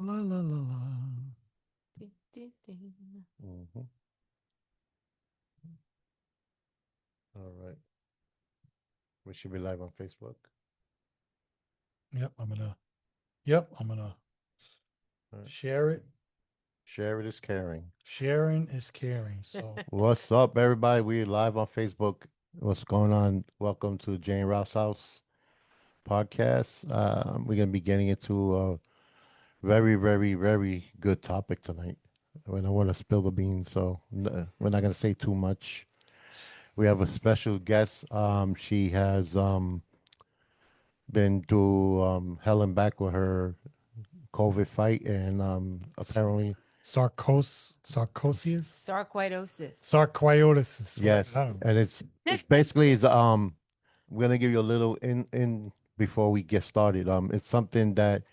La la la la. Ding, ding, ding. Mm-hmm. All right. We should be live on Facebook. Yep, I'm gonna All right. share it. Share it is caring. Sharing is caring. So What's up, everybody? We live on Facebook. What's going on? Welcome to Jane Rouse House podcast. We're gonna be getting into a very, very, very good topic tonight. I don't want to spill the beans, so we're not gonna say too much. We have a special guest. She has been through hell and back with her COVID fight, and apparently, sarcosis, Sarcoidosis. sarcoidosis. yes, I don't know. and it's basically is we're gonna give you a little in before we get started. It's something that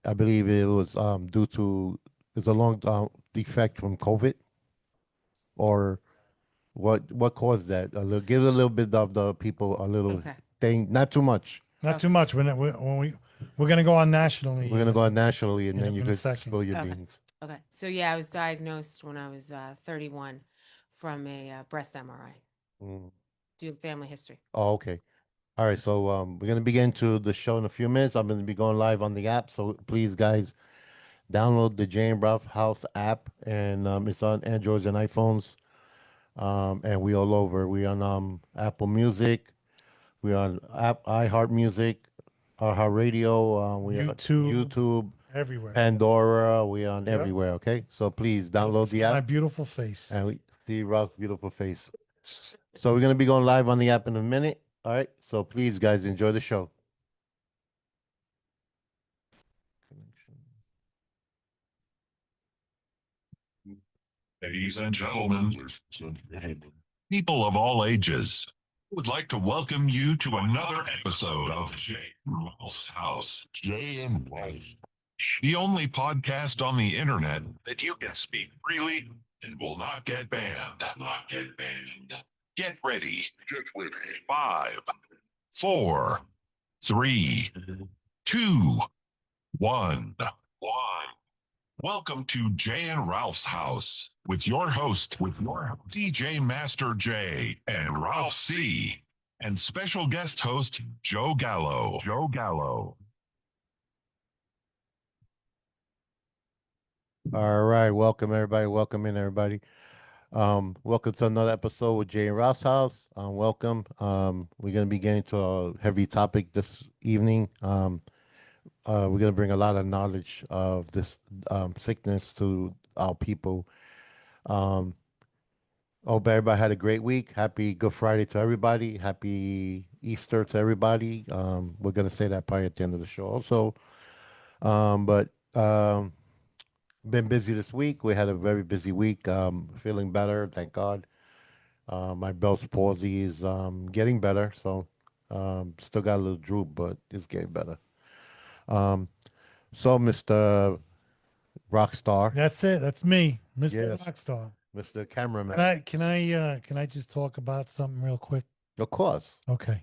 I believe it was due to it's a long defect from COVID, or what caused that? Give a little bit of the people a little Okay. thing, not too much. Not too Okay. much. We're gonna go on nationally We're gonna go out nationally, and then you in a could second. spill your Okay. beans. Okay. So yeah, I was diagnosed when I was 31 from a breast MRI. Mm. Do family history. Oh, okay. All right, so we're gonna begin to the show in a few minutes. I'm gonna be going live on the app, so please, guys, download the Jane Brough House app, and it's on Androids and iPhones, and we all over. We on Apple Music, we on iHeart Music, iHeart Radio, we on YouTube, YouTube, everywhere. Pandora, we on Yep. everywhere. Okay, so please And download see the my app, beautiful face. and we see Ralph's beautiful face. So we're gonna be going live on the app in a minute. All right, so please, guys, enjoy the show. Ladies and gentlemen, people of all ages, I would like to welcome you to another episode of Jay and Ralph's House. Jay and Ralph, the only podcast on the internet that you can speak freely and will not get banned. Not get banned. Get ready. Get ready. 5, 4, 3, 2, 1. Welcome to Jay and Ralph's House with your host, DJ Master J and Ralph C, and special guest host Joe Gallo. All right, welcome everybody. Welcome in everybody. Welcome to another episode with Jay and Ross House. Welcome. We're gonna be getting to a heavy topic this evening. We're gonna bring a lot of knowledge of this sickness to our people. Um, Hope everybody had a great week. Happy Good Friday to everybody. Happy Easter to everybody. We're gonna say that probably at the end of the show also. But been busy this week. We had a very busy week. Feeling better, thank God. My Bell's palsy is getting better, so still got a little droop, but it's getting better. Um, so, Mr. Rockstar, That's it. That's me, Mr. yes, Rockstar. Mr. Can Cameraman, I just talk about something real quick? of course. Okay.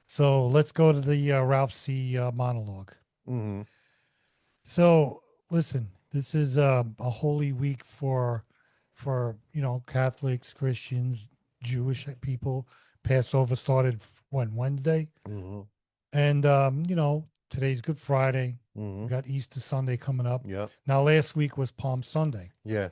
So let's go to the Ralph C monologue. Mm-hmm. So listen, this is a holy week for Catholics, Christians, Jewish people. Passover started when Wednesday, Mm-hmm. and today's Good Friday. Mm-hmm. We got Easter Sunday coming up. Yep. Now last week was Palm Sunday. Yeah.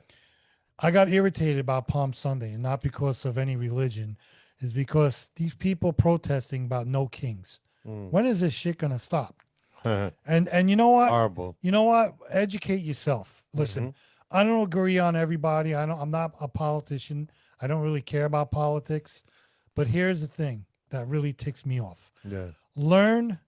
I got irritated about Palm Sunday, and not because of any religion, is because these people protesting about no kings. Mm. When is this shit gonna stop? And you know what? Horrible. You know what? Educate yourself. Listen, I don't agree on everybody. I'm not a politician. I don't really care about politics. But here's the thing that really ticks me off. Yeah. Learn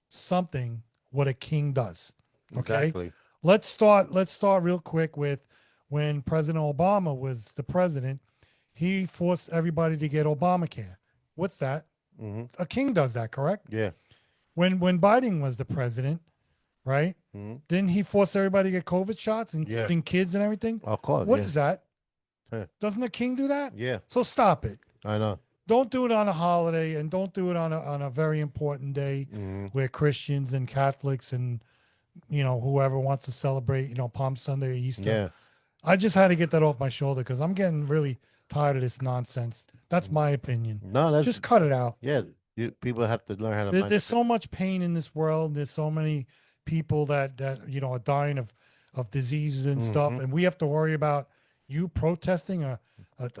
something what a king does. Okay? Exactly. Let's start real quick with when President Obama was the president, he forced everybody to get Obamacare. What's that? Mm-hmm. A king does that, correct? Yeah. When Biden was the president, right? Mm-hmm. Didn't he force everybody to get COVID shots, including kids and everything? Of course. What yeah. is that? Huh. Doesn't the king do that? Yeah. So stop it. I know. Don't do it on a holiday, and don't do it on a very important day Mm-hmm. where Christians and Catholics and whoever wants to celebrate, Palm Sunday or Easter. Yeah. I just had to get that off my shoulder because I'm getting really tired of this nonsense. That's my opinion. No, that's Just cut it out. yeah. People have to learn how to There's so much pain in this world. There's so many people that are dying of diseases and stuff, Mhm. and we have to worry about you protesting a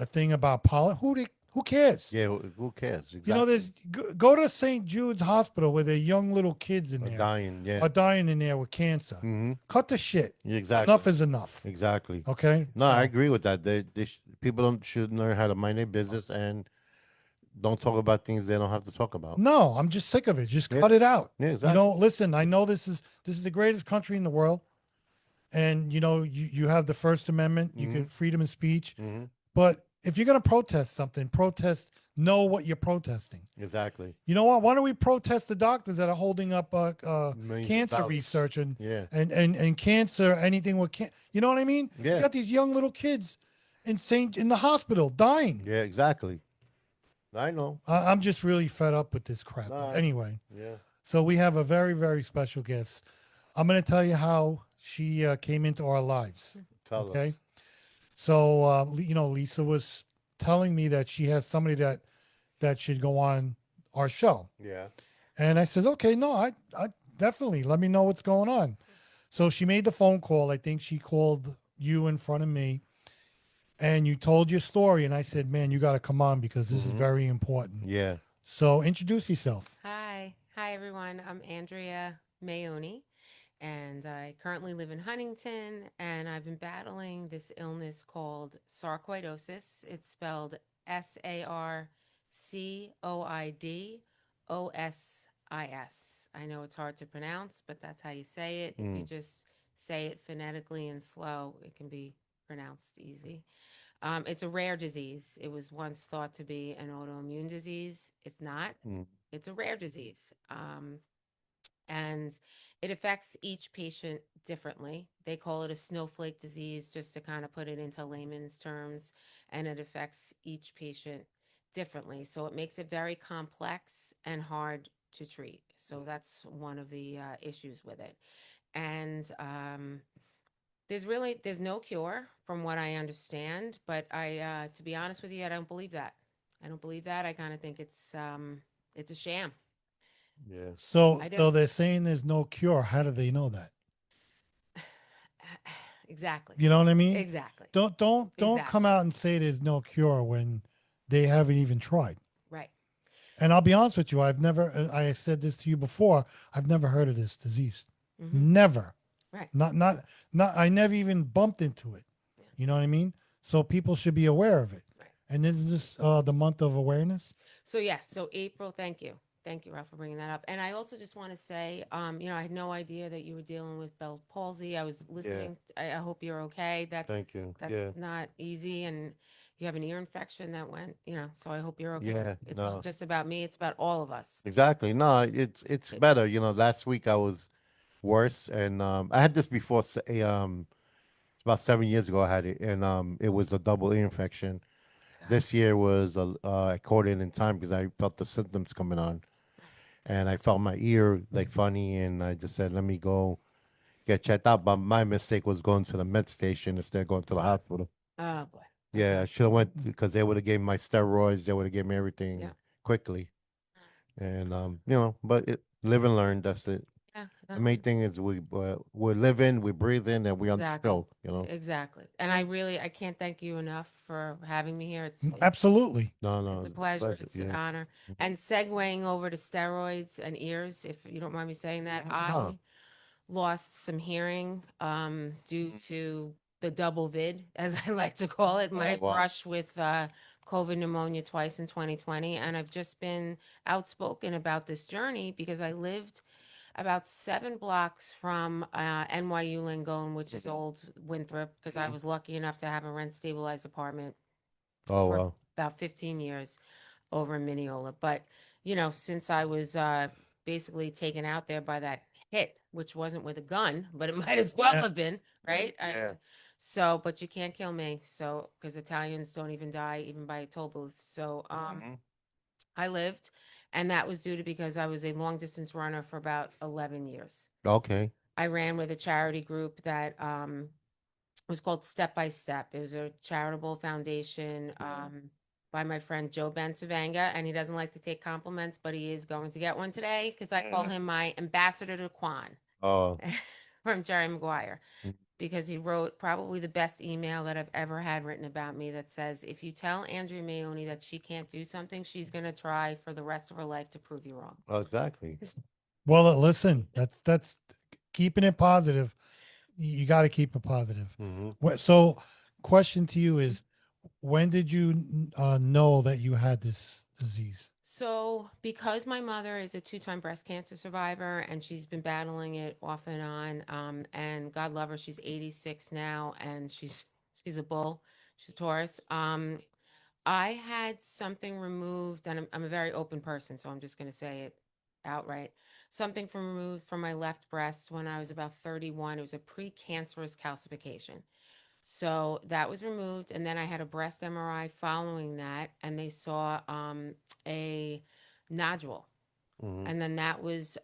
thing about politics. Who cares? Yeah. Who cares? There's go to St. Jude's Hospital where there are young little kids in Or there dying. Yeah. are dying in there with cancer. Hmm. Cut the shit. Exactly. Enough is enough. Exactly. Okay. No, I So, agree with that. People don't should learn how to mind their business and don't talk about things they don't have to talk about. no, I'm just sick of it. Just Yeah. cut it out. Yeah. Exactly. Listen, I know this is the greatest country in the world, and you have the First Amendment. You Mhm. get freedom of speech, Hmm. but if you're gonna protest something, protest. Know what you're protesting. Exactly. You know what? Why don't we protest the doctors that are holding up Millions of cancer dollars. research Yeah. and cancer, anything with can? You know what I mean? Yeah. You got these young little kids in the hospital dying. Yeah. Exactly. I know. I'm just really fed up with this crap. No, But anyway, Yeah. so we have a very, very special guest. I'm going to tell you how she came into our lives. Tell Okay. us. So, Lisa was telling me that she has somebody that should go on our show. Yeah. And I said, okay, no, I definitely let me know what's going on. So she made the phone call. I think she called you in front of me and you told your story. And I said, man, you got to come on because this is Mhm. very important. Yeah. So introduce yourself. Hi. Hi, everyone. I'm Andrea Maione, and I currently live in Huntington, and I've been battling this illness called sarcoidosis. It's spelled Sarcoidosis. I know it's hard to pronounce, but that's how you say it. If you Mm. just say it phonetically and slow, it can be pronounced easy. It's a rare disease. It was once thought to be an autoimmune disease. It's not. Mm. It's a rare disease. And it affects each patient differently. They call it a snowflake disease, just to kind of put it into layman's terms, and it affects each patient differently. So it makes it very complex and hard to treat. So that's one of the issues with it. And there's no cure from what I understand, but to be honest with you, I don't believe that. I don't believe that. I kind of think it's a sham. Yeah. So, I do. so they're saying there's no cure. How do they know that? Exactly. You know what I mean? Exactly. Don't come Exactly. out and say there's no cure when they haven't even tried. Right. And I'll be honest with you, I said this to you before, I've never heard of this disease. Hmm. Never. Right. Not, I never even bumped into it. Yeah. You know what I mean? So people should be aware of it. Right. And is this the month of awareness? So yes, so April, thank you. Thank you, Ralph, for bringing that up. And I also just want to say, I had no idea that you were dealing with Bell's palsy. I was listening. I hope you're okay. Thank you. That's Yeah. not easy, and you have an ear infection that went, so I hope you're okay. Yeah. It's No. not just about me, it's about all of us. Exactly. No, it's It- better. Last week I was worse, and I had this before. About 7 years ago I had it, and it was a double ear infection. This year was I caught it in time because I felt the symptoms coming on, and I felt my ear like funny, and I just said, let me go get checked out. But my mistake was going to the med station instead of going to the hospital. Oh boy. Yeah, I Okay. should have went because they would have gave me my steroids. They would have given me everything Yeah. quickly. And but live and learn. That's it. Yeah. The main thing is we're living, we breathe in, and we on the Exactly. show. Exactly. And I can't thank you enough for having me here. It's Absolutely. No, it's a pleasure. It's an Yeah. honor. And segueing over to steroids and ears, if you don't mind me saying that, No. I lost some hearing due to the double vid, as I like to call it, my wow. brush with COVID pneumonia twice in 2020. And I've just been outspoken about this journey because I lived about 7 blocks from NYU Langone, which is old Winthrop, because I was lucky enough to have a rent stabilized apartment Oh for wow. about 15 years over in Mineola. But, since I was basically taken out there by that hit, which wasn't with a gun, but it might as well Yeah. have been, right? Yeah. So, but you can't kill me. So, because Italians don't even die even by a toll booth. So, Mhm. I lived, and that was due to because I was a long distance runner for about 11 years. Okay. I ran with a charity group that was called Step by Step. It was a charitable foundation by my friend Joe Bensavanga, and he doesn't like to take compliments, but he is going to get one today because I call him my ambassador to Quan Oh, from Jerry Maguire, Mm. because he wrote probably the best email that I've ever had written about me that says, if you tell Andrea Maione that she can't do something, she's going to try for the rest of her life to prove you wrong. exactly. Well, listen, that's keeping it positive. You got to keep it positive. Hmm. So, question to you is, when did you know that you had this disease? So, because my mother is a two-time breast cancer survivor and she's been battling it off and on, and God love her, she's 86 now, and she's a bull, she's a Taurus. I had something removed, and I'm a very open person, so I'm just going to say it outright. Something from removed from my left breast when I was about 31. It was a precancerous calcification. So that was removed, and then I had a breast MRI following that, and they saw a nodule. Hmm. And then that was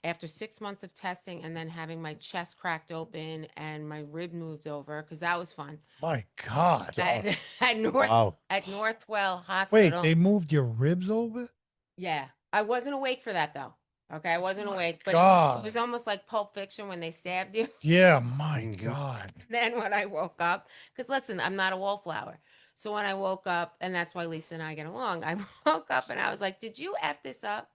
after 6 months of testing, and then having my chest cracked open and my rib moved over, because that was fun My God. at, at Wow. Northwell Wait, Hospital. they moved your ribs over? Yeah, I wasn't awake for that though. Okay, I wasn't awake, but God. it was almost like Pulp Fiction when they stabbed you. Yeah, my Mhm. God. Then when I woke up, because listen, I'm not a wallflower. So when I woke up, and that's why Lisa and I get along, I woke up and I was like, did you F this up?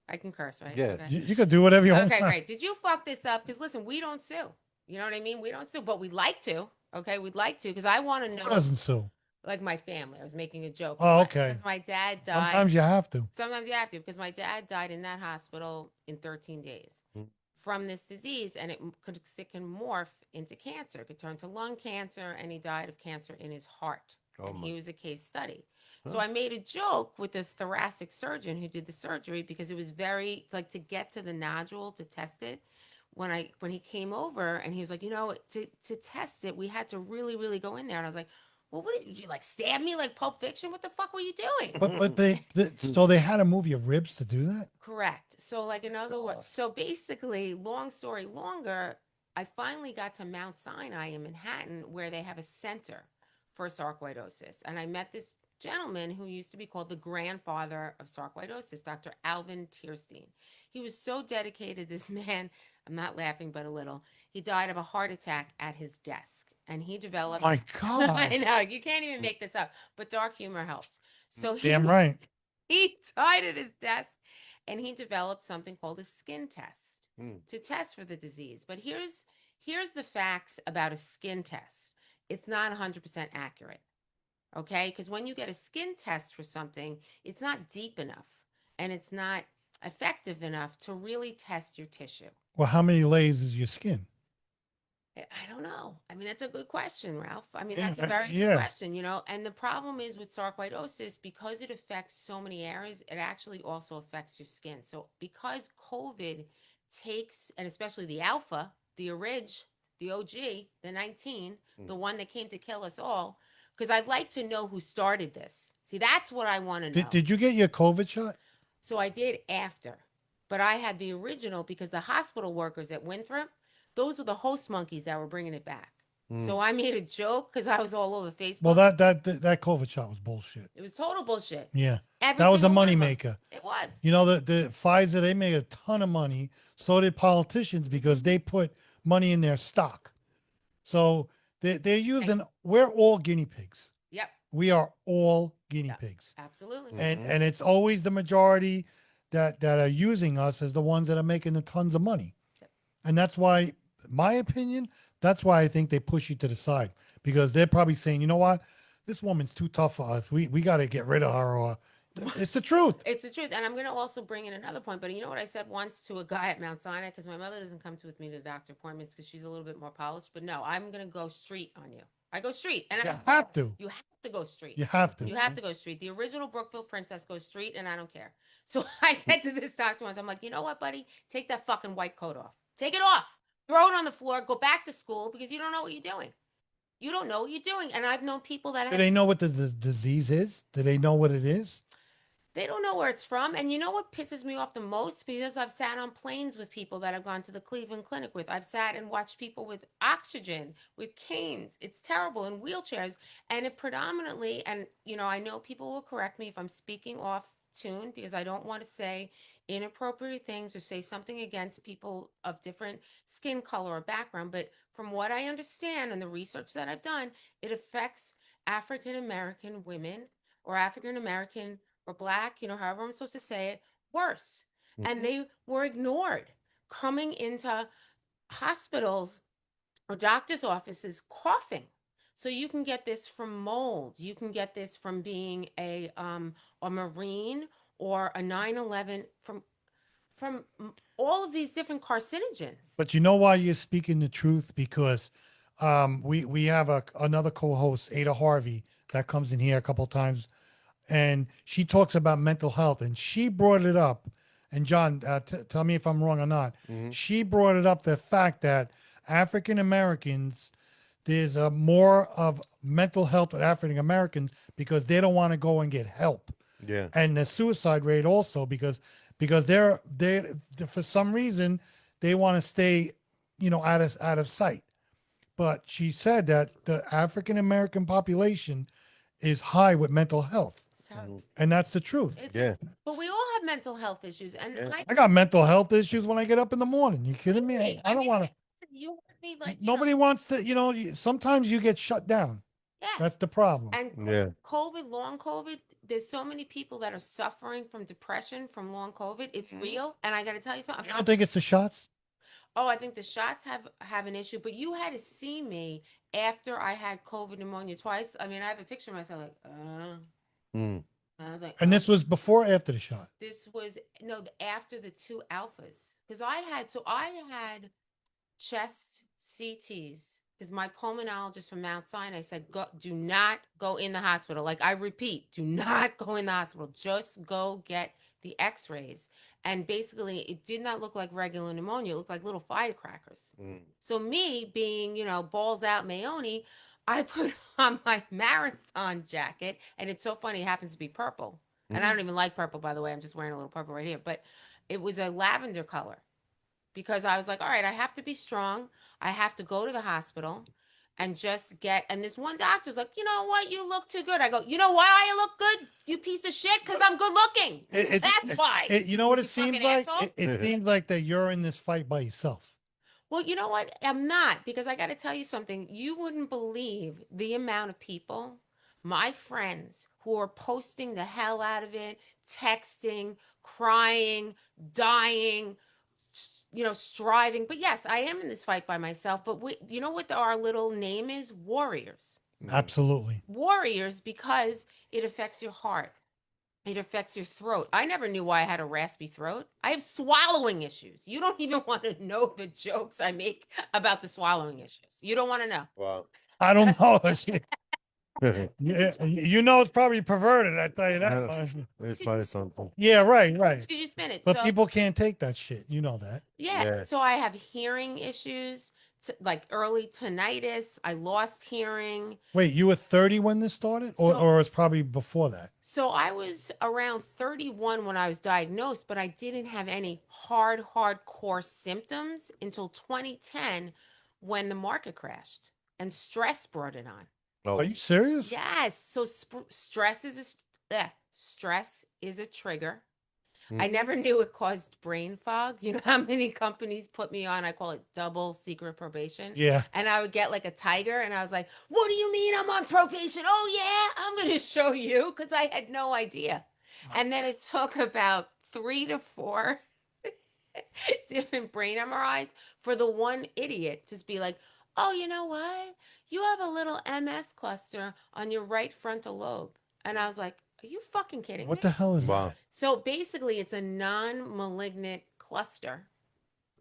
I can curse, right? Yeah. Okay. You could do whatever you Okay, want. great. Did you fuck this up? Because listen, we don't sue. You know what I mean? We don't sue, but we'd like to. Okay, we'd like to, because I want to Who know, doesn't sue? like my family. I was making a joke. Oh, okay. Because my dad died. Sometimes you have to. Sometimes you have to, because my dad died in that hospital in 13 days Mm. from this disease, and it can morph into cancer. It could turn to lung cancer, and he died of cancer in his heart. Oh And my. he was a case study. So Huh. I made a joke with the thoracic surgeon who did the surgery, because it was very like, to get to the nodule to test it. When he came over and he was like, to test it, we had to really, really go in there. And I was like, well, what did you like, stab me like Pulp Fiction? What the fuck were you doing? So they had to move your ribs to do that? Correct. So, like, in other God. words, so basically, long story longer, I finally got to Mount Sinai in Manhattan, where they have a center for sarcoidosis. And I met this gentleman who used to be called the grandfather of sarcoidosis, Dr. Alvin Tierstein. He was so dedicated, this man, I'm not laughing, but a little. He died of a heart attack at his desk. And he developed. My I God. know, you can't even make this up, but dark humor helps. So Damn right. he died at his desk, and he developed something called a skin test Mm. to test for the disease. But here's the facts about a skin test. It's not 100% accurate. Okay? Because when you get a skin test for something, it's not deep enough and it's not effective enough to really test your tissue. Well, how many layers is your skin? I don't know. I mean, that's a good question, Ralph. I mean, Yeah, that's a very good yeah. question, And the problem is with sarcoidosis, because it affects so many areas, it actually also affects your skin. So because COVID takes, and especially the alpha, the the OG, the 19, the one that came to kill us all, because I'd like to know who started this. See, that's what I want to know. Did you get your COVID shot? So I did after, but I had the original, because the hospital workers at Winthrop, those were the host monkeys that were bringing it back. Mm. So I made a joke, because I was all over Facebook. Well, that COVID shot was bullshit. It was total bullshit. Yeah, Every that was a single one money of them. maker. It was. You know, the Pfizer, they made a ton of money. So did politicians, because they put money in their stock. So they're using. We're all guinea pigs. Yep. We are all guinea Yeah. pigs, Absolutely. and it's always the majority that are using us as the ones that are making the tons of money. Yep. And that's why, my opinion, that's why I think they push you to the side, because they're probably saying, you know what, this woman's too tough for us. We got to get rid of her. Or it's the truth. It's the truth. And I'm going to also bring in another point. But you know what I said once to a guy at Mount Sinai? Because my mother doesn't come with me to doctor appointments because she's a little bit more polished. But no, I'm going to go street on you. I go street. And You have to. You have to go street. You have to. You have to go street. The original Brookfield princess goes street, and I don't care. So I said to this doctor once, I'm like, you know what, buddy? Take that fucking white coat off. Take it off. Throw it on the floor. Go back to school, because you don't know what you're doing. You don't know what you're doing. And I've known people that Do have. they know what the disease is? Do they know what it is? They don't know where it's from. And you know what pisses me off the most? Because I've sat on planes with people that I've gone to the Cleveland Clinic with. I've sat and watched people with oxygen, with canes. It's terrible, in wheelchairs. And it predominantly, and I know people will correct me if I'm speaking off tune because I don't want to say inappropriate things or say something against people of different skin color or background. But from what I understand and the research that I've done, it affects African American women or African American or black, however I'm supposed to say it, worse. And they were ignored coming into hospitals or doctor's offices coughing. So you can get this from mold. You can get this from being a Marine or a 9/11 from all of these different carcinogens. But you know why you're speaking the truth? Because we have another co-host, Ada Harvey, that comes in here a couple times, and she talks about mental health, and she brought it up. And John, tell me if I'm wrong or not. She brought it up, the fact that African Americans, there's a more of mental health with African Americans because they don't want to go and get help. Yeah. And the suicide rate also because they for some reason they want to stay, out of sight. But she said that the African American population is high with mental health, So and that's the truth. it's, Yeah. but we all have mental health issues, and Yeah. I got mental health issues when I get up in the morning. You kidding me? Really? I don't mean, want to. you heard me like Nobody wants to. Sometimes you get shut down. yeah. That's the problem. And Yeah. COVID, long COVID, there's so many people that are suffering from depression from long COVID. It's real, and I got to tell you something. I don't think it's the shots. Oh, I think the shots have an issue, but you had to see me after I had COVID pneumonia twice. I mean, I have a picture of myself like, Mm. I was like, And this was before or after the shot? this was no after the two alphas because I had chest CTs because my pulmonologist from Mount Sinai said, do not go in the hospital. Like I repeat, do not go in the hospital. Just go get the X-rays. And basically, it did not look like regular pneumonia. It looked like little firecrackers. So me being, balls out Maione, I put on my marathon jacket, and it's so funny. It happens to be purple, and I don't even like purple, by the way. I'm just wearing a little purple right here, but it was a lavender color because I was like, all right, I have to be strong. I have to go to the hospital and just get. And this one doctor's like, you know what? You look too good. I go, you know why I look good? You piece of shit, because I'm good looking. That's why. You know what it You seems fucking like? asshole. It seems like that you're in this fight by yourself. Well, you know what? I'm not, because I got to tell you something. You wouldn't believe the amount of people, my friends, who are posting the hell out of it, texting, crying, dying, striving. But yes, I am in this fight by myself. But you know what our little name is? Warriors. Absolutely. Warriors, because it affects your heart. It affects your throat. I never knew why I had a raspy throat. I have swallowing issues. You don't even want to know the jokes I make about the swallowing issues. You don't want to know. Wow. I don't know. Yeah, it's probably perverted. I tell you that much. It's probably something. Yeah, right. Because you spin it. But So, people can't take that shit. You know that. yeah. Yeah. So I have hearing issues, like early tinnitus. I lost hearing. Wait, you were 30 when this started, or it's probably before that? So I was around 31 when I was diagnosed, but I didn't have any hardcore symptoms until 2010 when the market crashed and stress brought it on. Oh. Are you serious? Yes. So stress is a trigger. I never knew it caused brain fog. You know how many companies put me on? I call it double secret probation. Yeah. And I would get like a tiger, and I was like, "What do you mean I'm on probation? Oh yeah, I'm going to show you," because I had no idea. And then it took about 3 to 4 different brain MRIs for the one idiot to be like, "Oh, you know what? You have a little MS cluster on your right frontal lobe." And I was like, "Are you fucking kidding What me?" the hell is Wow. that? So basically, it's a non-malignant cluster,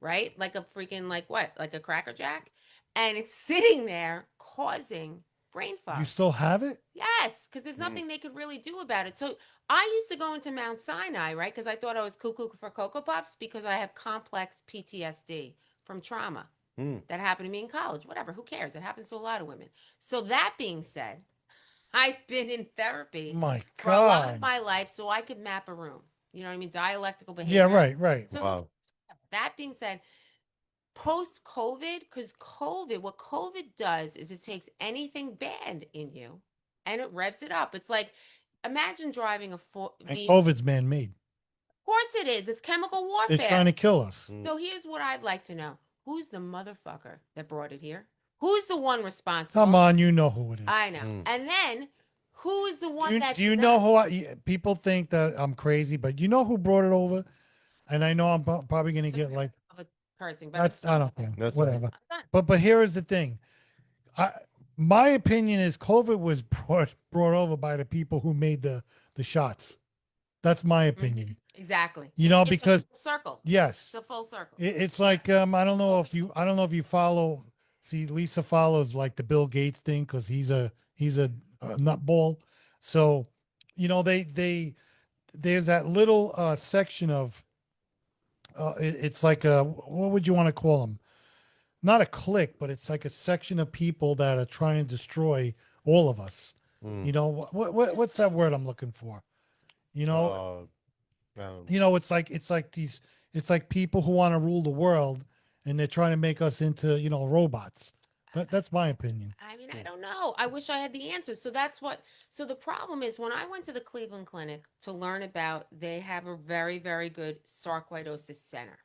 right? Like a freaking, like what? Like a Cracker Jack? And it's sitting there causing brain fog. You still have it? Yes, because there's nothing they could really do about it. So I used to go into Mount Sinai, right? Because I thought I was cuckoo for Cocoa Puffs because I have complex PTSD from trauma that happened to me in college. Whatever, who cares? It happens to a lot of women. So that being said, I've been in therapy My for a lot of God. my life so I could map a room. You know what I mean? Dialectical Yeah, behavior. right. So Wow. that being said, post COVID, because what COVID does is it takes anything bad in you and it revs it up. It's like, imagine driving a And vehicle. COVID's man-made. Of course it is. It's chemical They're trying warfare. to kill us. Mm. So here's what I'd like to know. Who's the motherfucker that brought it here? Who's the one responsible? Come on, you know who it is. I know. Mm. And then who is the one that's Do you know who people think that I'm crazy, but you know who brought it over? And I know I'm probably going to get like, of a cursing, but that's, I don't care, That's all right. whatever. I'm done. But here is the thing. My opinion is COVID was brought over by the people who made the shots. That's my opinion. Exactly. You know, It's because a full circle. yes, It's a full circle. it's like I don't know if you follow. See, Lisa follows like the Bill Gates thing because he's a nutball. So, you know, there's that little section of it's like a, what would you want to call them? Not a clique, but it's like a section of people that are trying to destroy all of us. Mm. You know what's that word I'm looking for? You know, it's like people who want to rule the world, and they're trying to make us into robots. That's my opinion. I mean, I don't know. I wish I had the answer. So the problem is when I went to the Cleveland Clinic to learn about, they have a very, very good sarcoidosis center.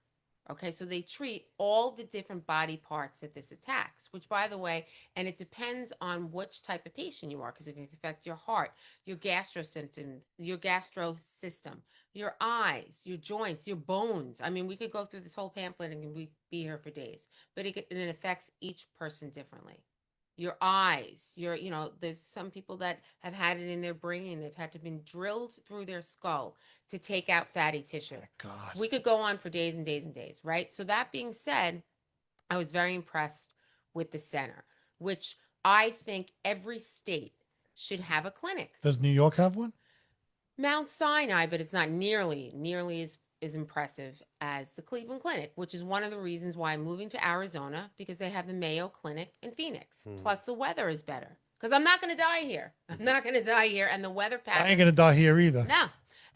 Okay, so they treat all the different body parts that this attacks, which by the way, and it depends on which type of patient you are, because it can affect your heart, your gastro symptom, your gastro system, your eyes, your joints, your bones. I mean, we could go through this whole pamphlet and we be here for days, but it affects each person differently. Your eyes, there's some people that have had it in their brain. They've had to been drilled through their skull to take out fatty tissue. God. We could go on for days and days and days, right? So that being said, I was very impressed with the center, which I think every state should have a clinic. Does New York have one? Mount Sinai, but it's not nearly as impressive as the Cleveland Clinic, which is one of the reasons why I'm moving to Arizona, because they have the Mayo Clinic in Phoenix. Plus the weather is better. Because I'm not going to die here. I'm not going to die here. And the weather I pattern. ain't gonna die here either. No.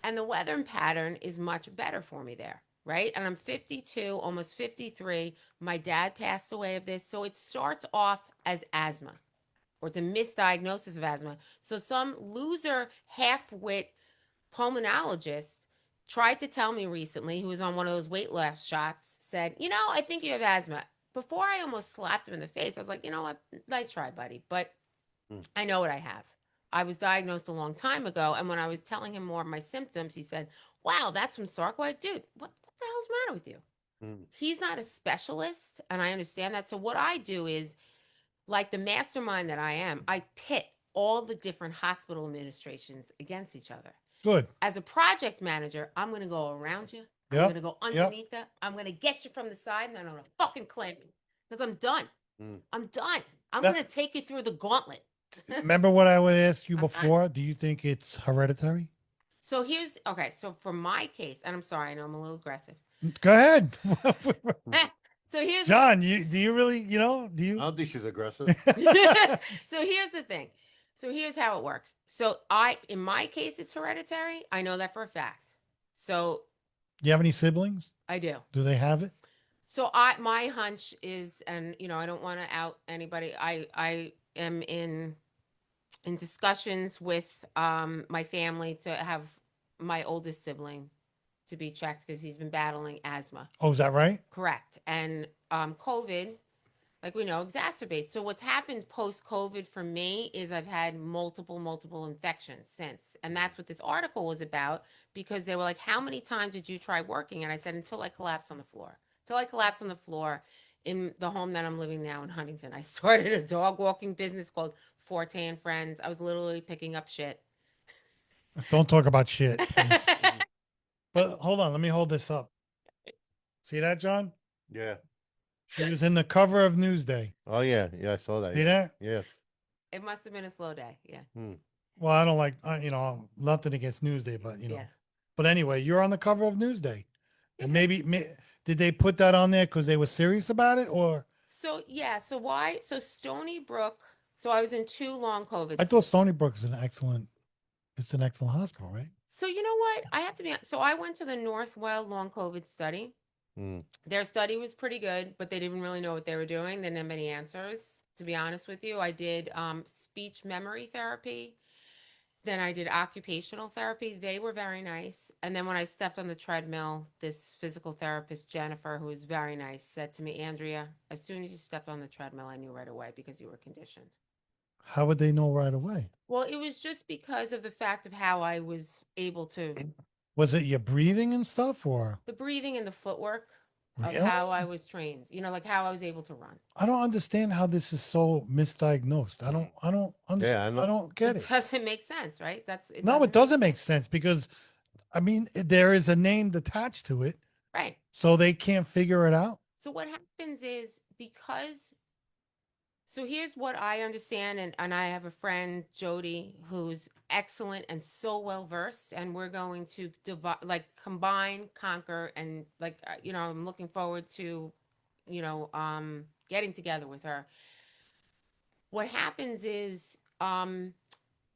And the weather pattern is much better for me there, right? And I'm 52, almost 53. My dad passed away of this. So it starts off as asthma, or it's a misdiagnosis of asthma. So some loser half-wit pulmonologist tried to tell me recently, who was on one of those weight loss shots, said, I think you have asthma. Before I almost slapped him in the face, I was like, you know what? Nice try, buddy. But I know what I have. I was diagnosed a long time ago. And when I was telling him more of my symptoms, he said, wow, that's from sarcoid. Dude, what the hell's the matter with you? He's not a specialist. And I understand that. So what I do is, like the mastermind that I am, I pit all the different hospital administrations against each other. Good. As a project manager, I'm going to go around you. I'm Yep. going to go underneath you. I'm going to get you from the side, and then I'm going to fucking clamp you because I'm done. I'm done. I'm That- going to take you through the gauntlet. Remember what I would ask you I'm done. before? Do you think it's hereditary? So so for my case, and I'm sorry, I know I'm a little aggressive. Go ahead. So here's John, do you really, do I you? don't think she's aggressive. So here's the thing. So here's how it works. So in my case, it's hereditary. I know that for a fact. So Do you have any siblings? I do. Do they have it? So my hunch is, and I don't want to out anybody. I am in discussions with my family to have my oldest sibling to be checked because he's been battling asthma. Oh, is that right? Correct. And COVID, like we know, exacerbates. So what's happened post-COVID for me is I've had multiple infections since. And that's what this article was about, because they were like, how many times did you try working? And I said, until I collapsed on the floor. Until I collapsed on the floor in the home that I'm living now in Huntington. I started a dog walking business called Forte and Friends. I was literally picking up shit. Don't talk about shit. please. But hold on, let me hold this up. See that, John? Yeah. She was in the cover of Newsday. Oh yeah. Yeah, I saw that. See Yeah. that? Yes. It must have been a slow day. Yeah. Well, I don't like, nothing against Newsday, but Yeah. But anyway, you're on the cover of Newsday, and maybe did they put that on there because they were serious about it, or? So yeah, so why? So Stony Brook So I was in 2 long COVID. I thought stints. Stony Brook is it's an excellent hospital, right? So you know what? I have to be. So I went to the Northwell long COVID study. Mm. Their study was pretty good, but they didn't really know what they were doing. They didn't have many answers. To be honest with you, I did speech memory therapy. Then I did occupational therapy. They were very nice. And then when I stepped on the treadmill, this physical therapist, Jennifer, who was very nice, said to me, Andrea, as soon as you stepped on the treadmill, I knew right away because you were conditioned. How would they know right away? Well, it was just because of the fact of how I was able to, Was it your breathing and stuff, or the breathing and the footwork of really? how I was trained, like how I was able to run. I don't understand how this is so misdiagnosed. I don't understand. Yeah, I know. I don't get It it. doesn't make sense, right? No, it doesn't make sense because I mean there is a name attached to it, Right. so they can't figure it out. So what happens is so here's what I understand, and I have a friend, Jody, who's excellent and so well versed, and we're going to combine, conquer, and I'm looking forward to, getting together with her. What happens is,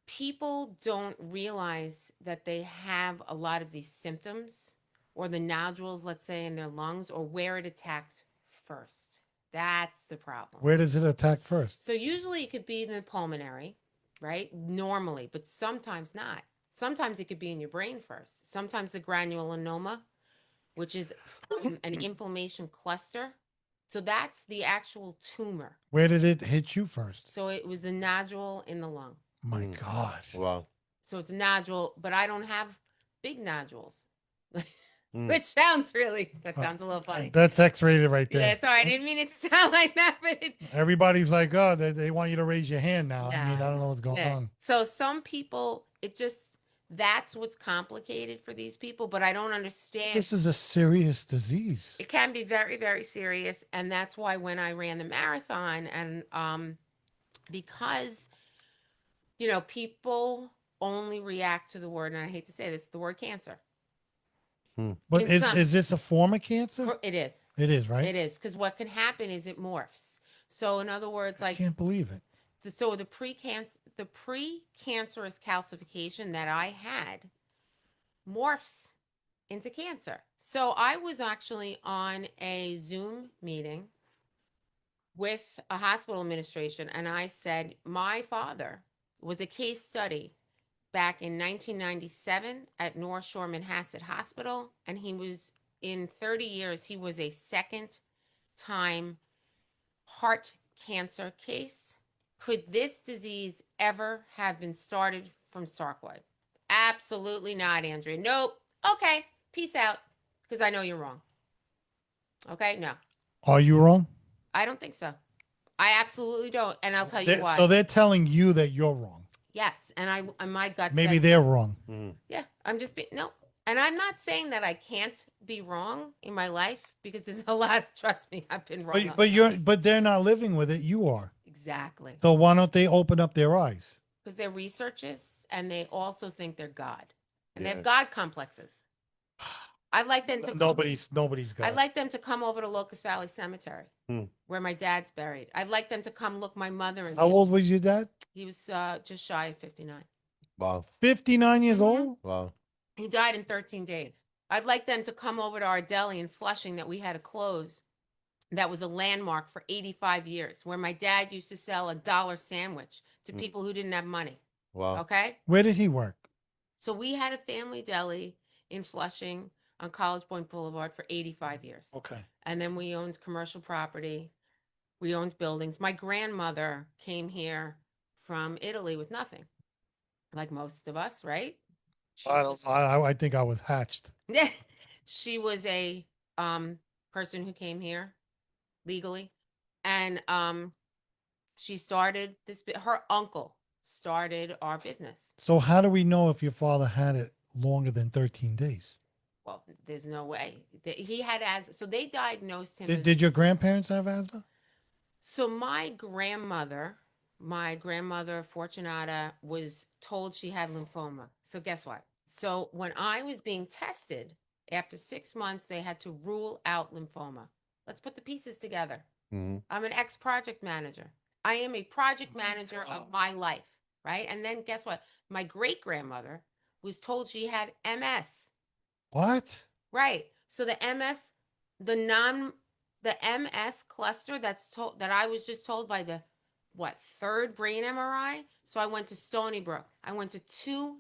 people don't realize that they have a lot of these symptoms or the nodules, let's say, in their lungs, or where it attacks first. That's the problem. Where does it attack first? So usually it could be in the pulmonary, right? Normally, but sometimes not. Sometimes it could be in your brain first. Sometimes the granulonoma, which is an inflammation cluster. So that's the actual tumor. Where did it hit you first? So it was the nodule in the lung. My Mm. gosh. Wow. So it's a nodule, but I don't have big nodules. Mm. Which sounds that sounds a little funny. That's X-rated right there. Yeah, sorry, I didn't mean it to sound like that, but it's Everybody's like, oh, they want you to raise your hand now. I mean, I Nah, don't know what's going yeah. on. So some people, that's what's complicated for these people, but I don't understand. This is a serious disease. It can be very, very serious, and that's why when I ran the marathon, and because people only react to the word, and I hate to say this, the word cancer. But In is this a form of cancer? It is. It is, right? It is, because what can happen is it morphs. So in other words, I can't believe it. so the precancerous calcification that I had morphs into cancer. So I was actually on a Zoom meeting with a hospital administration, and I said, my father was a case study back in 1997 at North Shore Manhasset Hospital, and he was, in 30 years, he was a second time heart cancer case. Could this disease ever have been started from sarcoid? Absolutely not, Andrea. Nope. Okay, peace out, because I know you're wrong. Okay, no, Are you wrong? I don't think so. I absolutely don't, and I'll tell you why. So they're telling you that you're wrong. Yes, and my gut Maybe says they're so. wrong. Mm. Yeah, I'm just no. And I'm not saying that I can't be wrong in my life, because there's a lot. Trust me, I've been wrong. But they're not living with it. You are. Exactly, So why don't they open up their eyes? because they're researchers, and they also think they're God, and they Yeah. have God complexes. I'd like them to Nobody's got. I'd like them to come over to Locust Valley Cemetery, where my dad's buried. I'd like them to come look my mother and How old was your dad? He was just shy of 59. Wow. 59 years Mhm. old. Wow. He died in 13 days. I'd like them to come over to our deli in Flushing that we had to close. That was a landmark for 85 years, where my dad used to sell a dollar sandwich to people who didn't have money. Wow. Okay? Where did he work? So we had a family deli in Flushing on College Point Boulevard for 85 years. Okay. And then we owned commercial property. We owned buildings. My grandmother came here from Italy with nothing, like most of us, right? I think I was hatched. She was a person who came here legally, and she started her uncle started our business. So how do we know if your father had it longer than 13 days? Well, there's no way. He had asthma, so they diagnosed him. Did your grandparents have asthma? So my grandmother Fortunata, was told she had lymphoma. So guess what? So when I was being tested, after 6 months, they had to rule out lymphoma. Let's put the pieces together. Mm-hmm. I'm an ex-project manager. I am a project manager of my life, right? And then guess what? My great grandmother was told she had MS. What? Right. So the MS, the MS cluster that I was just told by the third brain MRI. So I went to Stony Brook. I went to two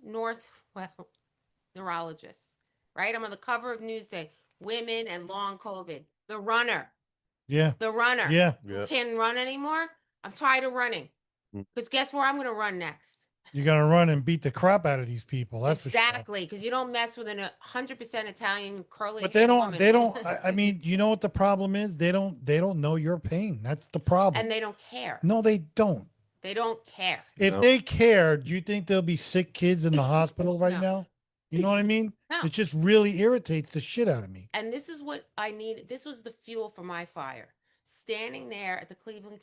neurologists. Right. I'm on the cover of Newsday. Women and long COVID. The runner. Yeah. The runner. Yeah. Who Yeah. can't run anymore. I'm tired of running. Mm. Because guess where I'm going to run next? You're gonna run and beat the crap out of these people. That's for sure. Exactly, because you don't mess with an 100% Italian curly But haired they don't. woman. They don't. I mean, you know what the problem is? They don't. They don't know your pain. That's the problem. And they don't care. No, they don't. They don't care. If No. they cared, do you think there'll be sick kids in the hospital right No. now? You know what I mean? No. It just really irritates the shit out of me. And this is what I need. This was the fuel for my fire. Standing there at the Cleveland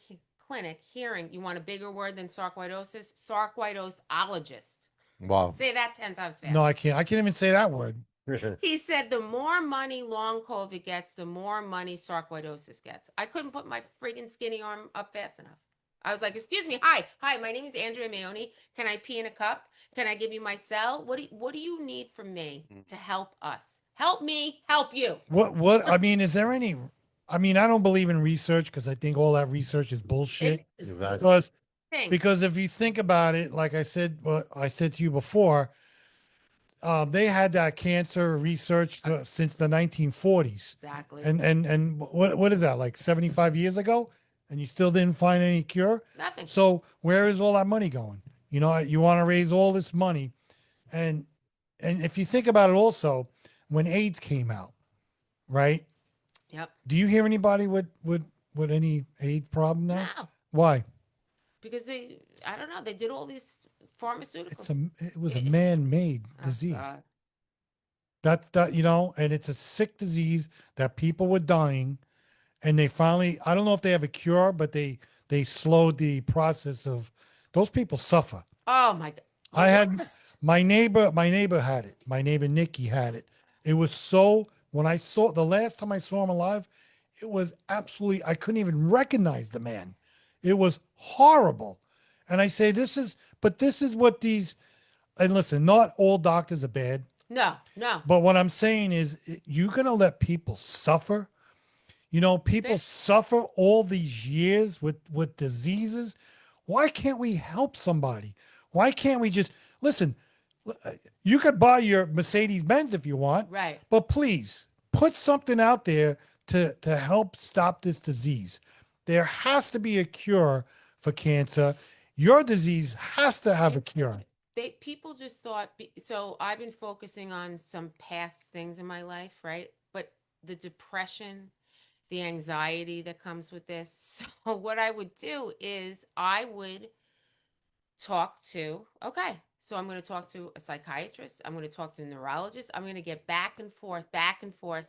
Clinic, hearing, you want a bigger word than sarcoidosis? Sarcoidosologist. Wow. Say that 10 times fast. No, I can't. I can't even say that word. He said the more money long COVID gets, the more money sarcoidosis gets. I couldn't put my friggin' skinny arm up fast enough. I was like, excuse me, hi, my name is Andrea Maione. Can I pee in a cup? Can I give you my cell? What do you need from me to help us? Help me, help you. What? I mean, is there any? I mean, I don't believe in research because I think all that research is bullshit. It is Exactly. Because thing. because if you think about it, like I said, what I said to you before, they had that cancer research since the 1940s, Exactly. and what is that, like 75 years ago, and you still didn't find any cure. Nothing. So where is all that money going? You know, you want to raise all this money, and if you think about it, also when AIDS came out, right? Yep. Do you hear anybody with any AIDS problem now? No, Why? because I don't know, they did all these pharmaceuticals. It was a man-made Oh, disease. God. That's that, you know, and it's a sick disease that people were dying, and they finally, I don't know if they have a cure, but they slowed the process of those people suffer. Oh my God. I had Worst. my neighbor had it. My neighbor Nikki had it. It was so, when I saw the last time I saw him alive, it was absolutely, I couldn't even recognize the man. It was horrible. And I say, this is what these, and listen, not all doctors are bad. No, no. But what I'm saying is, you're going to let people suffer. You know, people They- suffer all these years with diseases. Why can't we help somebody? Why can't we just listen? You could buy your Mercedes Benz if you want, Right. but please put something out there to help stop this disease. There has to be a cure for cancer. Your disease has to have a cure. People just thought, so I've been focusing on some past things in my life, right? But the depression, the anxiety that comes with this. So what I would do is I would talk to, okay, so I'm going to talk to a psychiatrist. I'm going to talk to a neurologist. I'm going to get back and forth, back and forth.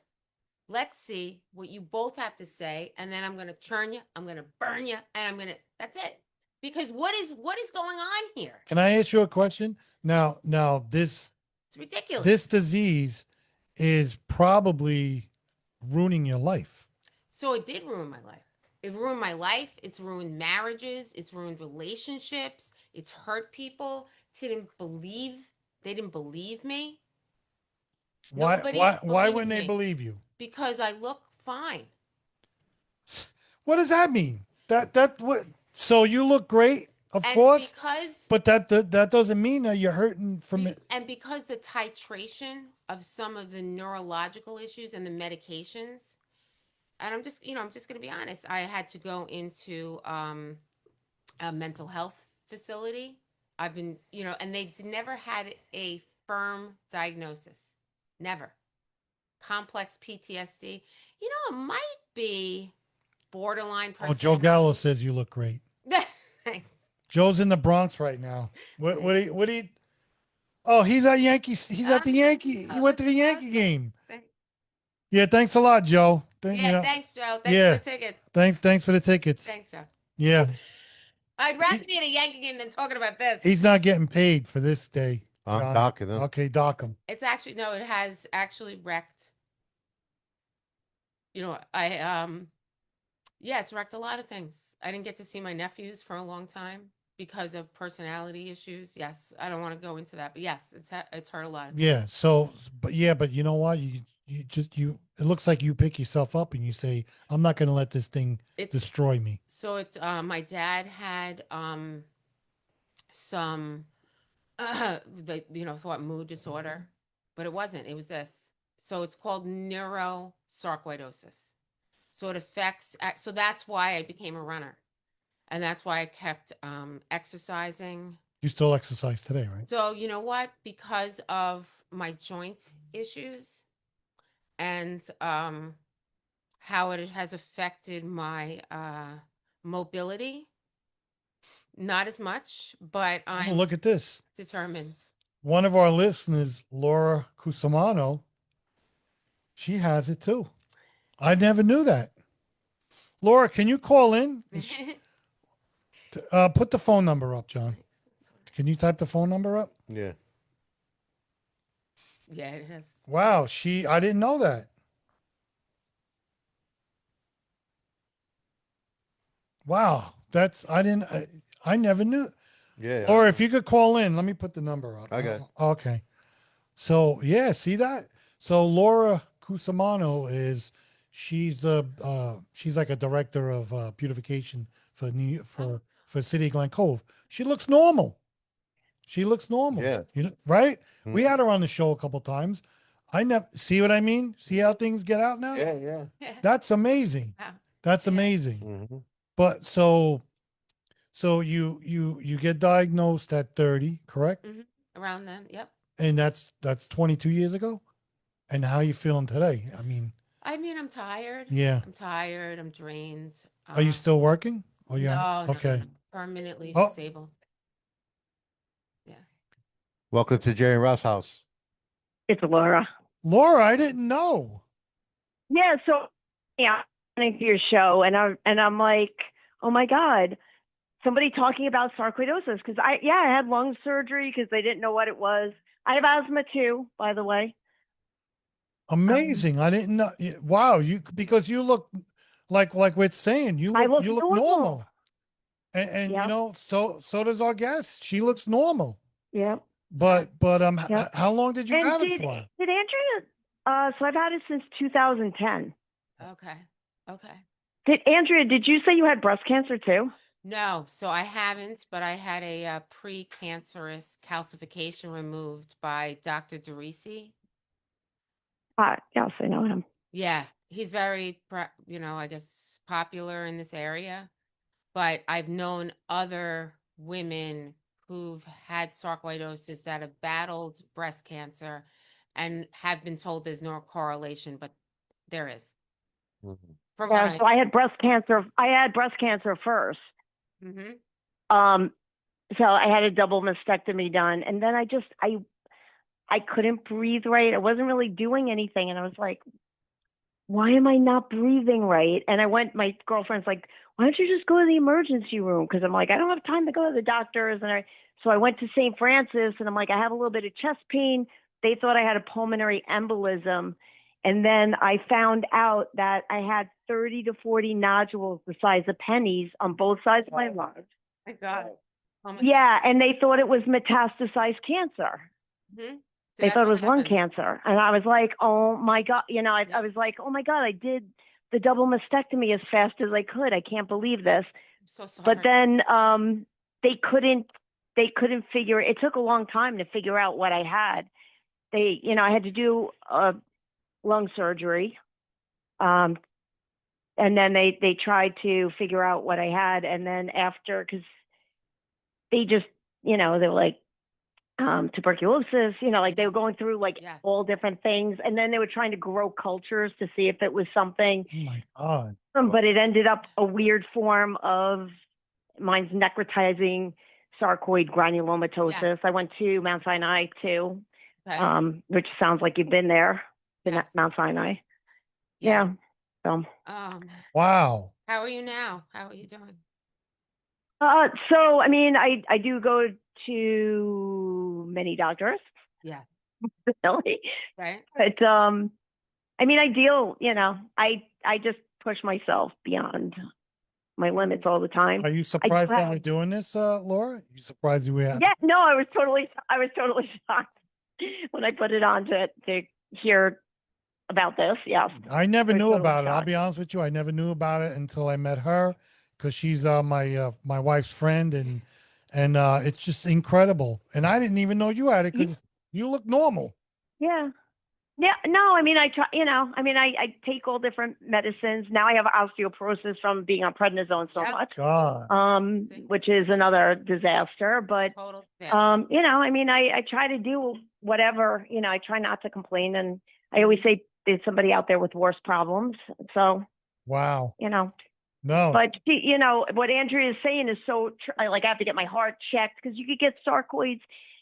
Let's see what you both have to say. And then I'm going to churn you. I'm going to burn you. And that's it. Because what is going on here? Can I ask you a question? Now this It's ridiculous. this disease is probably ruining your life. So it did ruin my life. It ruined my life. It's ruined marriages. It's ruined relationships. It's hurt people. They didn't believe me. Nobody Why believed wouldn't they me. believe you? Because I look fine. What does that mean? That what? So you look great, of And course, because but that doesn't mean that you're hurting from it. and because the titration of some of the neurological issues and the medications, and I'm just going to be honest. I had to go into a mental health facility. I've been, and they never had a firm diagnosis. Never. Complex PTSD. It might be borderline Oh, Joe Gallo says you look great. Thanks. Joe's in the Bronx right now. What do you? Oh, he's at Yankees. He's at the Yankee. He went to the Yankee game. Yeah, thanks a lot, Joe. Thanks, Joe. Thanks Yeah. for the tickets. Thanks for the tickets. Thanks, Joe. Yeah, I'd rather be at a Yankee game than talking about this. he's not getting paid for this day. I'm John. docking him. Okay, dock him. It's actually no, it has actually wrecked. I Yeah, it's wrecked a lot of things. I didn't get to see my nephews for a long time because of personality issues. Yes, I don't want to go into that, but yes, it's hurt a lot of Yeah. things. So, but you know what? You. It looks like you pick yourself up and you say, "I'm not going to let this thing It's destroy me." so it. My dad had some thought mood disorder, but it wasn't. It was this. So it's called neurosarcoidosis. So it affects. So that's why I became a runner, and that's why I kept exercising. You still exercise today, right? So you know what? Because of my joint issues and how it has affected my mobility, not as much, but Oh, I'm look at this. determined. One of our listeners, Laura Cusimano, she has it too. I never knew that. Laura, can you call in? Put the phone number up, John. Can you type the phone number up? Yeah. Yeah, it has. Wow, I didn't know that. Wow, I never knew. Yeah. Laura, if you could call in, let me put the number up. I got it. Okay. So yeah, see that? So Laura Cusimano she's like a director of beautification for for City of Glen Cove. She looks normal. She looks normal. Yeah. You know, right? Mhm. We had her on the show a couple times. I never see what I mean. See how things get out now? Yeah. Yeah. That's amazing. Wow. That's Yeah. amazing. Hmm. But so you get diagnosed at 30, correct? Hmm. Around then, yep. And that's 22 years ago. And how you feeling today? I mean, I mean, I'm tired. yeah. I'm tired. I'm drained. Are you still working? Oh yeah. No, Okay. no. Permanently Oh, disabled. Yeah. Welcome to Jerry and Ross house. It's Laura. Laura, I didn't know. Yeah, so yeah, listening to your show, and I'm like, oh my god, somebody talking about sarcoidosis because I had lung surgery because they didn't know what it was. I have asthma too, by the way. Amazing. I didn't know. Wow, because you look like we're saying, I look you look normal. normal. And you Yep. know, so does our guest. She looks normal. Yep. But Yep. how long did you And have it did for? Andrea? So I've had it since 2010. Okay. Okay. Did you say you had breast cancer too? No, so I haven't, but I had a precancerous calcification removed by Dr. DeRisi. Yes, I know him. Yeah, he's very, I guess popular in this area. But I've known other women who've had sarcoidosis that have battled breast cancer and have been told there's no correlation, but there is. Mhm. From Yeah, what so I had breast cancer. I had breast cancer first. hmm So I had a double mastectomy done, and then I couldn't breathe right. I wasn't really doing anything, and I was like, why am I not breathing right? And my girlfriend's like, why don't you just go to the emergency room? Because I'm like, I don't have time to go to the doctors. So I went to St. Francis, and I'm like, I have a little bit of chest pain. They thought I had a pulmonary embolism. And then I found out that I had 30 to 40 nodules the size of pennies on both sides of my lungs. my God. Oh my Yeah, and they thought it was metastasized cancer. God. Hmm. They thought it was lung cancer. And I was like, oh my God, I was like, oh my God, I did the double mastectomy as fast as I could. I can't believe this. I'm so sorry. But then they couldn't figure it took a long time to figure out what I had. I had to do a lung surgery. And then they tried to figure out what I had. And then after, because they just, they were like, tuberculosis, like they were going through like Yeah. all different things. And then they were trying to grow cultures to see if it was something, Oh my God. but it ended up a weird form of mine's necrotizing sarcoid granulomatosis. Yeah. I went to Mount Sinai too, Okay. which sounds like you've been there, been Yes. at Mount Sinai. Yeah. Yeah. So, Wow. how are you now? How are you doing? so I mean, I do go to many doctors, Yeah. really. Right. But I mean, I deal, I just push myself beyond my limits all the time. Are you surprised that have- we're doing this, Laura? You surprised we have? Yeah, no, I was totally shocked when I put it on to hear about this. Yes. I never I was knew totally about it. I'll shocked. be honest with you. I never knew about it until I met her because she's my wife's friend, and it's just incredible. And I didn't even know you had it Ye- because you look normal. Yeah. Yeah, no, I mean, I try, I take all different medicines. Now I have osteoporosis from being on prednisone so Yep. much, God. which is another disaster. But, Total. I mean, I try to do whatever, I try not to complain. And I always say there's somebody out there with worse problems. So, Wow. no. No. But, what Andrea is saying is so, like, I have to get my heart checked because you could get sarcoids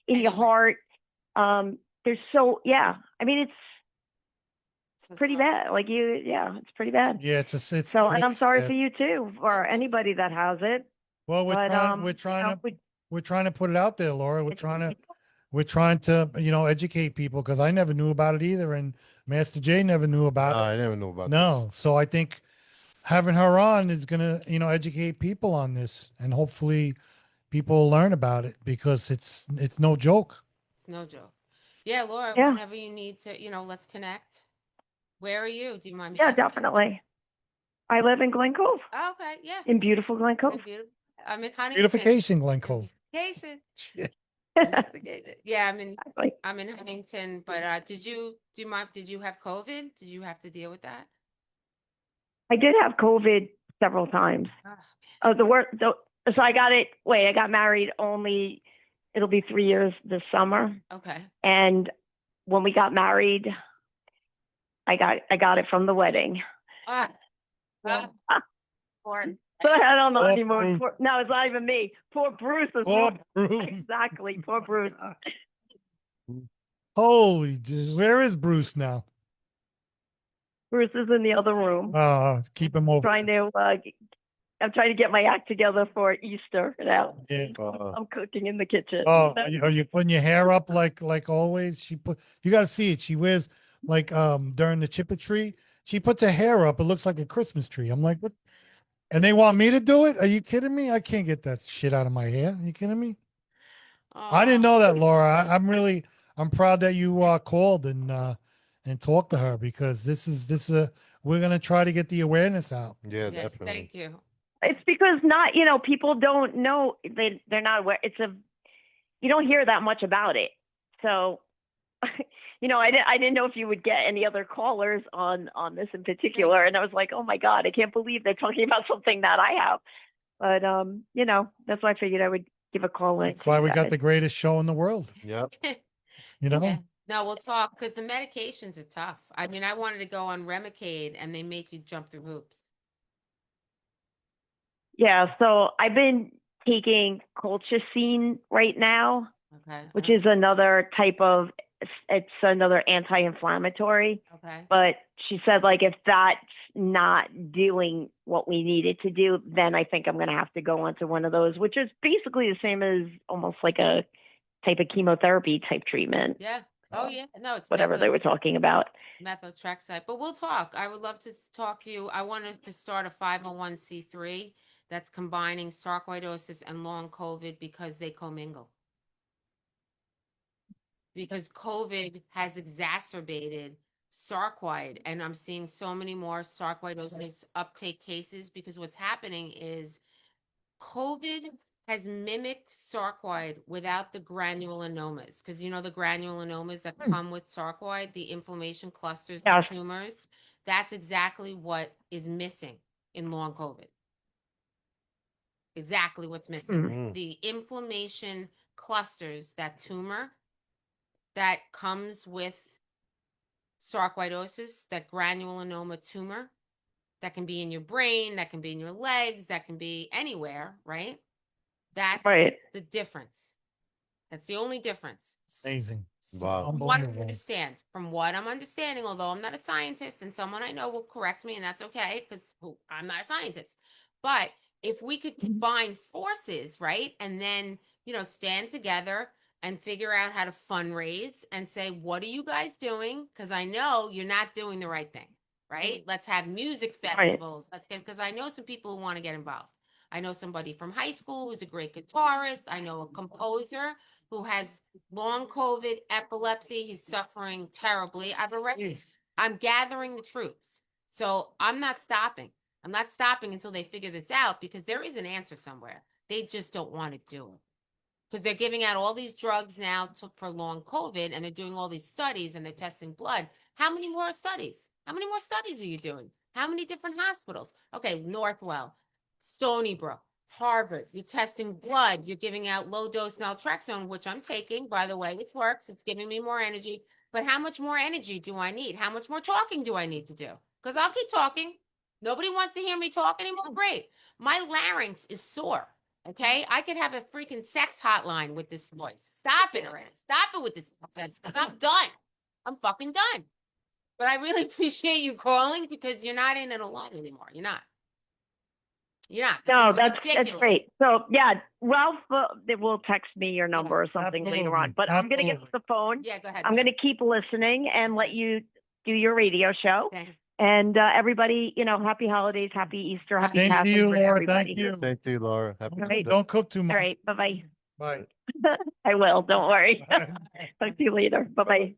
in your Anywhere. heart. Yeah, I mean, it's So pretty sorry. bad. It's pretty bad. Yeah, it's So, and really I'm sorry sad. for you too, or anybody that has it. Well, But, we're trying to put it out there, Laura. We're trying to, educate people because I never knew about it either, and Master J never knew about it. I never knew about No, so I think having her on is gonna, educate people on this, and hopefully people will learn about it because it's no joke. It's no joke. Yeah, Laura, Yeah. whenever you need to, let's connect. Where are you? Do you mind me yeah, asking? definitely. I live in Glen Cove, Oh, okay, yeah. in beautiful Glen Cove. Beautiful. I'm in Huntington. Beautification, Glen Cove. Beautification. Exactly. Yeah, I'm in Huntington, but did you have COVID? Did you have to deal with that? I did have COVID several times. Oh, So I got it. Wait, I got married only. It'll be 3 years this summer. okay. And when we got married, I got it from the wedding. Ah, Yeah. Poor- So I don't know Poor anymore. Bruce. No, it's not even me. Poor Bruce is Poor more- Bruce. Exactly. Poor Bruce. Holy, where is Bruce now? Bruce is in the other room Keep him over. trying to. I'm trying to get my act together for Easter now. Yeah. I'm cooking in the kitchen. Oh, are you putting your hair up like always? You got to see it. She wears like during the chipper tree, she puts her hair up. It looks like a Christmas tree. I'm like, what? And they want me to do it? Are you kidding me? I can't get that shit out of my hair. Are you kidding me? I didn't know that, Laura. I'm proud that you called and talked to her because this is we're gonna try to get the awareness out. Yeah, Yes, definitely. thank you. It's because people don't know, they're not aware. You don't hear that much about it. So, I didn't know if you would get any other callers on this in particular. And I was like, oh my God, I can't believe they're talking about something that I have. But, that's why I figured I would give a call in. That's why we got the greatest show in the world. Yep. You know? Yeah. No, we'll talk because the medications are tough. I mean, I wanted to go on Remicade and they make you jump through hoops. Yeah. So I've been taking colchicine right now, Okay. which is another type of, it's another anti-inflammatory. Okay. But she said, like, if that's not doing what we need it to do, then I think I'm going to have to go onto one of those, which is basically the same as almost like a type of chemotherapy type treatment, Yeah. Oh, yeah. No, it's whatever they were talking about. methotrexate. But we'll talk. I would love to talk to you. I wanted to start a 501c3 that's combining sarcoidosis and long COVID because they commingle. Because COVID has exacerbated sarcoid, and I'm seeing so many more sarcoidosis uptake cases because what's happening is COVID has mimicked sarcoid without the granulinomas. Because the granulinomas that come with sarcoid, the inflammation clusters, the Yes. tumors, that's exactly what is missing in long COVID. Exactly what's missing. Mm. The inflammation clusters, that tumor that comes with sarcoidosis, that granulinoma tumor that can be in your brain, that can be in your legs, that can be anywhere, right? That's Right. the difference. That's the only difference. Amazing. Wow. From what I Unbelievable. understand, although I'm not a scientist and someone I know will correct me, and that's okay because I'm not a scientist. But if we could combine forces, right, and then, stand together and figure out how to fundraise and say, what are you guys doing? Because I know you're not doing the right thing, right? Let's have music Right. festivals. Let's get, because I know some people who want to get involved. I know somebody from high school who's a great guitarist. I know a composer who has long COVID, epilepsy. He's suffering terribly. I'm gathering the troops. So I'm not stopping. I'm not stopping until they figure this out, because there is an answer somewhere. They just don't want to do it. Because they're giving out all these drugs now for long COVID, and they're doing all these studies, and they're testing blood. How many more studies? How many more studies are you doing? How many different hospitals? Okay, Northwell, Stony Brook, Harvard. You're testing blood. You're giving out low dose naltrexone, which I'm taking, by the way, which works. It's giving me more energy. But how much more energy do I need? How much more talking do I need to do? Because I'll keep talking. Nobody wants to hear me talk anymore. Great. My larynx is sore. Okay, I could have a freaking sex hotline with this voice. Stop it, Rand. Stop it with this nonsense, because I'm done. I'm fucking done. But I really appreciate you calling, because you're not in it alone anymore. You're not. You're not. This No, is that's ridiculous. great. So yeah, Ralph will text me your number or something later on. absolutely, But I'm gonna get absolutely. the phone. Yeah, go ahead. I'm babe. gonna keep listening and let Okay. you do your radio show. Thanks. And everybody, happy holidays, happy Easter, happy Same to Passover you, to Laura. everybody. Thank you. Thank you, Laura. Happy All right. Don't cook too All much. right, bye Bye. bye. I will. Don't worry. Talk to you later. Bye bye.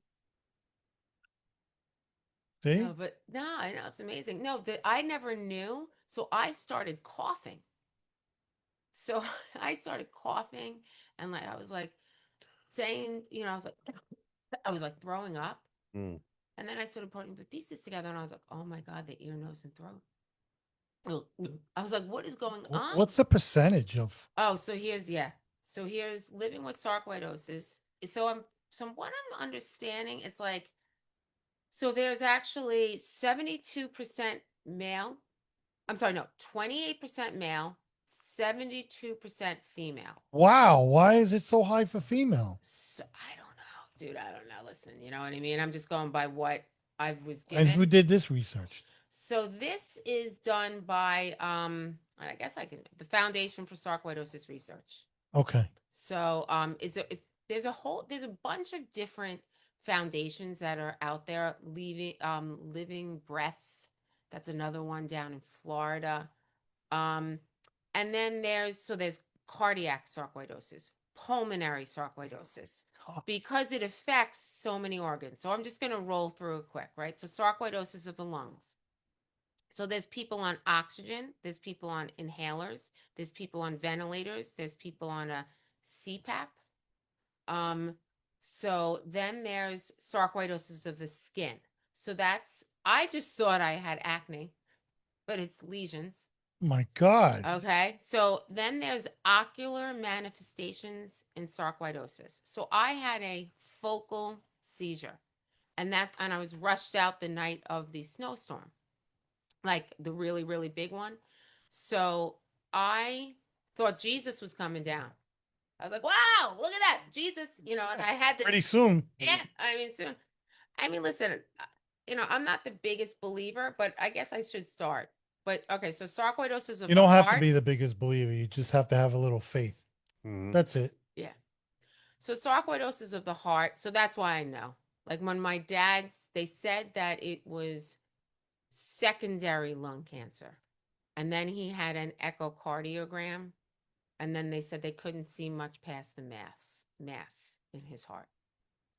See? No, but no, I know it's amazing. No, I never knew. So I started coughing. So I started coughing, and like I was like saying, I was like throwing up. Mm. And then I started putting the pieces together, and I was like, oh my God, the ear, nose, and throat. I was like, what is going on? What's the percentage of? Oh, so here's living with sarcoidosis. So what I'm understanding, it's like, so there's actually 72% male. I'm sorry, no, 28% male, 72% female. Wow, why is it so high for female? So I don't know, dude. I don't know. Listen, you know what I mean? I'm just going by what I was And given. who did this research? So this is done by I guess the Foundation for Sarcoidosis Research. Okay. So there's a bunch of different foundations that are out there. Living Breath, that's another one down in Florida. And then there's cardiac sarcoidosis, pulmonary sarcoidosis, because it affects so many organs. So I'm just going to roll through it quick, right? So sarcoidosis of the lungs. So there's people on oxygen, there's people on inhalers, there's people on ventilators, there's people on a CPAP. So then there's sarcoidosis of the skin. So I just thought I had acne, but it's lesions. My God. Okay. So then there's ocular manifestations in sarcoidosis. So I had a focal seizure, and I was rushed out the night of the snowstorm, like the really, really big one. So I thought Jesus was coming down. I was like, wow, look at that. Jesus, and I had this. Pretty soon. Yeah. I mean, soon. I mean, listen, I'm not the biggest believer, but I guess I should start. But okay, so sarcoidosis of You don't the have heart. to be the biggest believer. You just have to have a little faith. Mhm. That's it. Yeah. So sarcoidosis of the heart. So that's why I know. Like when they said that it was secondary lung cancer. And then he had an echocardiogram. And then they said they couldn't see much past the mass in his heart.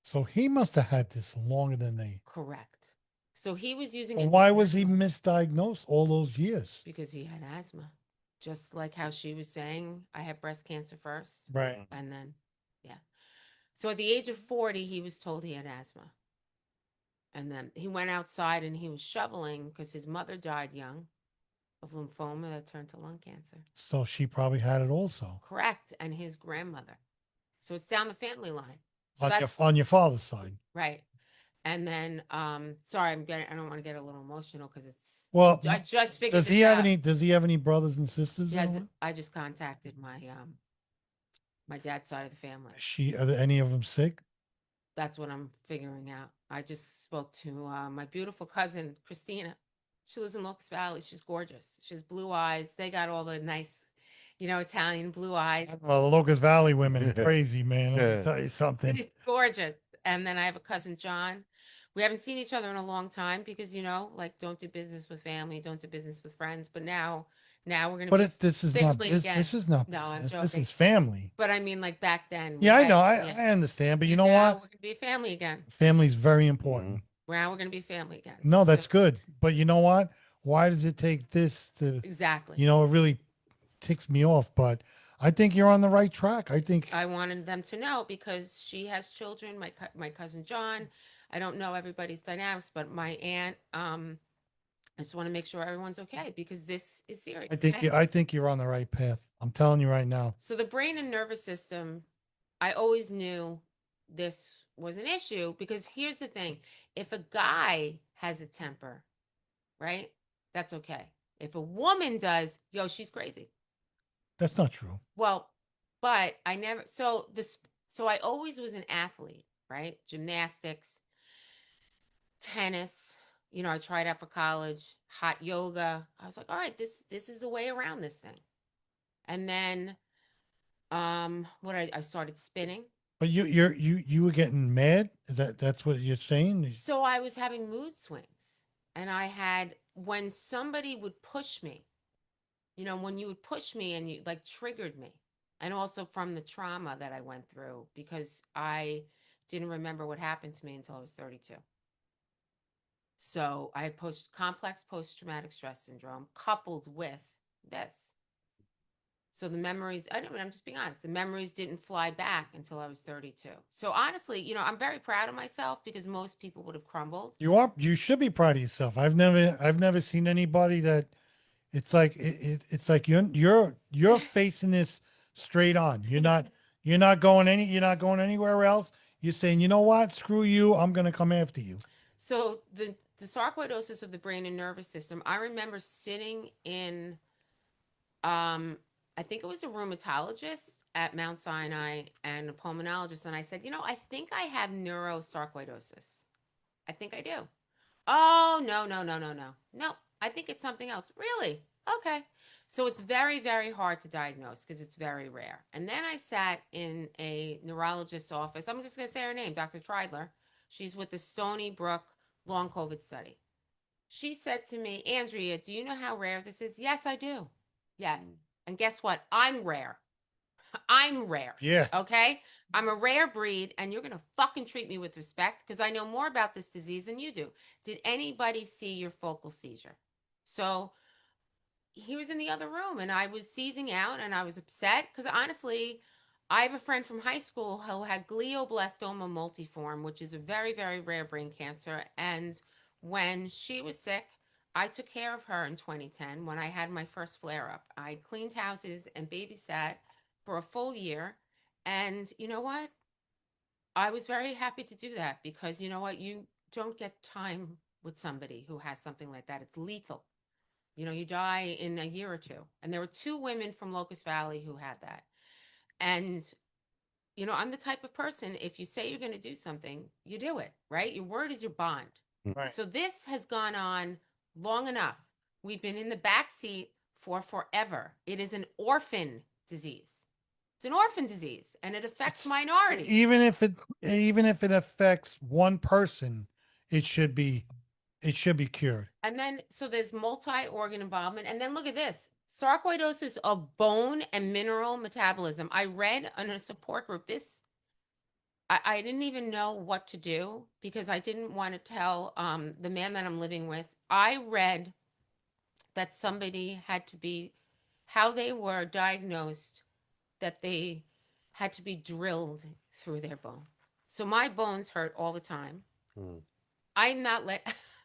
So he must have had this longer than they. Correct. So he was using Well, it. why was he misdiagnosed all those years? Because he had asthma. Just like how she was saying, I had breast cancer first. Right. And then, yeah. So at the age of 40, he was told he had asthma. And then he went outside and he was shoveling because his mother died young of lymphoma that turned to lung cancer. So she probably had it also. Correct. And his grandmother. So it's down the family line. So On your father's side. right. And then, sorry, I don't want to get a little emotional because Well, I just figured does he this have out. does he have any brothers and sisters? Yes, I just contacted my dad's side of the family. Are there any of them sick? That's what I'm figuring out. I just spoke to my beautiful cousin, Christina. She lives in Locust Valley. She's gorgeous. She has blue eyes. They got all the nice, Italian blue eyes. Well, the Locust Valley women are crazy, man. Let me tell you something. Gorgeous. And then I have a cousin, John. We haven't seen each other in a long time because, like, don't do business with family, don't do business with friends. But now we're gonna But be this is not family this. again. This is not No, I'm business. This joking. is family. But I mean, like back then, Yeah, I know. yeah. I understand. But you And know now what? we're gonna be a family again. Family's very important. Now we're gonna be family again. No, So that's good. But you know what? Why does it take this to? exactly. It really ticks me off. But I think you're on the right track. I think I wanted them to know because she has children. My cousin John. I don't know everybody's dynamics, but my aunt. I just want to make sure everyone's okay because this is serious. I think you're on the right path. I'm telling you right now. So the brain and nervous system, I always knew this was an issue because here's the thing: if a guy has a temper, right, that's okay. If a woman does, yo, she's crazy. That's not true. Well, but I never. So I always was an athlete, right? Gymnastics, tennis. I tried out for college, hot yoga. I was like, all right, this is the way around this thing. And then what I started spinning. But you were getting mad. That's what you're saying? So I was having mood swings. And I had when somebody would push me, when you would push me and you like triggered me. And also from the trauma that I went through because I didn't remember what happened to me until I was 32. So I had complex post-traumatic stress syndrome coupled with this. So the memories, I'm just being honest, the memories didn't fly back until I was 32. So honestly, I'm very proud of myself because most people would have crumbled. You should be proud of yourself. I've never seen anybody that it's like you're facing this straight on. You're not going anywhere else. You're saying, you know what? Screw you. I'm gonna come after you. So the sarcoidosis of the brain and nervous system, I remember sitting in I think it was a rheumatologist at Mount Sinai and a pulmonologist, and I said, I think I have neurosarcoidosis. I think I do. Oh, no, no, no, no, no. No, I think it's something else. Really? Okay. So it's very, very hard to diagnose because it's very rare. And then I sat in a neurologist's office. I'm just going to say her name, Dr. Treidler. She's with the Stony Brook Long COVID study. She said to me, Andrea, do you know how rare this is? Yes, I do. Yes. And guess what? I'm rare. I'm rare. Yeah. Okay. I'm a rare breed, and you're going to fucking treat me with respect because I know more about this disease than you do. Did anybody see your focal seizure? So he was in the other room, and I was seizing out, and I was upset because honestly, I have a friend from high school who had glioblastoma multiforme, which is a very, very rare brain cancer. And when she was sick, I took care of her in 2010 when I had my first flare up. I cleaned houses and babysat for a full year. And you know what? I was very happy to do that because you know what? You don't get time with somebody who has something like that. It's lethal. You die in a year or two. And there were two women from Locust Valley who had that. And, I'm the type of person, if you say you're going to do something, you do it, right? Your word is your bond. Right. So this has gone on long enough. We've been in the back seat for forever. It is an orphan disease. It's an orphan disease and it affects minorities. Even if it affects one person, it should be cured. And then, so there's multi-organ involvement. And then look at this, sarcoidosis of bone and mineral metabolism. I read on a support group, I didn't even know what to do because I didn't want to tell the man that I'm living with. I read that somebody had to be, how they were diagnosed, that they had to be drilled through their bone. So my bones hurt all the time. I'm not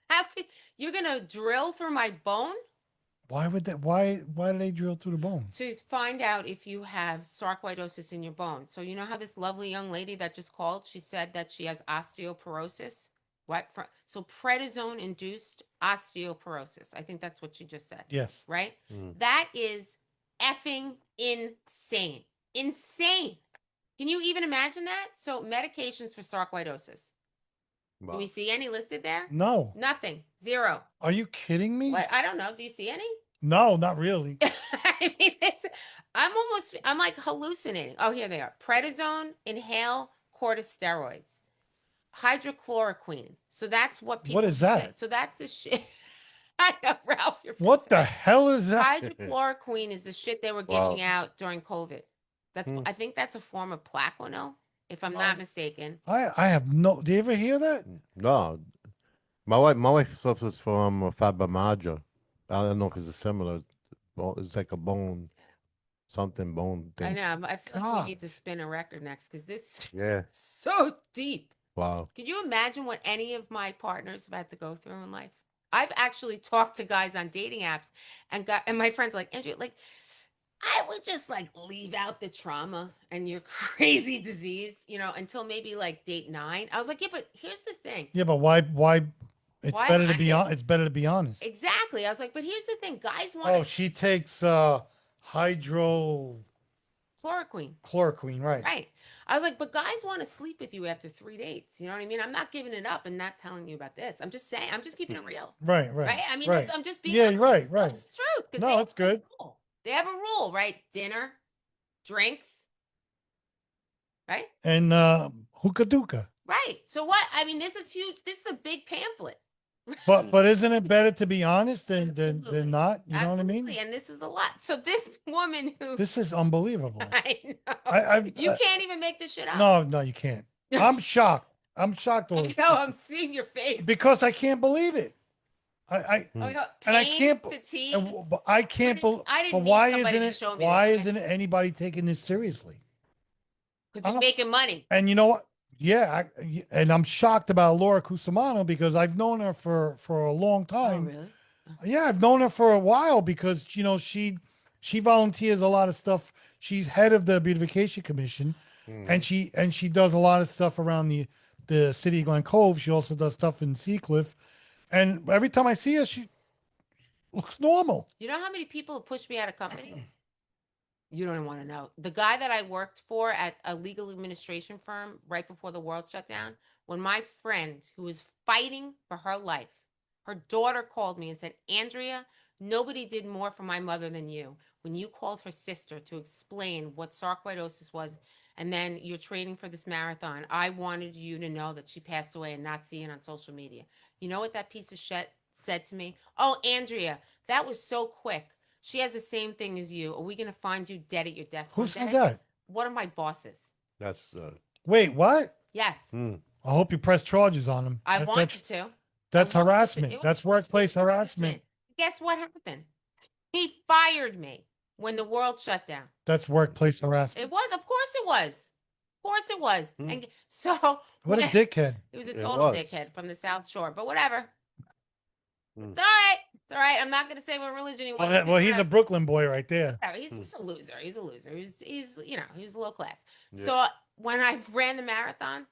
how could you're gonna drill through my bone? Why would that? Why do they drill through the bone? To find out if you have sarcoidosis in your bone. So you know how this lovely young lady that just called, she said that she has osteoporosis. So prednisone induced osteoporosis. I think that's what she just said. Yes. Right? That is effing insane. Insane. Can you even imagine that? So medications for sarcoidosis. Wow. Do we see any listed there? No. Nothing. Zero. Are you kidding me? What? I don't know. Do you see any? No, not really. I mean, I'm like hallucinating. Oh, here they are. Prednisone, inhale corticosteroids. hydrochloroquine. So that's what people What is say. that? So that's the shit. I know, Ralph. Your face What the hurt. hell is that? Hydrochloroquine is the shit they were Wow. giving out during COVID. That's Hmm. I think that's a form of Plaquenil, if I'm not mistaken. I have no. Do you ever hear that? No, my wife suffers from fibromyalgia. I don't know if it's a similar. It's like a bone I thing. know. I feel like we God. need to spin a record next because this is Yeah. so deep. Wow. Could you imagine what any of my partners have had to go through in life? I've actually talked to guys on dating apps and my friends are like, Andrew, like I would just like leave out the trauma and your crazy disease, until maybe like date 9. I was like, yeah, but here's the thing. Yeah, but why? It's Why better to I be think- on. It's better to be honest. Exactly. I was like, but here's the thing. Guys want Oh, she takes hydrochloroquine, chloroquine. right? Right. I was like, but guys want to sleep with you after 3 dates. You know what I mean? I'm not giving it up and not telling you about this. I'm just saying, I'm just keeping it real. Right. Right? I mean, right. I'm just being Yeah, honest. right. That's the truth. 'Cause No, they that's have a good. rule. They have a rule, right? Dinner, drinks, right? And hookah dooka. Right. So what? I mean, this is huge. This is a big pamphlet. But isn't it better to be honest than Absolutely. not? You know what I Absolutely. mean? And this is a lot. So this woman who This is unbelievable. I know. I You can't even make this shit up. no, you can't. I'm shocked. I'm shocked. I know. I'm seeing your face. Because I can't believe it. I Oh, yeah. and I Pain, can't. fatigue. But I can't believe. I didn't But need why somebody isn't to it? show me Why this, isn't anybody taking this seriously? Because he's making money. And you know what? Yeah, and I'm shocked about Laura Cusimano because I've known her for a long Oh, time. really? Yeah, I've known her for a while because she volunteers a lot of stuff. She's head of the beautification commission, and she does a lot of stuff around the city of Glen Cove. She also does stuff in Seacliff, and every time I see her, she looks normal. You know how many people have pushed me out of companies? You don't want to know. The guy that I worked for at a legal administration firm right before the world shut down, when my friend who was fighting for her life, her daughter called me and said, Andrea, nobody did more for my mother than you. When you called her sister to explain what sarcoidosis was, and then you're training for this marathon, I wanted you to know that she passed away and not see it on social media. You know what that piece of shit said to me? Oh, Andrea, that was so quick. She has the same thing as you. Are we going to find you dead at your desk Who one said day? that? One of my bosses. That's Wait, what? Yes. I hope you press charges on him. I wanted That's to. that's I wanted to. harassment. It was- That's workplace it was harassment. Guess what happened? He fired me when the world shut down. That's workplace harassment. It was, of course it was. Of course it was. And so What a dickhead. He was a It total was. dickhead from the South Shore, but whatever. Mm. It's all right. It's all right. I'm not going to say what religion he was. Well, he's a Whatever. Brooklyn boy right there. Whatever. He's just a loser. He's a loser. He's he was low class. Yeah. So when I ran the marathon,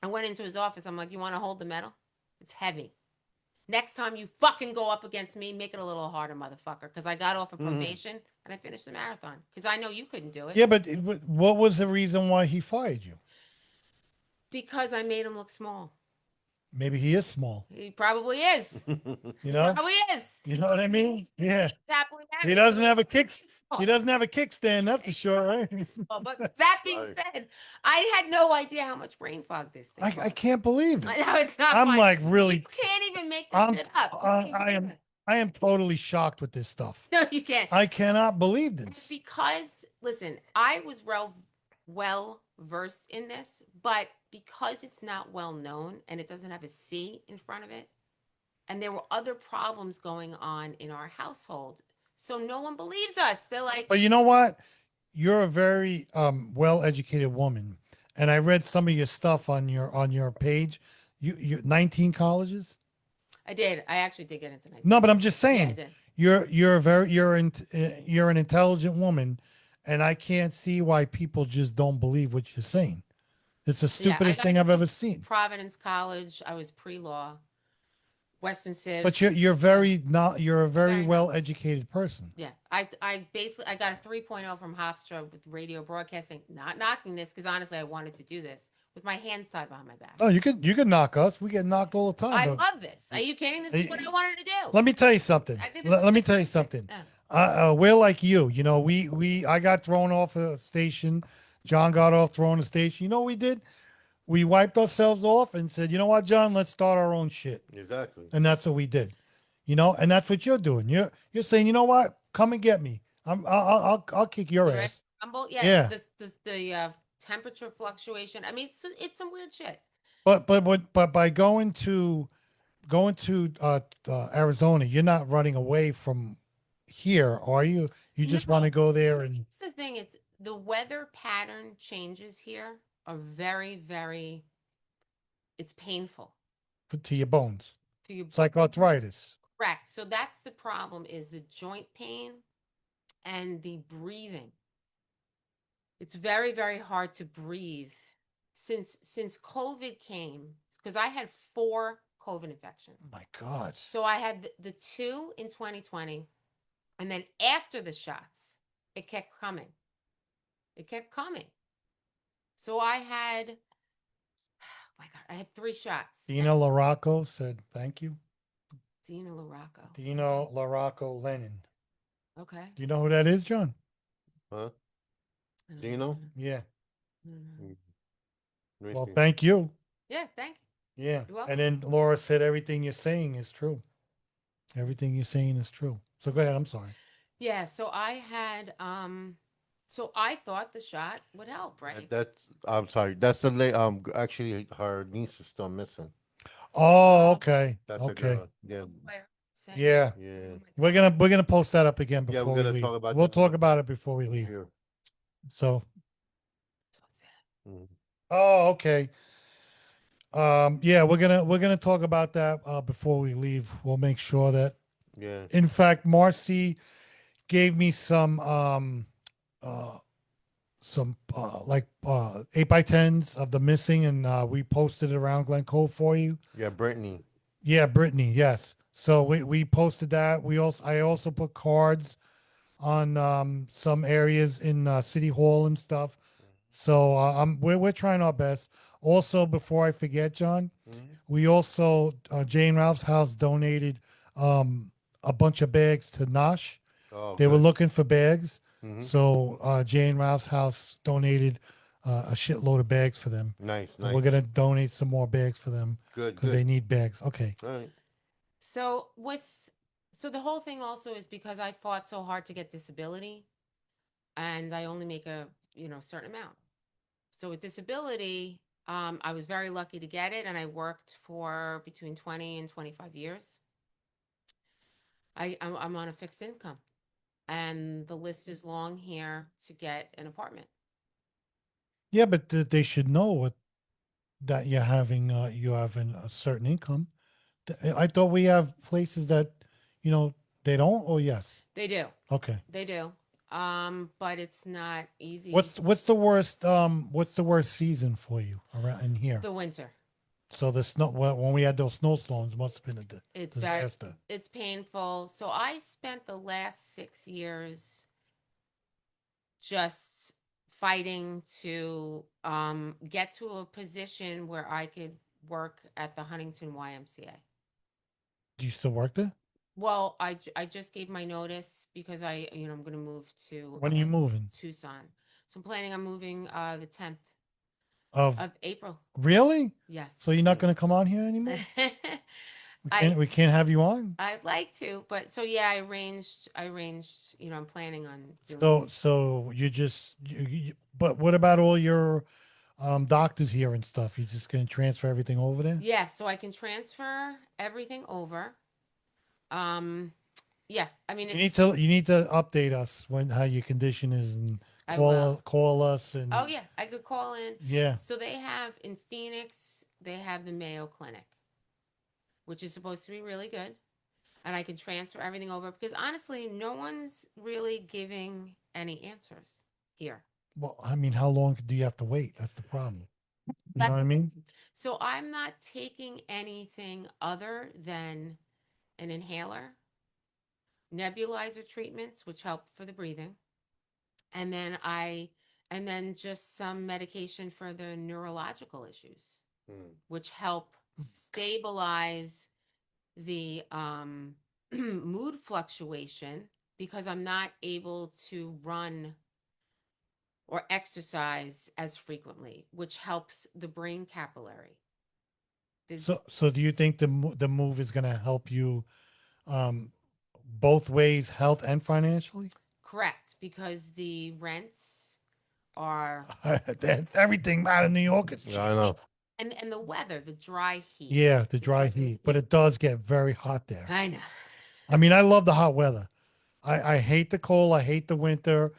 I went into his office. I'm like, you want to hold the medal? It's heavy. Next time you fucking go up against me, make it a little harder, motherfucker. Because I got off of probation and I finished the marathon. Because I know you couldn't do it. Yeah, but what was the reason why he fired you? Because I made him look small. Maybe he is small. He probably is. You know? Probably is. You know what I mean? Yeah. He's happily married. He doesn't have a kick. Oh. He doesn't have a kickstand, that's for sure, right? Oh, but that being Sorry. said, I had no idea how much brain fog this thing was. I can't believe it. I know it's not. I'm funny. like really. You can't even make this I'm. shit up. You I, can't even I do am. it. I am totally shocked with this stuff. No, you can't. I cannot believe this. Because listen, I was well versed in this, but because it's not well known and it doesn't have a C in front of it, and there were other problems going on in our household, so no one believes us. They're like, But you know what? You're a very well-educated woman, and I read some of your stuff on your page. You 19 colleges? I did. I actually did get into night. No, but I'm just Yeah, I saying. did. You're an intelligent woman, and I can't see why people just don't believe what you're saying. It's the Yeah, I stupidest got thing I've into ever seen. Providence College. I was pre-law. Western Civ. But you're a very Very well educated person. Yeah, I basically I got a 3.0 from Hofstra with radio broadcasting. Not knocking this because honestly I wanted to do this with my hands tied behind my back. Oh, you could knock us. We get knocked all the time. I but love this. Are you kidding? This is what I wanted to do. let me tell you something. I think this Let is me tell you something. We're like you. You know, I got thrown off a station. John got off thrown a station. You know what we did? we wiped ourselves off and said, you know what, John, let's start our own shit. Exactly. And that's what we did. You know, and that's what you're doing. You're saying, you know what, come and get me. I'll kick your You ready ass. to rumble? Yeah, Yeah. the temperature fluctuation. I mean, it's some weird shit. But by going to Arizona, you're not running away from here, are you? You just want to No. go there So and here's the thing, it's the weather pattern changes here are very, very, it's painful to your bones. to your It's like arthritis. correct. So that's the problem is the joint pain and the breathing. It's very, very hard to breathe since COVID came, because I had 4 COVID infections. Oh my God. So I had the 2 in 2020, and then after the shots, it kept coming. It kept coming. So I had, oh my God, I had 3 shots. Dina Larocco said thank you. Dina Larocco. Dina Larocco Lennon. Okay. Do you know who that is, John? Huh? I don't Do you know? Yeah. know. Let me Well, see. thank you. Yeah, thank you. Yeah. You're welcome. And then Laura said everything you're saying is true. Everything you're saying is true. So go ahead. I'm sorry. Yeah, so I had so I thought the shot would help, right? That's I'm sorry. That's the actually her niece is still missing. Oh, okay. That's a Okay. girl. Yeah. Saying, Yeah. Yeah. oh my We're gonna post that up again Yeah, before we're we gonna leave. talk about We'll that talk more. about it before we leave. Sure. So, so sad. Mhm. oh, okay. Yeah, we're gonna talk about that before we leave. We'll make sure that. Yeah. In fact, Marcy gave me uh like 8x10s of the missing, and we posted it around Glen Cove for you. Yeah, Brittany. Yeah, Brittany. Yes. So we posted that. I also put cards on some areas in City Hall and stuff. So we're trying our best. Also, before I forget, John, Mhm. we also Jane Ralph's house donated a bunch of bags to Nosh. Oh, They were good. looking for bags, Hmm. so Jane Ralph's house donated a shitload of bags for them. Nice, And we're nice. gonna donate some more bags for them Good, because they good. need bags. Okay. All right. So so the whole thing also is because I fought so hard to get disability, and I only make a certain amount. So with disability, I was very lucky to get it, and I worked for between 20 and 25 years. I'm on a fixed income, and the list is long here to get an apartment. Yeah, but they should know that you're having you have a certain income. I thought we have places that you know they don't. Or yes. They do, Okay. they do, but it's not easy. What's the worst season for you around in here? The winter. So the snow when we had those snowstorms must have been a It's very, disaster. it's painful. So I spent the last 6 years just fighting to get to a position where I could work at the Huntington YMCA. Do you still work there? Well, I just gave my notice because I'm going to move to When are you moving? Tucson. So I'm planning on moving the 10th Of of April. really? Yes. So you're not going to come on here anymore? I We can't have you on. I'd like to, but so yeah, I arranged, I'm planning on doing So but what about all your doctors here and stuff? You just going to transfer everything over there? Yeah, so I can transfer everything over. Um, yeah, I mean it's You need to update us when how your condition is and I will. call us and Oh yeah, I could call in. yeah. So they have in Phoenix, they have the Mayo Clinic, which is supposed to be really good. And I can transfer everything over because honestly, no one's really giving any answers here. Well, I mean, how long do you have to wait? That's the problem. You know what I mean? So I'm not taking anything other than an inhaler, nebulizer treatments, which help for the breathing, and then just some medication for the neurological issues, Mm. which help stabilize the mood fluctuation because I'm not able to run or exercise as frequently, which helps the brain capillary. There's So do you think the move is going to help you um, both ways, health and financially? correct because the rents are Everything out in New York is cheap. Yeah, I know. and the weather, the dry heat. Yeah, the dry heat, but it does get very hot there. I know. I mean, I love the hot weather. I hate the cold. I hate the winter.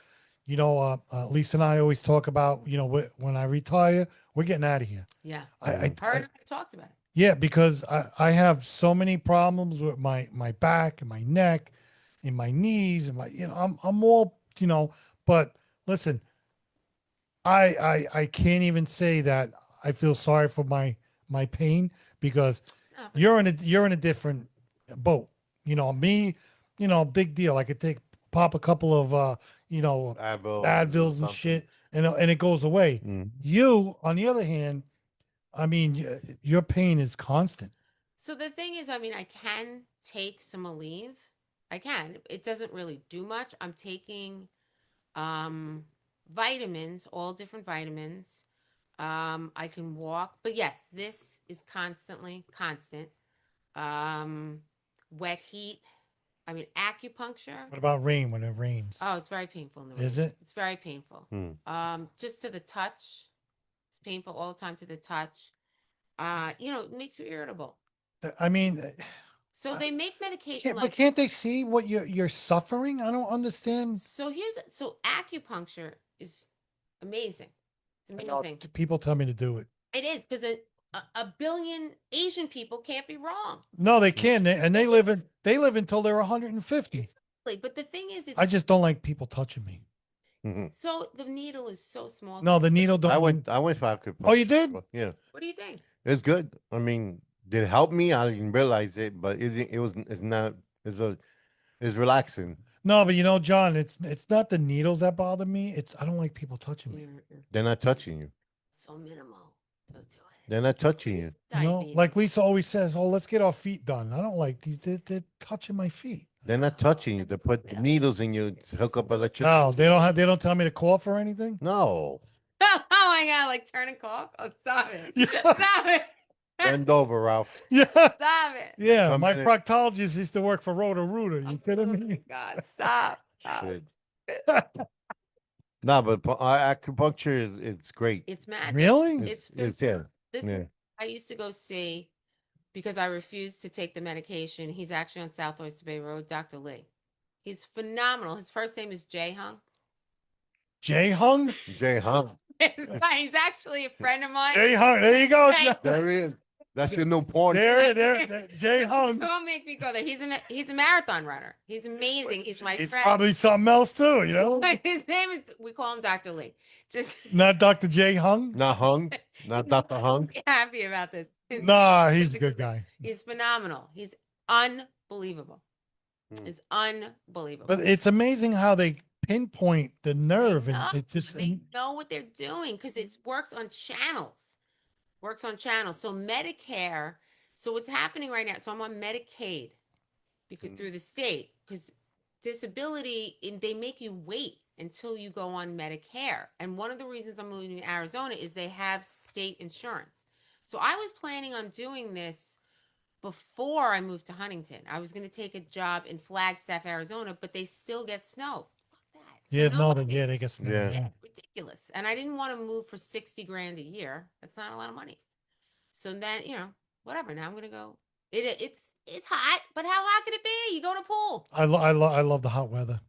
You know, Lisa and I always talk about, you know, when I retire, we're getting out of here. Yeah. I Her and I talked about it. yeah, because I have so many problems with my back and my neck and my knees and my, you know, I'm all, you know, but listen, I can't even say that I feel sorry for my pain because No, but you're in a different boat. You know, me, you know, big deal. I could pop a couple of you know, Advils and something. shit, and it goes away. Mm. You, on the other hand, I mean, your pain is constant. so the thing is, I mean, I can take some Aleve. I can. It doesn't really do much. I'm taking um vitamins, all different vitamins. I can walk, but yes, this is constant. Um, wet heat. I mean, acupuncture. What about rain when it rains? Oh, it's very painful in the Is rain. it? It's very painful. Hmm. Just to the touch, it's painful all the time to the touch. You know, it makes you irritable. I mean, So they make medication but like. can't they see what you're suffering? I don't understand. So acupuncture is amazing. It's I know amazing. people tell me to do it. It is because a billion Asian people can't be wrong. No, they can, and they live until they're 150. Exactly. But the thing is, it's I just don't like people touching me. Mhm. so the needle is so small. No, the needle don't. I went for acupuncture. Oh, you did? before. Yeah, What do you think? it's good. I mean, did it help me? I didn't realize it, but it's not, it's relaxing. No, but you know, John, it's not the needles that bother me. It's I don't like people touching me. You're They're not touching you. so minimal. Don't do it. They're not touching you. You know, Diabetes. like Lisa always says, "Oh, let's get our feet done." I don't like these. They're touching my feet. They're not touching you. They put the needles in you to hook up electricity. No, they don't have. They don't tell me to cough or anything. No. Oh my god! Like turn and cough. Oh, stop it! Yeah. Stop it! Bend over, Ralph. Yeah, Stop it! yeah. Come My in it. proctologist used to work for Roto-Rooter. You kidding Oh my me? god! Stop! Stop. Shit. No, but acupuncture is it's great. It's magic. Really? It's yeah. This Yeah. I used to go see because I refused to take the medication. He's actually on South Oyster Bay Road, Dr. Lee. He's phenomenal. His first name is Jay Hung. Jay Hung. Jay Hung. He's actually a friend of mine. Jay Hung. There you go. Right. There he is. That's your new porn. There. Jay Hung. Don't make me go there. He's a marathon runner. He's amazing. He's my He's friend. probably something else too. You know, His name is. We call him Dr. Lee. Just not Dr. Jay Hung. Not Hung. Not Dr. Hung. be happy about this. Nah, he's a good guy. He's phenomenal. He's unbelievable. Hmm. It's unbelievable. But it's amazing how they pinpoint the nerve, and it just They know what they're doing because it works on channels. Works on channels. So Medicare. So what's happening right now? So I'm on Medicaid because through the state because disability they make you wait until you go on Medicare. And one of the reasons I'm moving to Arizona is they have state insurance. So I was planning on doing this before I moved to Huntington. I was going to take a job in Flagstaff, Arizona, but they still get snow. Fuck that. So yeah, no, nobody- they get snow. Yeah. yeah, ridiculous. And I didn't want to move for 60 grand a year. That's not a lot of money. So then, whatever. Now I'm going to go. It's hot, but how hot could it be? You go to a pool. I love the hot weather.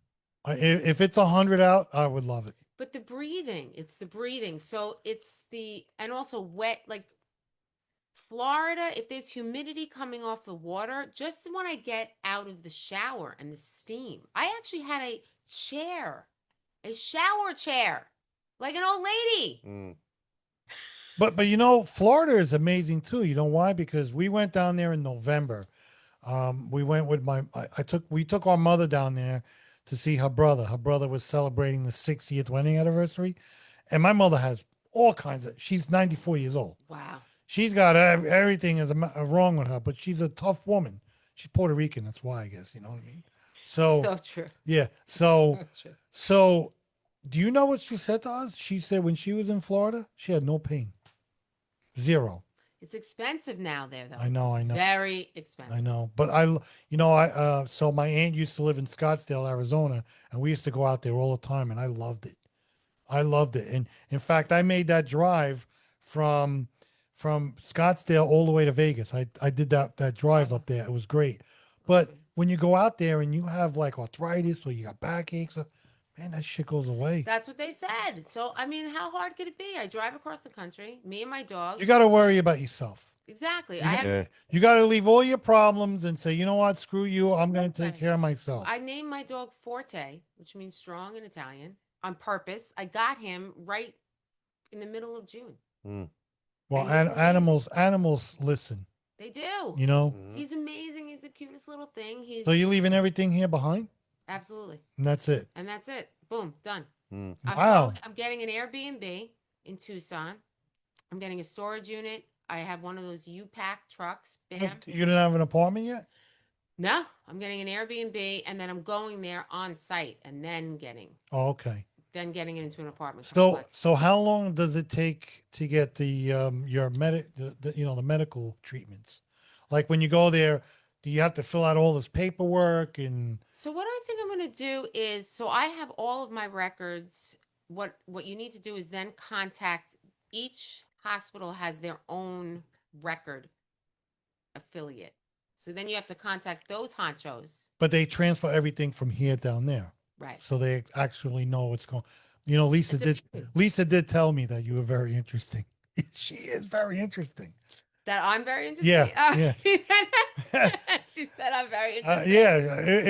If it's 100 out, I would love it. But the breathing, it's the breathing. So and also wet, like Florida, if there's humidity coming off the water, just when I get out of the shower and the steam, I actually had a shower chair, like an old lady. Mm. But you know, Florida is amazing too. You know why? Because we went down there in November. We went with we took our mother down there to see her brother. Her brother was celebrating the 60th wedding anniversary, and my mother has all kinds of. She's 94 years old. Wow. She's got everything is wrong with her, but she's a tough woman. She's Puerto Rican, that's why I guess. You know what I mean? So true. yeah, so true. so Do you know what she said to us? She said when she was in Florida, she had no pain. Zero. It's expensive now there, though. I know, It's I know. Very expensive. I know. But so my aunt used to live in Scottsdale, Arizona, and we used to go out there all the time, and I loved it. I loved it. And in fact, I made that drive from Scottsdale all the way to Vegas. I did that drive up there. It was great. But Okay. when you go out there and you have like arthritis or you got backaches, man, that shit goes away. That's what they said. So, I mean, how hard could it be? I drive across the country, me and my dog. You got to worry about yourself. Exactly. You I got- have. Yeah. You got to leave all your problems and say, you know what, screw you. I'm going to take Right. care of myself. I named my dog Forte, which means strong in Italian, on purpose. I got him right in the middle of June. Mm. Well, And he's amazing. animals listen. They do. You know. Mhm. He's amazing. He's the cutest little thing. He's So you're leaving everything here behind, absolutely, and that's it. and that's it. Boom, done. Mm. Wow. I'm getting an Airbnb in Tucson. I'm getting a storage unit. I have one of those U-Pack trucks. Bam. You didn't have an apartment yet? No, I'm getting an Airbnb, and then I'm going there on site, and then getting Oh, okay. it into an apartment So complex. so how long does it take to get the your the medical treatments? Like when you go there, do you have to fill out all this paperwork and So what I think I'm going to do is, so I have all of my records. What you need to do is then contact each hospital has their own record affiliate. So then you have to contact those honchos. but they transfer everything from here down there. Right. So they actually know what's going. You know, It's a- Lisa did tell me that you were very interesting. She is very interesting. That I'm very interesting. Yeah, yeah. She said I'm very interesting. Yeah,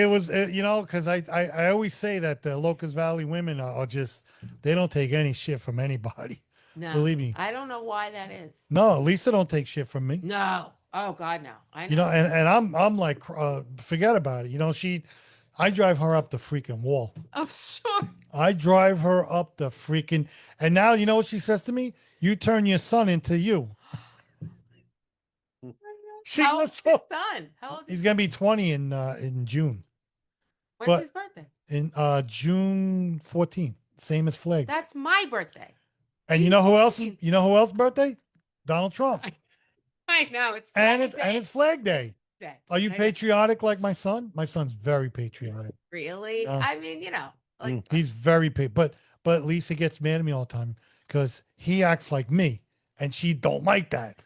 it was, because I always say that the Locust Valley women are just, they don't take any shit from anybody. No, Believe me. I don't know why that is. No, Lisa don't take shit from me. No. Oh God, no. I know. You know, and I'm like, forget about it. You know, I drive her up the freaking wall. I'm sure. I drive her up the freaking, and now you know what she says to me? You turn your son into you. She How old's looks his so, son? How old is he's gonna be 20 in June. When's but- his birthday? In June 14th, same as Flag. That's my birthday. And you know who else? You know who else birthday? Donald Trump. I know it's And Flag Day. it's Flag Day. Day. Are you I know. patriotic like my son? My son's very patriotic. Really? No. I mean, like He's very but Lisa gets mad at me all the time because he acts like me, and she don't like that.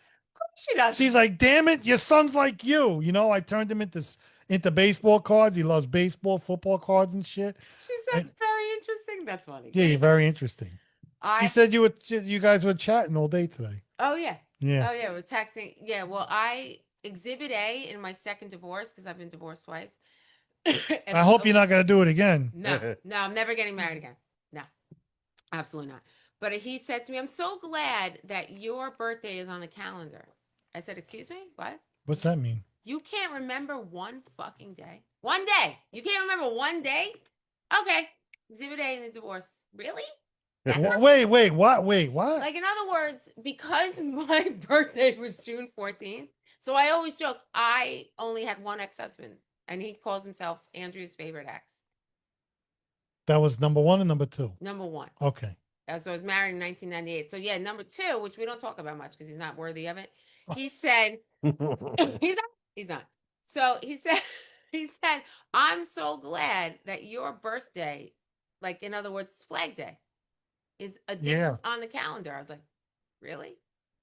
she does. She's like, "Damn it, your son's like you." You know, I turned him into baseball cards. He loves baseball, football cards, and shit. She said and- very interesting. That's funny. Yeah, you're very interesting. I He said you guys were chatting all day today. Oh yeah. Yeah. Oh yeah, we're texting. Yeah, well, I exhibit A in my second divorce because I've been divorced twice. And I hope you're not gonna do it again. No, no, I'm never getting married again. No, absolutely not. But he said to me, "I'm so glad that your birthday is on the calendar." I said, "Excuse me, what? What's that mean? You can't remember one fucking day? One day? You can't remember one day? Okay, exhibit A in the divorce. Really? That's not- Wait, what? Wait, what? Like, in other words, because my birthday was June 14th, so I always joke, I only had one ex-husband, and he calls himself Andrew's favorite ex. That was number one and number two. Number one. Okay. So I was married in 1998. So yeah, number two, which we don't talk about much because he's not worthy of it. He said, he's not. So he said, I'm so glad that your birthday, like in other words, Flag Day, is a day Yeah. on the calendar. I was like, really?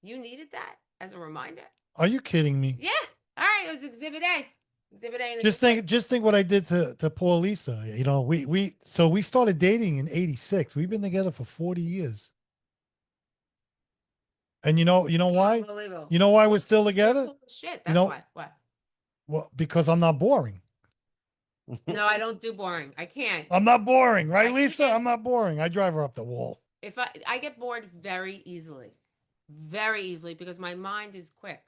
You needed that as a reminder? Are you kidding me? Yeah. All right. It was Exhibit A. Exhibit A. in the Just think what I did to poor Lisa. You know, we started dating in '86. We've been together for 40 years. And you know why? Unbelievable. You know why we're still You're together? full of shit. You That's know- why. What? Well, because I'm not boring. No, I don't do boring. I can't. I'm not boring, right, I Lisa? can't. I'm not boring. I drive her up the wall. If I get bored very easily because my mind is quick.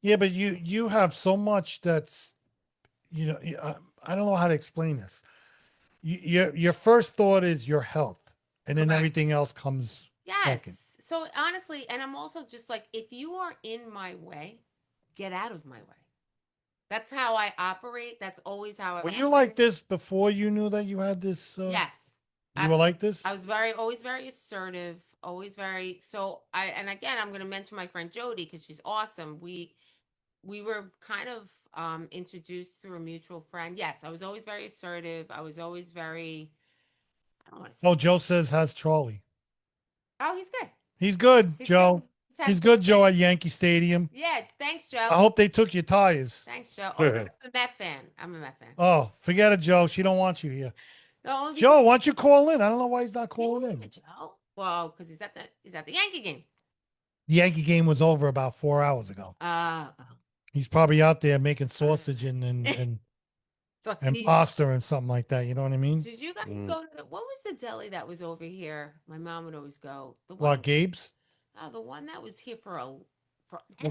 Yeah, but you have so much that's, I don't know how to explain this. Your first thought is your health, and then Correct. everything else comes Yes. second. So honestly, and I'm also just like, if you are in my way, get out of my way. That's how I operate. That's always how I. Were you like this before you knew that you had this? Yes. You were like this? I was always very assertive, always very, and again, I'm going to mention my friend Jody because she's awesome. We were kind of introduced through a mutual friend. Yes, I was always very assertive. I was always very, I don't want to say, Oh, Joe says has Charlie. oh, he's good. He's good, He's Joe. good. He's had He's a good, Joe, day. at Yankee Stadium. Yeah, thanks, Joe. I hope they took your tires. Thanks, Joe. Oh, I'm a Met fan. I'm a Met fan. Oh, forget it, Joe. She don't want you here. No, Joe, why don't you call in? I don't know why he's not calling yeah, in. Joe. Well, because he's at the Yankee game. The Yankee game was over about 4 hours ago. Uh, He's probably out there making sausage and sausage. pasta and something like that. You know what I mean? Did you guys go to what was the deli that was over here? My mom would always go. The Well, one, Gabe's? the one that was here for Well,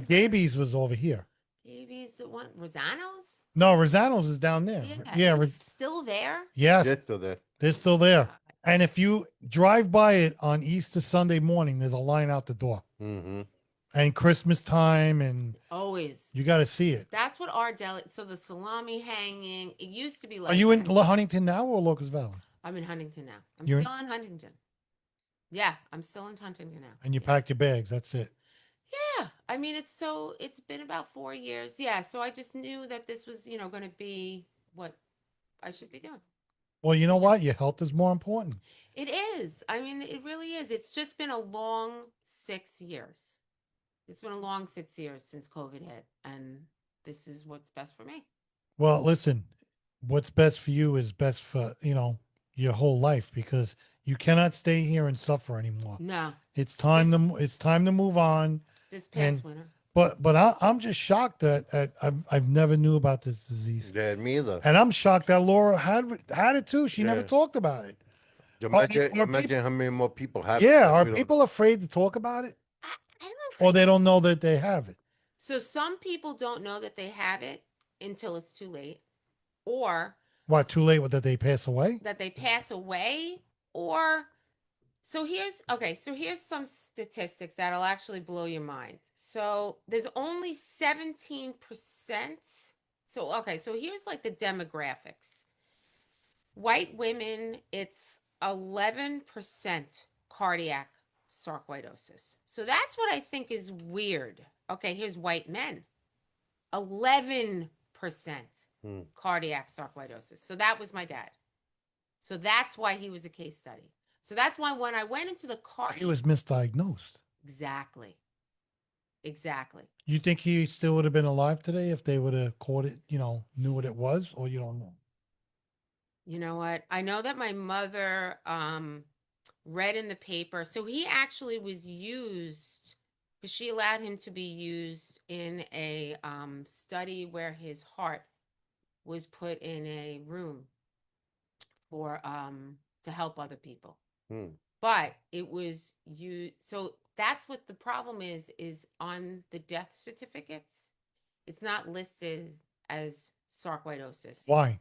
Gabe's was over here. Gabe's, the one, Rosano's? No, Rosano's is down there. Yeah, it's still there. yes, Just so that. they're still there. And if you drive by it on Easter Sunday morning, there's a line out the door. Mm-hmm. And Christmas time, and Always. you got to see it. That's what our deli. So the salami hanging. It used to be like. Are you in Huntington now or Locust Valley? I'm in Huntington now. I'm You're still in Huntington. Yeah, I'm still in Huntington now. And you Yeah. pack your bags. That's it. Yeah, I mean, it's been about 4 years. Yeah, so I just knew that this was, going to be what I should be doing. Well, you know what? Your health is more important. It is. I mean, it really is. It's just been a long 6 years. It's been a long 6 years since COVID hit, and this is what's best for me. Well, listen, what's best for you is best for, your whole life, because you cannot stay here and suffer anymore. No, It's time to move on. this past And- winter. But I'm just shocked that I've never knew about this disease. Yeah, me either. And I'm shocked that Laura had it too. She never Yeah. talked about it. Imagine, are imagine how many more people have. Yeah, that are we don't- people afraid to talk about it? I don't know. If Or they don't know that they have it? So some people don't know that they have it until it's too late, or What, too late that they pass away? that they pass away, or so here's some statistics that'll actually blow your mind. So there's only 17%. So here's like the demographics. White women, it's 11% cardiac sarcoidosis. So that's what I think is weird. Okay, here's white men. 11% cardiac sarcoidosis. So that was my dad. So that's why he was a case study. So that's why when I went into the car, He was misdiagnosed. exactly. You think he still would have been alive today if they would have caught it, knew what it was, or you don't know? You know what? I know that my mother read in the paper. So he actually was used because she allowed him to be used in a study where his heart was put in a room for to help other people. But it was you. So that's what the problem is on the death certificates. It's not listed as sarcoidosis. Why?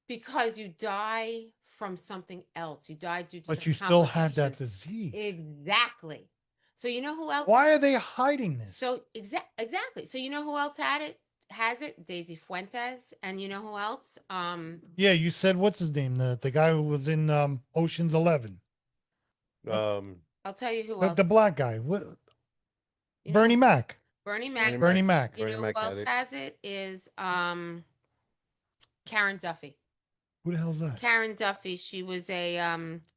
Because you die from something else. You die due to But some you still had that complications. disease. Exactly. So you know who else? Why are they hiding this? So exactly. So you know who else has it? Daisy Fuentes. And you know who else? Yeah, you said what's his name? The guy who was in Ocean's 11. I'll tell you who The, else. the black guy. What? You know- Bernie Mac. Bernie Mac. Bernie Mac. You Bernie know Mac who had else it. has it? Is Karen Duffy. Who the hell's that? Karen Duffy. She was a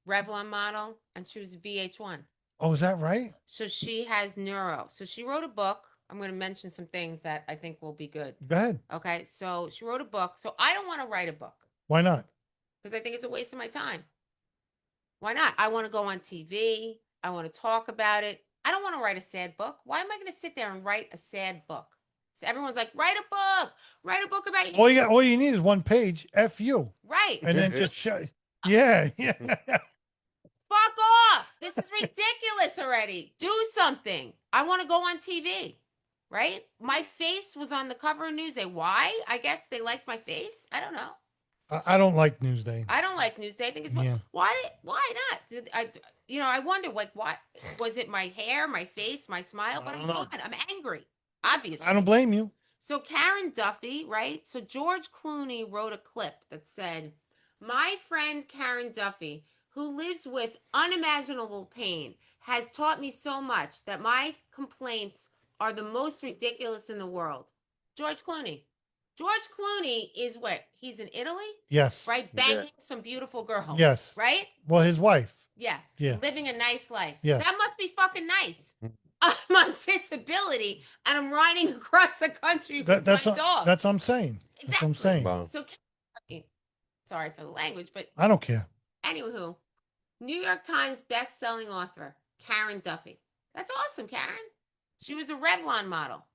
Revlon model, and she was VH1. Oh, is that right? So she has neuro. So she wrote a book. I'm going to mention some things that I think will be good. Go ahead. Okay. So she wrote a book. So I don't want to write a book Why not? because I think it's a waste of my time. Why not? I want to go on TV. I want to talk about it. I don't want to write a sad book. Why am I going to sit there and write a sad book? So everyone's like, write a book about you. All you need is one page. F you. Right. And then just show. Yeah. Fuck off. This is ridiculous already. Do something. I want to go on TV. Right? My face was on the cover of Newsday. Why? I guess they liked my face. I don't know. I don't like Newsday. I don't like Newsday. I think it's Yeah. why not? Did I I wonder like what was it my hair, my face, my smile? But I I'm don't know. not. I'm angry. Obviously. I don't blame you. So Karen Duffy, right? So George Clooney wrote a clip that said, My friend Karen Duffy, who lives with unimaginable pain, has taught me so much that my complaints are the most ridiculous in the world. George Clooney. George Clooney is what? He's in Italy, Yes. right? Banging some beautiful girls. Yes. Right? Well, his wife. Yeah. Yeah. Living a nice life. Yes. That must be fucking nice. Mm. I'm on disability and I'm riding across the country with That's my what, dog. that's what I'm saying. That's what I'm Exactly. saying. Wow. So, sorry for the language, but I don't care. anywho, New York Times best-selling author Karen Duffy. That's awesome, Karen. She was a Revlon model.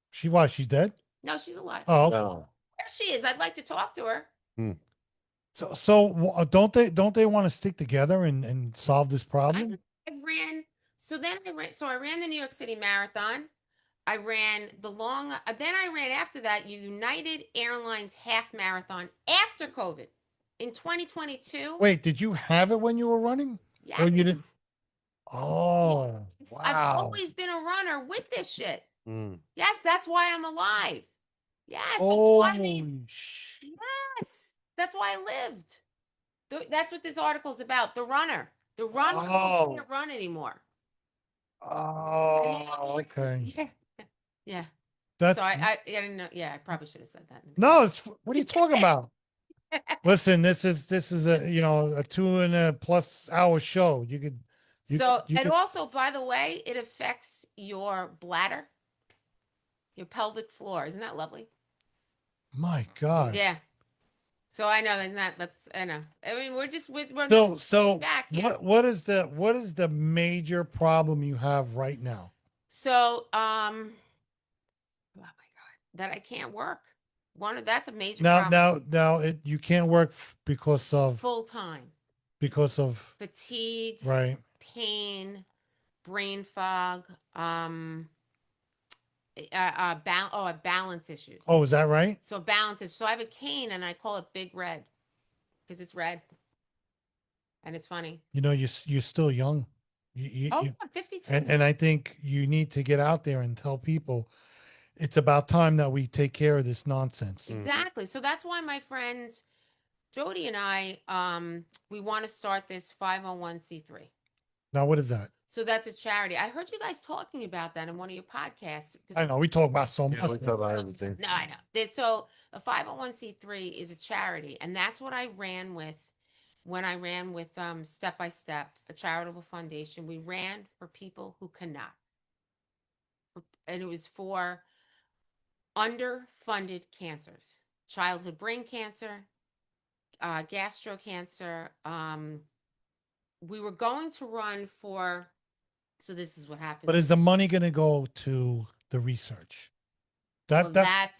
She was. She's dead. No, she's alive. Oh. No. There she is. I'd like to talk to her. So don't they want to stick together and solve this problem? I ran. So then I ran. So I ran the New York City Marathon. I ran the long. Then I ran after that United Airlines half marathon after COVID in 2022. Wait, did you have it when you were running? Yes. Or you didn't? Oh, Yes. I've wow. always been a runner with this shit. Mm. Yes, that's why I'm alive. Yes, that's Oh, why yes, that's why I lived. That's what this article's about. The runner, the runner who Oh. can't run anymore. Oh, okay. Yeah, yeah. That's So I didn't know. Yeah, I probably should have said that. no. It's what are you talking about? Listen, this is a a 2+ hour show. So, you and could also, by the way, it affects your bladder, your pelvic floor. Isn't that lovely? my God. Yeah. So I know that's I know. I mean, we're So back. Yeah. what is the major problem you have right now? So oh my God, that I can't work. That's a major problem. Now you can't work because of Full time fatigue, right. pain, brain fog, balance issues. Oh, is that right? So balances. So I have a cane and I call it Big Red because it's red, and it's funny. You're still young. I'm 52. And I think you need to get out there and tell people it's about time that we take care of this nonsense. Exactly. So that's why my friends Jody and I, we want to start this 501c3. Now, what is that? So that's a charity. I heard you guys talking about that in one of your podcasts. I know we talk about so Yeah, we much. talk about everything. No, I know. So a 501c3 is a charity, and that's what I ran with when I ran with Step by Step, a charitable foundation. We ran for people who cannot, and it was for underfunded cancers, childhood brain cancer, gastro cancer. We were going to run for. So this is what happens. But is the money going to go to the research? Well, that's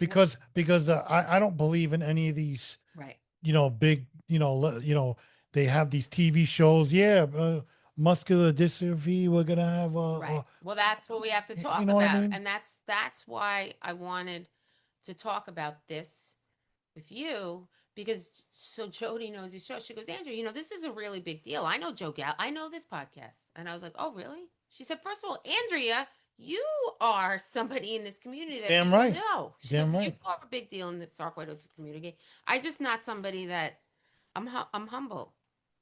Because I don't believe in any of these right. big they have these TV shows. Yeah, muscular dystrophy. We're gonna have Right. Well, that's what we have to talk you know what I about, mean? and that's why I wanted to talk about this with you because so Jody knows your show. She goes, Andrew, this is a really big deal. I know Joe Gal. I know this podcast, and I was like, oh, really? She said, first of all, Andrea, you are somebody in this community that Damn people right. know. She Damn goes, right. you are a big deal in the sarcoidosis community. I just not somebody that I'm humble.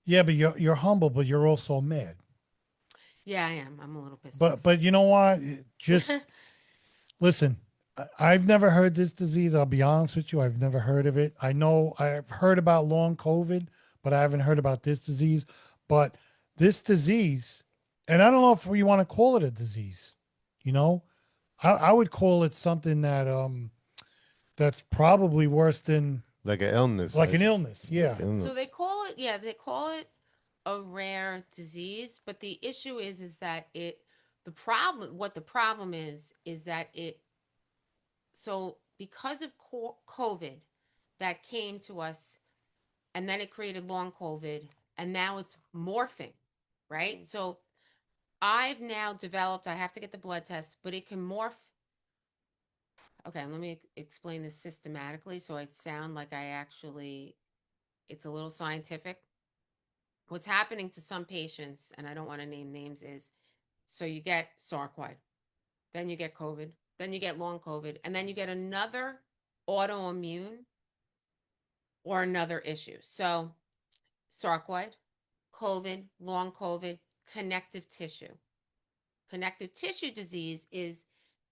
Yeah, but you're humble, but you're also mad. Yeah, I am. I'm a little pissed off. But you know what? Just listen. I've never heard this disease. I'll be honest with you. I've never heard of it. I know I've heard about long COVID, but I haven't heard about this disease. But this disease, and I don't know if we want to call it a disease. I would call it something that's probably worse than Like an illness. like an illness. Yeah. illness. So they call it a rare disease, but the issue is that the problem is that so because of COVID that came to us and then it created long COVID and now it's morphing, right? So I've now developed, I have to get the blood test, but it can morph. Okay, let me explain this systematically so I sound like it's a little scientific. What's happening to some patients, and I don't want to name names, is so you get sarcoid, then you get COVID, then you get long COVID, and then you get another autoimmune or another issue. So sarcoid, COVID, long COVID, connective tissue. Connective tissue disease is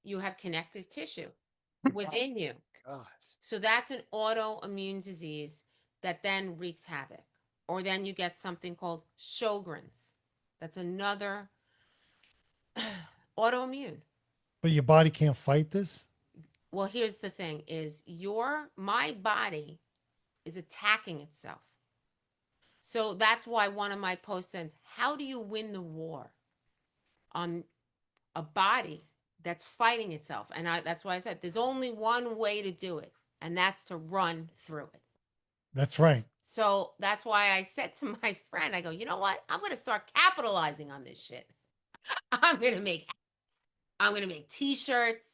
you have connective tissue within you. Gosh. So that's an autoimmune disease that then wreaks havoc. Or then you get something called Sjogren's. That's another autoimmune. But your body can't fight this? Well, here's the thing is my body is attacking itself. So that's why one of my posts says, how do you win the war on a body that's fighting itself? And that's why I said there's only one way to do it, and that's to run through it. That's right. So that's why I said to my friend, I go, you know what? I'm going to start capitalizing on this shit. I'm going to make t-shirts,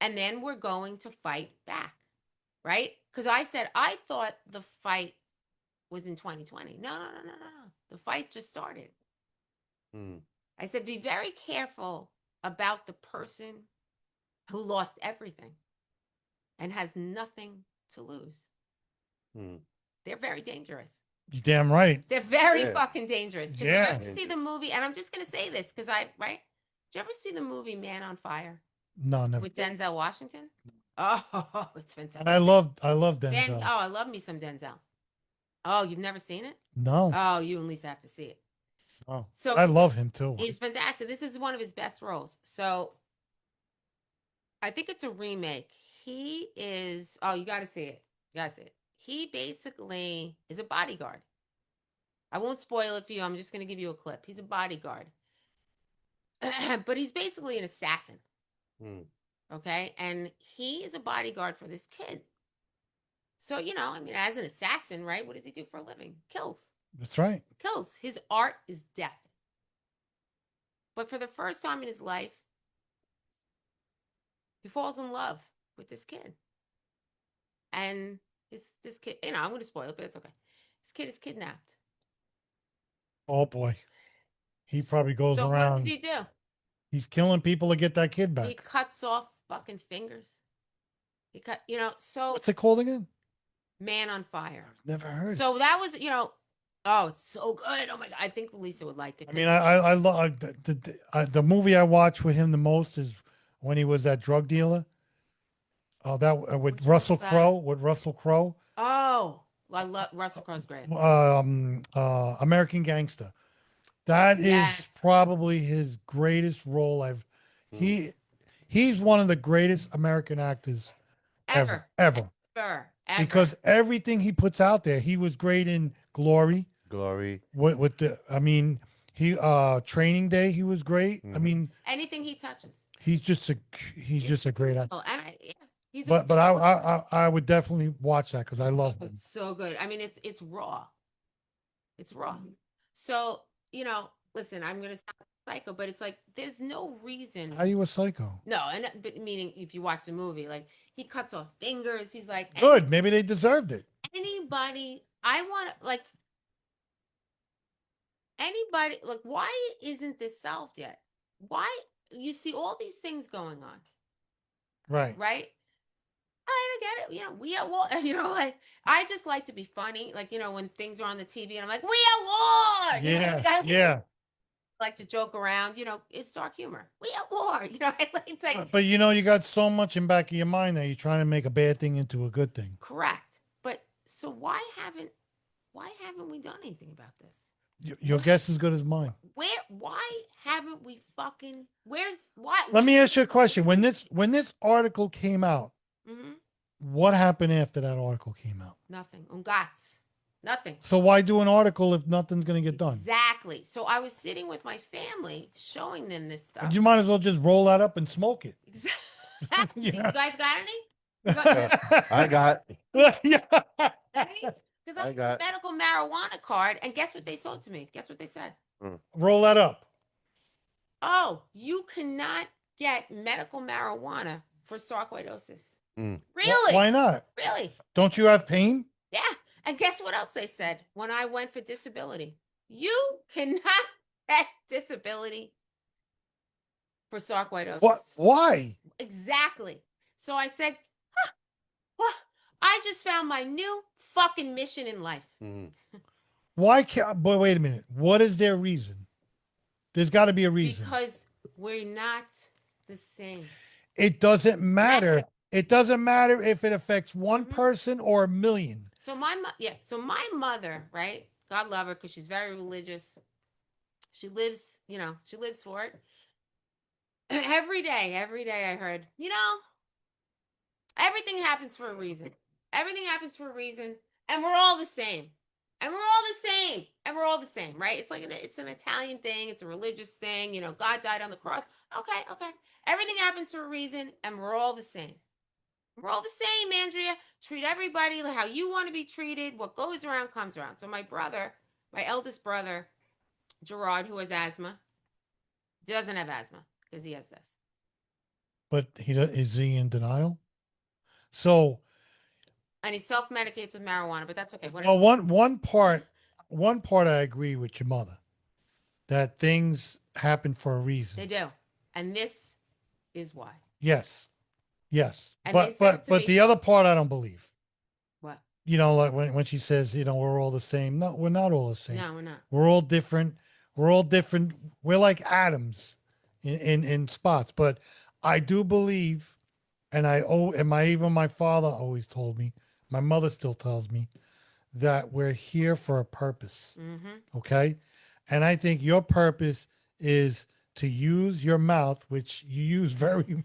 and then we're going to fight back, right? Because I said, I thought the fight was in 2020. No. The fight just started. I said, be very careful about the person who lost everything and has nothing to lose. They're very dangerous. You're damn right. They're very Yeah. fucking dangerous. Did you Yeah. ever see the movie? And I'm just going to say this because right? Did you ever see the movie Man on Fire No, never. with Denzel Washington? Oh, it's fantastic. And I love Denzel. I love me some Denzel. Oh, you've never seen it? No. Oh, you and Lisa have to see it. Oh, So I love him too. He's fantastic. This is one of his best roles. So I think it's a remake. He is, you got to see it. You got to see it. He basically is a bodyguard. I won't spoil it for you. I'm just going to give you a clip. He's a bodyguard. But he's basically an assassin. Okay? And he is a bodyguard for this kid. So, as an assassin, right? What does he do for a living? Kills. That's right. Kills. His art is death. But for the first time in his life, he falls in love with this kid. And this kid, I'm going to spoil it, but it's okay. This kid is kidnapped. Oh boy. He probably goes So around. what does he do? He's killing people to get that kid back. He cuts off fucking fingers. So What's it called again? Man on Fire. Never heard. So that was, oh, it's so good. Oh my God. I think Lisa would like it. I mean, I love the movie I watched with him the most is when he was that drug dealer. Oh, that with Which one Russell was that? Crowe. With Russell Crowe. Oh, I love Russell Crowe's great. American Gangster. That is Yes. probably his greatest role. He's one of the greatest American actors ever. Ever. Because everything he puts out there, he was great in Glory. With Training Day, he was great. I mean, anything he touches. he's just a great actor. Oh, and he's But I would definitely watch that because I love him. It's so good. I mean, it's raw. It's raw. So, listen, I'm gonna sound psycho, but it's like there's no reason. How you a psycho? No, but meaning if you watch the movie, like he cuts off fingers, he's like Good. Maybe they deserved it. Anybody, why isn't this solved yet? Why you see all these things going on, Right. right? I get it. We at war. I just like to be funny. When things are on the TV and I'm like, we at war. Yeah. I like to joke around. It's dark humor. We at war. It's like. But you got so much in back of your mind that you're trying to make a bad thing into a good thing. Correct. But so why haven't we done anything about this? Your guess is as good as mine. Why haven't we fucking? Why? Let me ask you a question. When this article came out, Mm-hmm. what happened after that article came out? Nothing. Gats. Nothing. So why do an article if nothing's going to get done? Exactly. So I was sitting with my family showing them this stuff. You might as well just roll that up and smoke it. Exactly. Yeah. You guys got any? I got. Yeah. Because I got a medical marijuana card, and guess what they sold to me? Guess what they said? Roll that up. Oh, you cannot get medical marijuana for sarcoidosis. Really? Why not? Really? Don't you have pain? Yeah. And guess what else they said when I went for disability? You cannot get disability for sarcoidosis. What? Why? Exactly. So I said, well, I just found my new fucking mission in life. Mhm. Why can't? Boy, wait a minute. What is their reason? There's got to be a reason. Because we're not the same. It doesn't matter. It doesn't matter if it affects one Mhm. person or a million. So so my mother, right? God love her because she's very religious. She lives, she lives for it. Every day I heard, everything happens for a reason. Everything happens for a reason, and we're all the same. And we're all the same. And we're all the same, right? It's like it's an Italian thing. It's a religious thing. God died on the cross. Okay. Everything happens for a reason, and we're all the same. We're all the same, Andrea. Treat everybody how you want to be treated. What goes around comes around. So my eldest brother, Gerard, who has asthma, doesn't have asthma because he has this. But is he in denial? So, And he self-medicates with marijuana, but that's okay. well, one part I agree with your mother that things happen for a reason. They do. And this is why. Yes, And they but said to me, the other part I don't believe. what? Like when she says, we're all the same. No, we're not all the same. No, we're not. We're all different. We're all different. We're like atoms in spots. But I do believe, and even my father always told me, my mother still tells me that we're here for a purpose. Mm-hmm. Okay. And I think your purpose is to use your mouth, which you use very,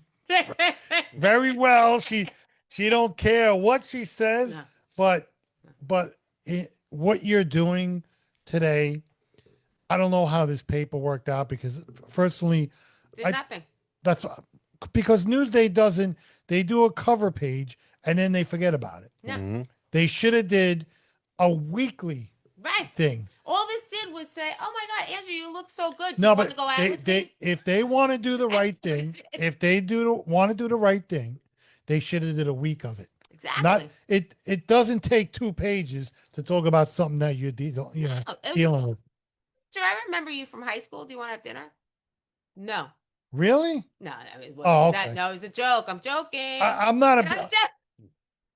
very well. She don't care what she says, No. but what you're doing today, I don't know how this paper worked out because personally, Did nothing. that's because Newsday doesn't. They do a cover page and then they forget about it. No. Mhm. They should have did a weekly Right. thing. All this did was say, "Oh my God, Andrew, you look so good. Do No, you want but to go out with me?" if they want to do the right thing, if they want to do the right thing, they should have did a week of it. Exactly. Not it doesn't take 2 pages to talk about something that you're dealing with. Do I remember you from high school? Do you want to have dinner? No. Really? No, I mean, Oh, okay. no, it was a joke. I'm joking. I'm not That was a. a joke.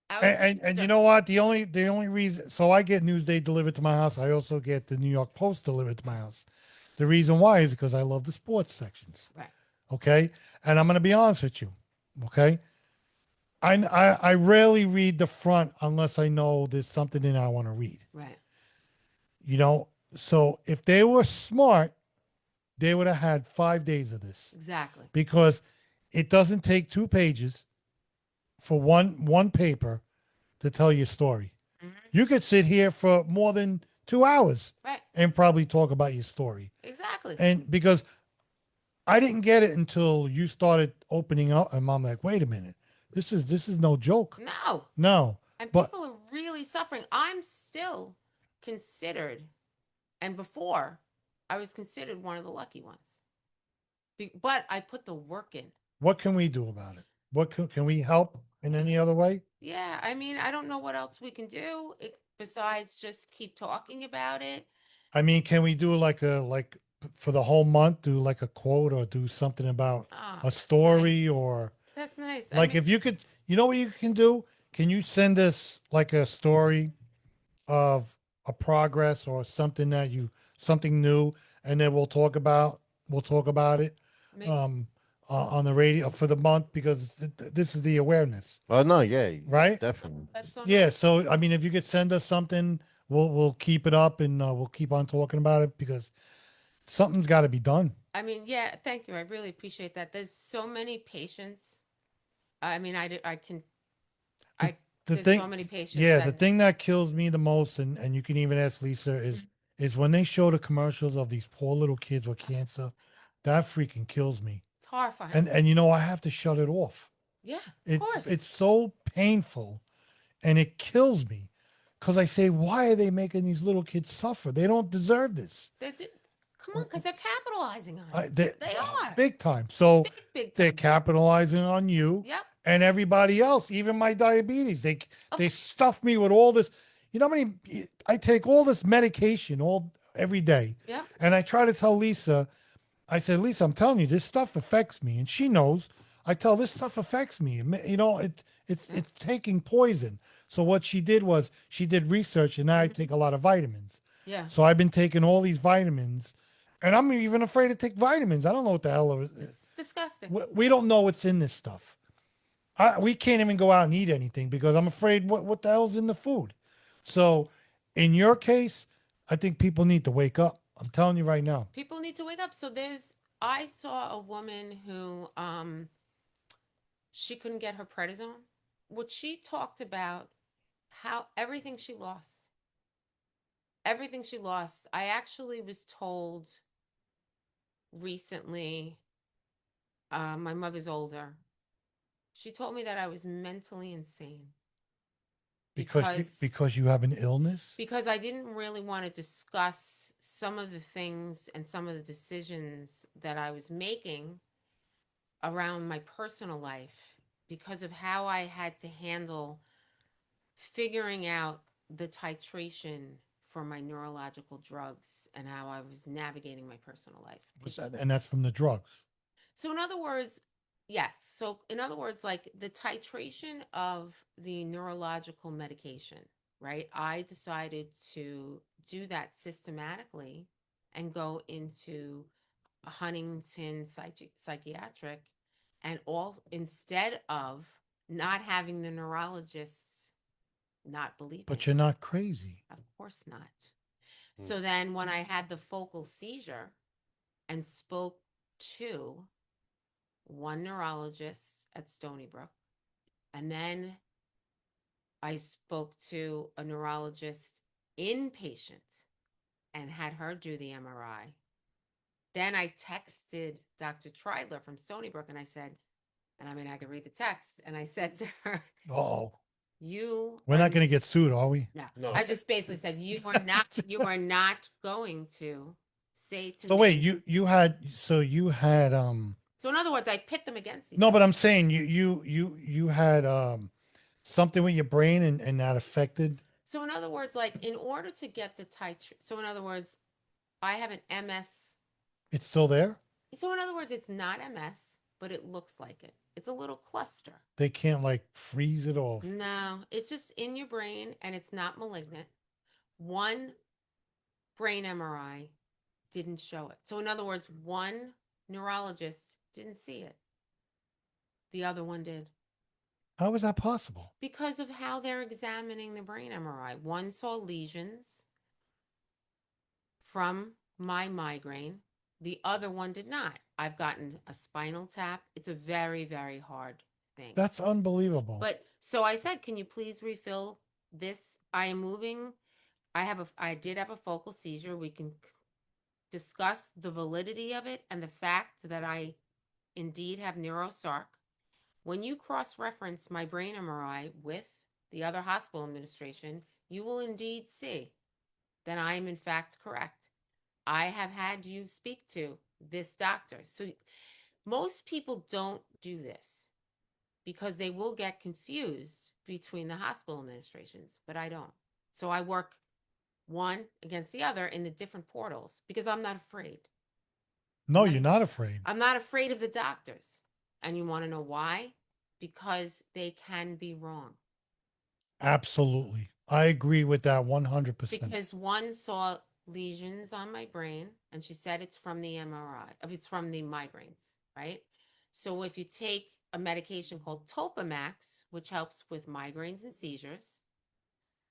That was just a And you joke. know what? The only reason, so I get Newsday delivered to my house. I also get the New York Post delivered to my house. The reason why is because I love the sports sections. Right. Okay, and I'm going to be honest with you. Okay, I rarely read the front unless I know there's something in I want to read. Right. So if they were smart, they would have had 5 days of this Exactly. because it doesn't take 2 pages for one paper to tell your story. Mhm. You could sit here for more than 2 hours Right. and probably talk about your story. Exactly. And because I didn't get it until you started opening up, and I'm like, wait a minute, this is no joke. No. No, And but people are really suffering. I'm still considered, and before, I was considered one of the lucky ones. But I put the work in. what can we do about it? What can we help in any other way? Yeah, I mean, I don't know what else we can do besides just keep talking about it. I mean, can we do like for the whole month, do like a quote or do something about Oh, a story nice. or That's nice. like if you could, what you can do? Can you send us like a story of a progress or something new, and then we'll talk about it Maybe, on the radio for the month because this is the awareness, Oh no, yeah, right? definitely. that's so Yeah. nice. So I mean, if you could send us something, we'll keep it up and we'll keep on talking about it because something's got to be done. I mean, yeah, thank you. I really appreciate that. There's so many patients. I mean, I can, The there's thing, so many patients. yeah, the that, thing that kills me the most, and you can even ask Lisa, is when they show the commercials of these poor little kids with cancer. That freaking kills me. it's horrifying. And I have to shut it off. Yeah, of It's course. it's so painful, and it kills me, because I say, why are they making these little kids suffer? They don't deserve this. Come on, because they're capitalizing on it. They are. big time. So Big they're time. capitalizing on you Yep. and everybody else, even my diabetes. They Okay. stuff me with all this. You know how many? I take all this medication every day, Yep. and I try to tell Lisa. I said, Lisa, I'm telling you, this stuff affects me, and she knows. I tell this stuff affects me. You know, it's taking poison. So what she did was she did research, and now I take a lot of vitamins. Yeah. So I've been taking all these vitamins, and I'm even afraid to take vitamins. I don't know what the hell it is. It's disgusting. We don't know what's in this stuff. We can't even go out and eat anything because I'm afraid what the hell's in the food. So, in your case, I think people need to wake up. I'm telling you right now. People need to wake up. So I saw a woman who, she couldn't get her prednisone. What she talked about, how everything she lost. I actually was told recently, my mother's older. She told me that I was mentally insane Because you have an illness. because I didn't really want to discuss some of the things and some of the decisions that I was making around my personal life because of how I had to handle figuring out the titration for my neurological drugs and how I was navigating my personal life. And that's from the drugs. So, in other words, yes. So, in other words, like the titration of the neurological medication, right? I decided to do that systematically and go into a Huntington psychiatric and all instead of not having the neurologists not believing. But you're not crazy. Of course not. So then when I had the focal seizure and spoke to one neurologist at Stony Brook, and then I spoke to a neurologist inpatient and had her do the MRI. Then I texted Dr. Treidler from Stony Brook and I said, and I mean, I could read the text, and I said to her, Oh, you we're are not going to get sued, are we? No. I just basically said you are not going to say to So me. wait, you had so So in other words, I pit them against each no, other. but I'm saying you had something with your brain and that affected. So in other words, like in order to get the titration, so in other words, I have an MS. It's still there. So in other words, it's not MS, but it looks like it. It's a little cluster. They can't like freeze it off. No, it's just in your brain and it's not malignant. One brain MRI didn't show it. So in other words, one neurologist didn't see it. The other one did. How is that possible? Because of how they're examining the brain MRI. One saw lesions from my migraine. The other one did not. I've gotten a spinal tap. It's a very, very hard thing. That's unbelievable. But so I said, can you please refill this? I am moving. I did have a focal seizure. We can discuss the validity of it and the fact that I indeed have neurosarc. When you cross-reference my brain MRI with the other hospital administration, you will indeed see that I am in fact correct. I have had you speak to this doctor. So most people don't do this because they will get confused between the hospital administrations, but I don't. So I work one against the other in the different portals because I'm not afraid. No, you're not afraid. I'm not afraid of the doctors. And you want to know why? Because they can be wrong. Absolutely. I agree with that 100%. Because one saw lesions on my brain and she said it's from the MRI, it's from the migraines, right? So if you take a medication called Topamax, which helps with migraines and seizures,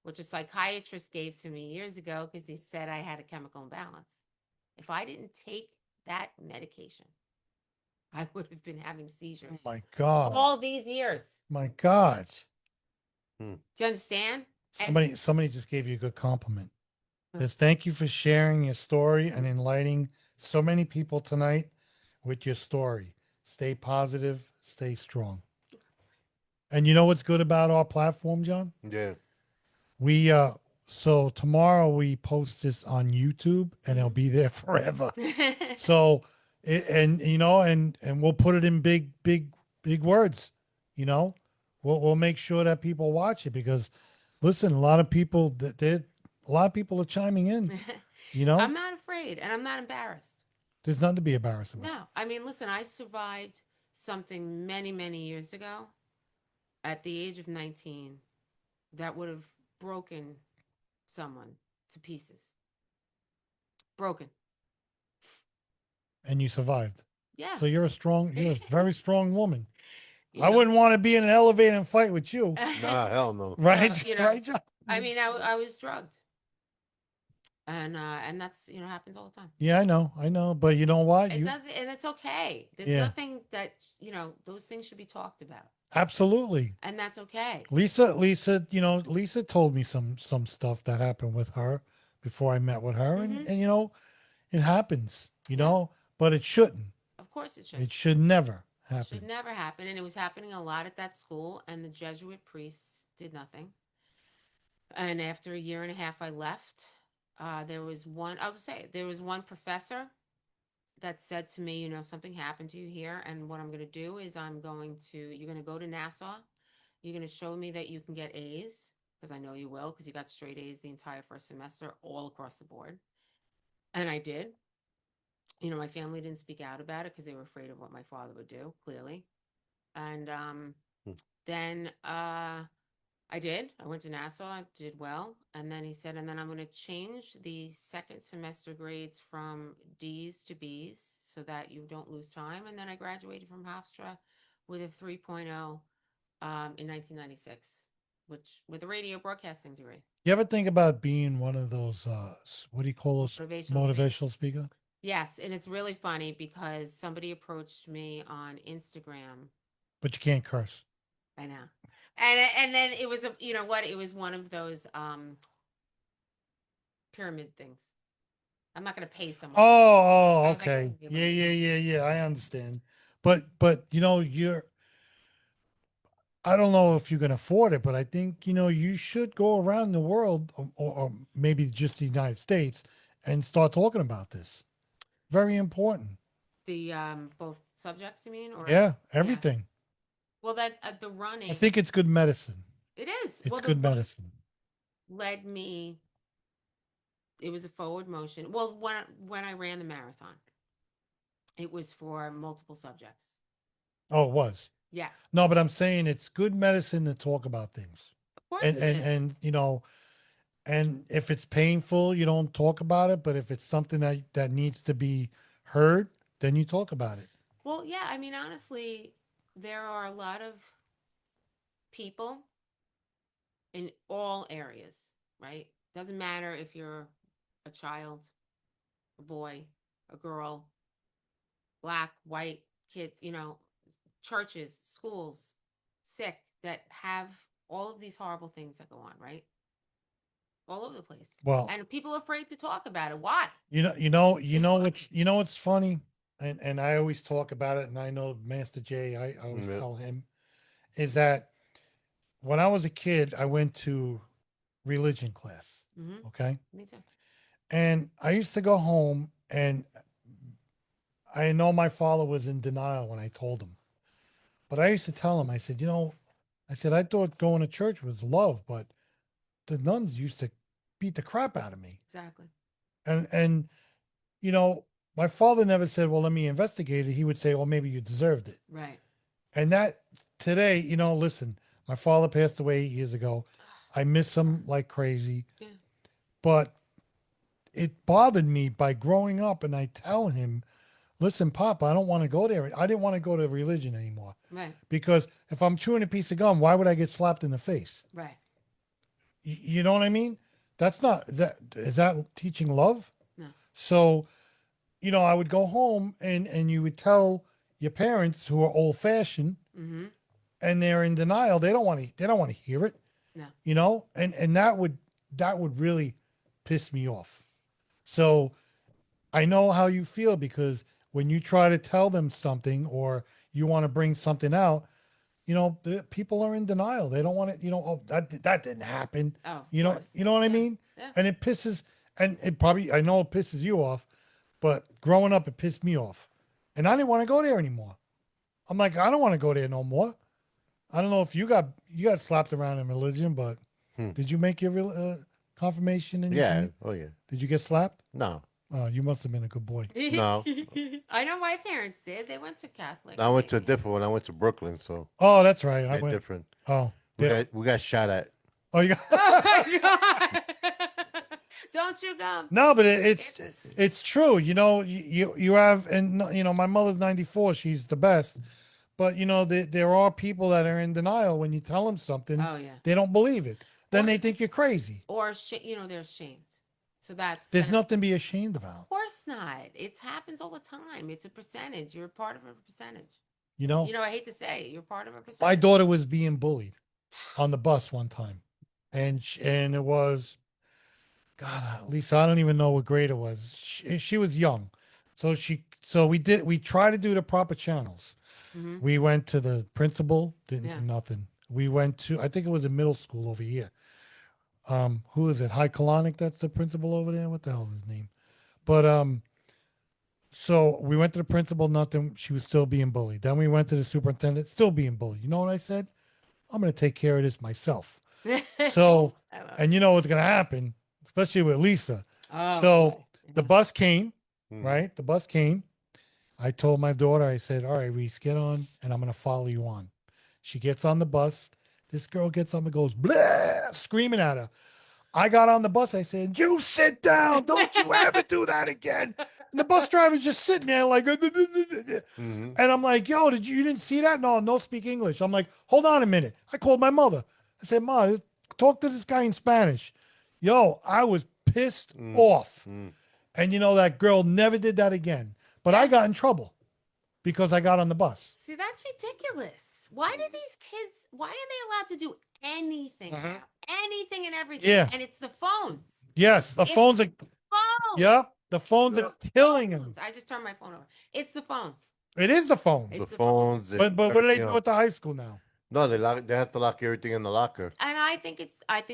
which a psychiatrist gave to me years ago because he said I had a chemical imbalance. If I didn't take that medication, I would have been having seizures. Oh my God. All these years. My God. Do you understand? Somebody just gave you a good compliment. Says thank you for sharing your story and enlightening so many people tonight with your story. Stay positive, stay strong. And you know what's good about our platform, John? Yeah. We so tomorrow we post this on YouTube and it'll be there forever. So and you know and we'll put it in big words, you know. We'll make sure that people watch it because listen, a lot of people are chiming in, you know. I'm not afraid and I'm not embarrassed. There's nothing to be embarrassed about. No, I mean, listen, I survived something many, many years ago at the age of 19 that would have broken someone to pieces. Broken. And you survived. Yeah. So you're a very strong woman. You I know? wouldn't want to be in an elevator and fight with you. Nah, hell no. Right? So, you know, Right, John? I mean, I was drugged. And that's, happens all the time. Yeah, I know. But you know what? It does, and it's okay. There's Yeah. nothing that, those things should be talked about. Absolutely. And that's okay. Lisa told me some stuff that happened with her before I met with her, Mhm. and it happens, Yeah. but it shouldn't. Of course it should. It should never It should happen. never happen. And it was happening a lot at that school, and the Jesuit priests did nothing. And after a year and a half, I left. I'll just say, there was one professor that said to me, something happened to you here. And what I'm going to do is you're going to go to Nassau. You're going to show me that you can get A's, because I know you will, because you got straight A's the entire first semester, all across the board. And I did. My family didn't speak out about it because they were afraid of what my father would do, clearly. And Hmm. then I did. I went to Nassau. I did well. And then he said, and then I'm going to change the second semester grades from D's to B's so that you don't lose time. And then I graduated from Hofstra with a 3.0 in 1996, with a radio broadcasting degree. You ever think about being one of those what do you call those Motivational speaker? Yes, and it's really funny because somebody approached me on Instagram. But you can't curse. I know. And then it was it was one of those pyramid things. I'm not going to pay someone. I was like, Okay. "Okay, Yeah. I understand. But I don't know if you can afford it, but I think you should go around the world, or maybe just the United States, and start talking about this. Very important. The both subjects, you mean, or Yeah, everything. Well, that the running. I think it's good medicine. It is. It's Well, good medicine. led me. It was a forward motion. Well, when I ran the marathon, it was for multiple subjects. Oh, it was. Yeah. No, but I'm saying it's good medicine to talk about things. Of course And it and is. and if it's painful, you don't talk about it. But if it's something that needs to be heard, then you talk about it. Well, yeah. I mean, honestly, there are a lot of people in all areas, right? Doesn't matter if you're a child, a boy, a girl, black, white, kids, churches, schools, sick, that have all of these horrible things that go on, right? All over the place. Well, And people are afraid to talk about it. Why? what's funny, and I always talk about it, and I know Master J. I always Yeah. tell him is that when I was a kid, I went to religion class. Mm-hmm. Okay. Me too. And I used to go home, and I know my father was in denial when I told him. But I used to tell him, I said, I thought going to church was love, but the nuns used to beat the crap out of me. Exactly. And my father never said, well, let me investigate it. He would say, well, maybe you deserved it. Right. And that today, listen, my father passed away 8 years ago. I miss him like crazy. Yeah. But it bothered me by growing up, and I tell him, listen, Pop, I don't want to go there. I didn't want to go to religion anymore. Right. Because if I'm chewing a piece of gum, why would I get slapped in the face? Right. You know what I mean? Is that teaching love? No. So, I would go home, and you would tell your parents, who are old fashioned, Mm-hmm. and they're in denial. They don't want to hear it. No. And that would really piss me off. So I know how you feel, because when you try to tell them something, or you want to bring something out, the people are in denial. They don't want it, oh, that didn't happen. Oh, You know what I Yeah. mean? Yeah. And it pisses, and I know it pisses you off, but growing up, it pissed me off. And I didn't want to go there anymore. I'm like, I don't want to go there no more. I don't know if you got slapped around in religion, but Hmm. did you make your confirmation? Yeah. Oh, yeah. Did you get slapped? No. You must have been a good boy. No. I know my parents did. They went to Catholic. I went to a They- different one. I went to Brooklyn, so Oh, that's right. I they're went. different. Oh, We yeah. got shot at. Oh, you Oh got. my God. Don't you go. No, but It's it's true. You have, and my mother's 94. She's the best. But there are people that are in denial when you tell them something. oh yeah. They don't believe it. Then Or they it's- think you're crazy. Or they're ashamed. So that's There's then nothing to be ashamed of about. course not. It happens all the time. It's a percentage. You're part of a percentage. You know, I hate to say it, you're part of a percentage. my daughter was being bullied on the bus one time, and it was, God, Lisa, I don't even know what grade it was. She was young, so we tried to do the proper channels. Hmm. We went to the principal, didn't Yeah. do nothing. We went to, I think it was a middle school over here. Who is it? High Colonic, that's the principal over there. What the hell's his name? But so we went to the principal, nothing. She was still being bullied. Then we went to the superintendent, still being bullied. You know what I said? I'm gonna take care of this myself. So, I love it. and you know what's gonna happen, especially with Lisa. Oh, So boy. the bus came, Mm. right? The bus came. I told my daughter, I said, all right, Reese, get on and I'm going to follow you on. She gets on the bus. This girl gets on and goes, blah, screaming at her. I got on the bus. I said, you sit down. Don't you ever do that again. And the bus driver's just sitting there like, Mhm. and I'm like, yo, you didn't see that? No speak English. I'm like, hold on a minute. I called my mother. I said, Ma, talk to this guy in Spanish. Yo, I was pissed off. Mm. And that girl never did that again. But I Yeah. got in trouble because I got on the bus. See, that's ridiculous. Why do these kids, why are they allowed to do anything now? Anything and everything. Yeah. And it's the phones. Yes, the It's phones are, Phones. yep, the phones are killing them. I just turned my phone over. It's the phones. It is the phones. It's The the phones. phones. But what do they everything do else. at the high school now? No, they have to lock everything in the locker. And I think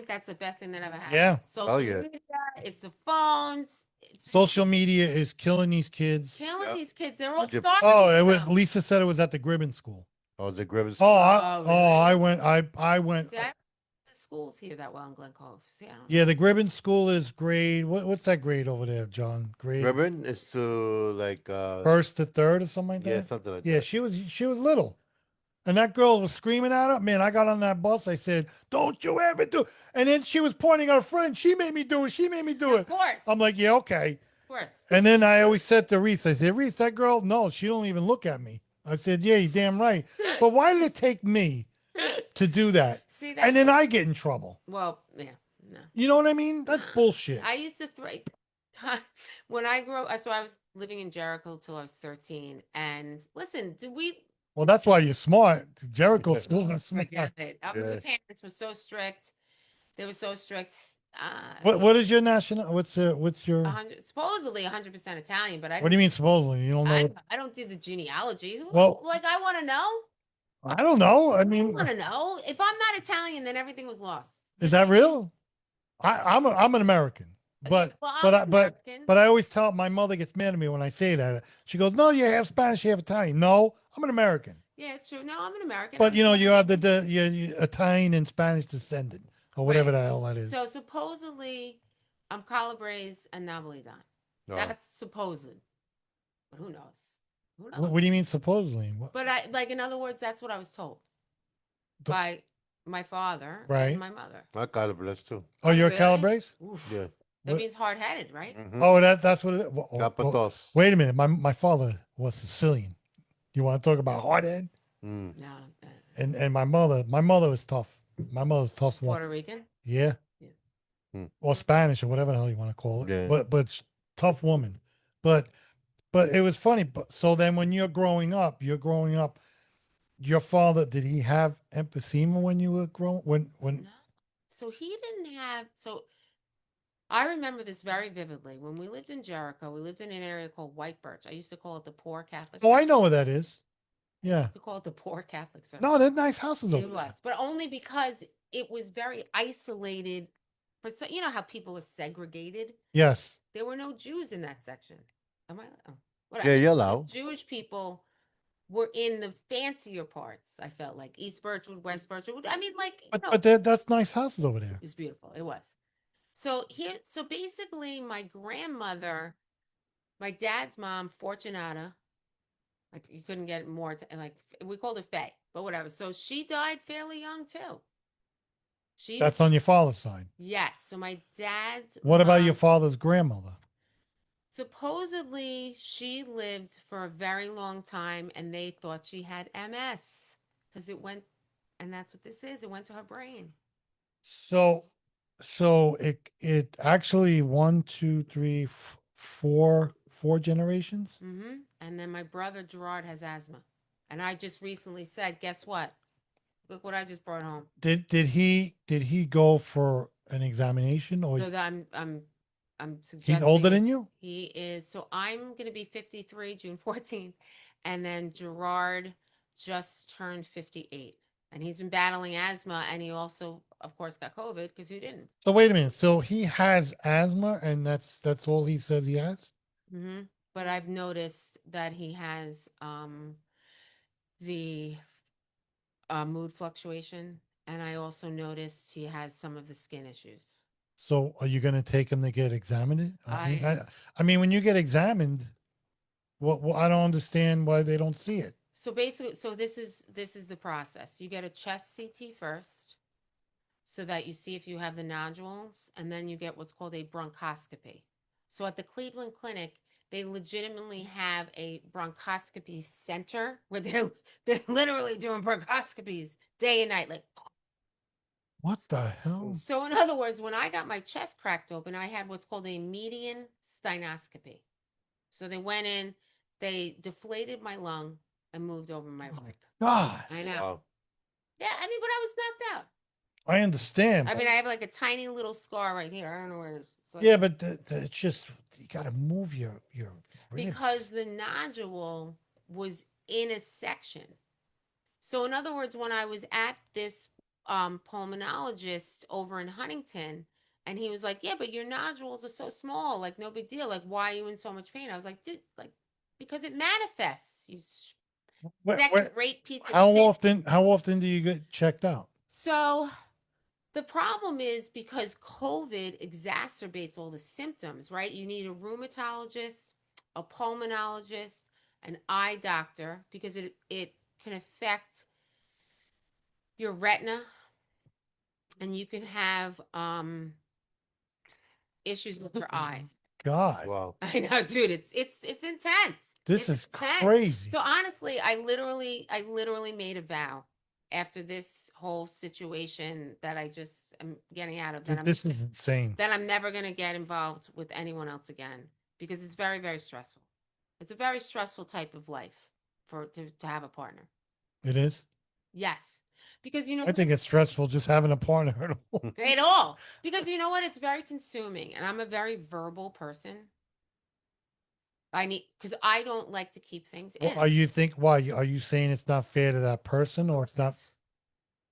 that's the best thing that ever happened. Yeah. Social yeah. media, it's the phones. It's Social media is killing these kids. killing Yeah. these kids. They're all 100%. starving. Oh, it was. themselves. Lisa said it was at the Gribbon school. Oh, the Gribbons. Oh, Oh, really? I went. I went. See, I don't know the schools here that well in Glen Cove. See, I don't know. Yeah, the Gribbon school is grade. What's that grade over there, John? Grade Gribbon is to like first to third or something like yeah, that. something like Yeah, that. she was little. And that girl was screaming at her. Man, I got on that bus. I said, don't you ever do. And then she was pointing at her friend. She made me do it. She made me do Of it. course. I'm like, yeah, okay. of course. And then I always said to Reese, I said, Reese, that girl, no, she don't even look at me. I said, yeah, you're damn right. But why did it take me to do that? See that? And then I get in trouble. Well, yeah, no. You know what I mean? That's bullshit. I used to when I grew up. So I was living in Jericho till I was 13. And listen, Well, that's why you're smart. Jericho school is smart. forget it? Yeah. The parents were so strict. They were so strict. What is your national? What's your? 100, supposedly 100% Italian, but I What do you mean supposedly? You don't know? I don't do the genealogy. Well- like I want to know. I don't know. I I mean, want to know. If I'm not Italian, then everything was lost. is that real? I'm an American, but Well, but I'm American. I always tell my mother gets mad at me when I say that. She goes, "No, you have Spanish, you have Italian." No, I'm an American. Yeah, it's true. No, I'm an American. But I you was have born- you Italian and Spanish descendant or whatever Right. the hell that is. So supposedly, I'm Calabrese and Napolitan. No. That's supposed. But who knows? Who knows? What do you mean supposedly? But I like, in other words, that's what I was told The- by my father Right. and my mother. I got it blessed too. Oh, you're really? a Calabrese? Oof. Yeah. That What- means hard headed, right? Mhm. Oh, that's what it is. Capatos. Wait a minute. My father was Sicilian. You want to talk about hardhead? Mm. No, And my mother was tough. My mother's a tough one. Puerto Rican. Yeah. Yeah. Or Spanish or whatever the hell you want to call it. Yeah. But tough woman. But it was funny. But so then when you're growing up, your father, did he have emphysema when you were growing when No. So he didn't have. So I remember this very vividly. When we lived in Jericho, we lived in an area called White Birch. I used to call it the poor Catholic. Oh, I Circle. know where that is. Yeah. used to call it the poor Catholic Circle. No, they're nice houses over It there. was, but only because it was very isolated. You know how people are segregated. Yes. There were no Jews in that section. Am I? Oh, whatever. Yeah, you're The allowed. Jewish people were in the fancier parts. I felt like East Birchwood, West Birchwood. I mean, like, But that's nice houses over there. it was beautiful. It was. So basically, my grandmother My dad's mom, Fortunata, like you couldn't get more, like we called her Faye, but whatever. So she died fairly young too. She, That's on your father's side. yes. So my dad's What about your mom, father's grandmother? supposedly she lived for a very long time and they thought she had MS because it went, and that's what this is. It went to her brain. So, so it actually one, two, three, four generations. And then my brother Gerard has asthma. And I just recently said, guess what? Look what I just brought home. Did he go for an examination or So that I'm he's older suggesting than you? he is. So I'm gonna be 53 June 14th, and then Gerard just turned 58, and he's been battling asthma, and he also, of course, got COVID because who didn't? So wait a minute. So he has asthma, and that's all he says he has. But I've noticed that he has the mood fluctuation, and I also noticed he has some of the skin issues. So are you going to take him to get examined? I I mean, when you get examined, what I don't understand why they don't see it. So basically, so this is the process. You get a chest CT first, so that you see if you have the nodules, and then you get what's called a bronchoscopy. So at the Cleveland Clinic, they legitimately have a bronchoscopy center where they're literally doing bronchoscopies day and night. Like, What the hell? so in other words, when I got my chest cracked open, I had what's called a median stenoscopy. So they went in, they deflated my lung and moved over my Oh my lip. God. I know. Wow. Yeah, I mean, but I was knocked out. I understand. I mean, I have like a tiny little scar right here. I don't know where it is. It's like, Yeah, but it's just you got to move your ribs. because the nodule was in a section. So, in other words, when I was at this pulmonologist over in Huntington, and he was like, "Yeah, but your nodules are so small, like no big deal. Like, why are you in so much pain?" I was like, "Dude, like because it manifests. You second rate piece of how shit." often do you get checked out? So the problem is because COVID exacerbates all the symptoms, right? You need a rheumatologist, a pulmonologist, an eye doctor, because it can affect your retina, and you can have issues with your eyes. God, Wow. I know, dude. It's intense. this It's is intense. crazy. So honestly, I literally made a vow after this whole situation that I just am getting out of, This is insane. that I'm never going to get involved with anyone else again, because it's very, very stressful. It's a very stressful type of life to have a partner. It is. Yes. Because you know I think it's stressful just having a partner. at all. Because you know what? It's very consuming, and I'm a very verbal person. Because I don't like to keep things in. Are you think why are you saying it's not fair to that person or it's not?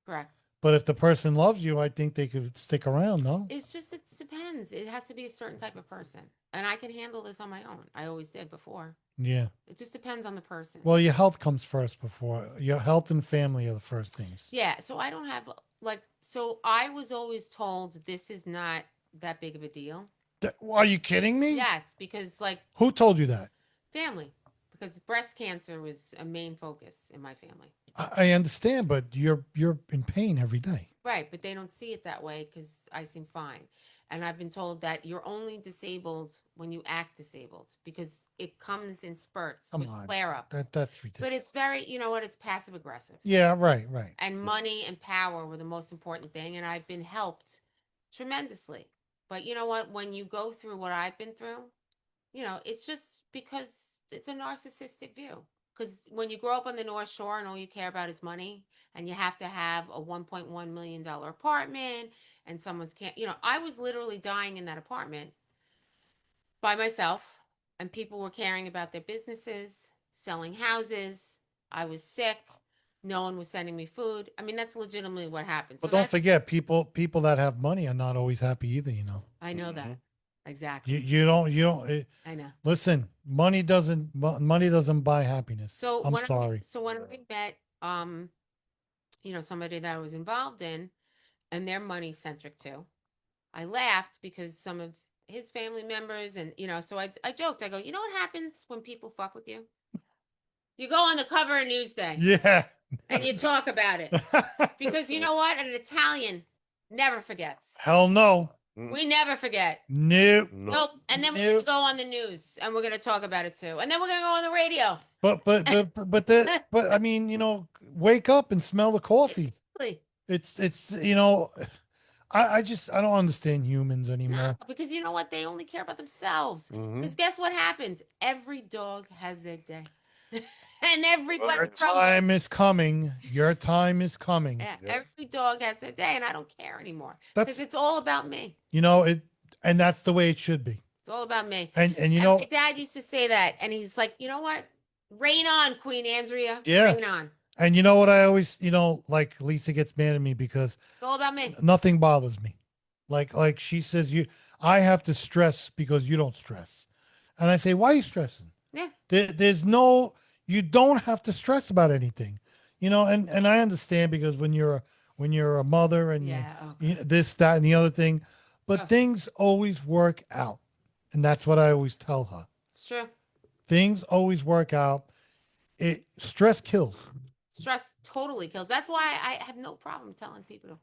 Correct. But if the person loves you, I think they could stick around. No. It's just, it depends. It has to be a certain type of person. And I can handle this on my own. I always did before. Yeah. It just depends on the person. Well, your health comes first before your health and family are the first things. Yeah, so I don't have so I was always told this is not that big of a deal. Are you kidding me? Yes, because like Who told you that? family, because breast cancer was a main focus in my family. I understand, but you're in pain every day. Right, but they don't see it that way because I seem fine. And I've been told that you're only disabled when you act disabled, because it comes in spurts Come with on. flare ups. That's ridiculous. But it's very, you know what, it's passive aggressive. Yeah, right. And money and power were the most important thing. And I've been helped tremendously. But you know what? When you go through what I've been through, it's just because it's a narcissistic view. Because when you grow up on the North Shore and all you care about is money, and you have to have a $1.1 million apartment, and someone's can't, I was literally dying in that apartment by myself, and people were caring about their businesses, selling houses. I was sick. No one was sending me food. I mean, that's legitimately what happened. But So don't forget, people that have money are not always happy either. I know that. Exactly. You don't. I know. Listen, money doesn't buy happiness. So I'm when sorry. when I met somebody that I was involved in, and they're money centric too, I laughed because some of his family members, and so I joked. I go, you know what happens when people fuck with you? You go on the cover of Newsday Yeah. and you talk about it because you know what? An Italian never forgets. Hell no. We never forget. Nope. Nope. And then we're gonna go on the news and we're gonna talk about it too. And then we're gonna go on the radio. But I mean, wake up and smell the coffee. Exactly. It's I don't understand humans anymore. No, because you know what? They only care about themselves. Because guess what happens? Every dog has their day. And everybody Your time is coming. Your time is coming. Yeah, every dog has their day, and I don't care anymore. That's- Because it's all about me. And that's the way it should be. It's all about me. And my dad used to say that, and he's like, you know what? Rain on, Queen Andrea. Yeah. Rain on. And you know what I always, like Lisa gets mad at me because It's all about me. nothing bothers me. Like she says, I have to stress because you don't stress. And I say, why are you stressing? Yeah. You don't have to stress about anything, and I understand because when you're a mother and Yeah. this, that, and the other thing, but Ugh. things always work out. And that's what I always tell her. It's true. Things always work out. Stress kills. Stress totally kills. That's why I have no problem telling people to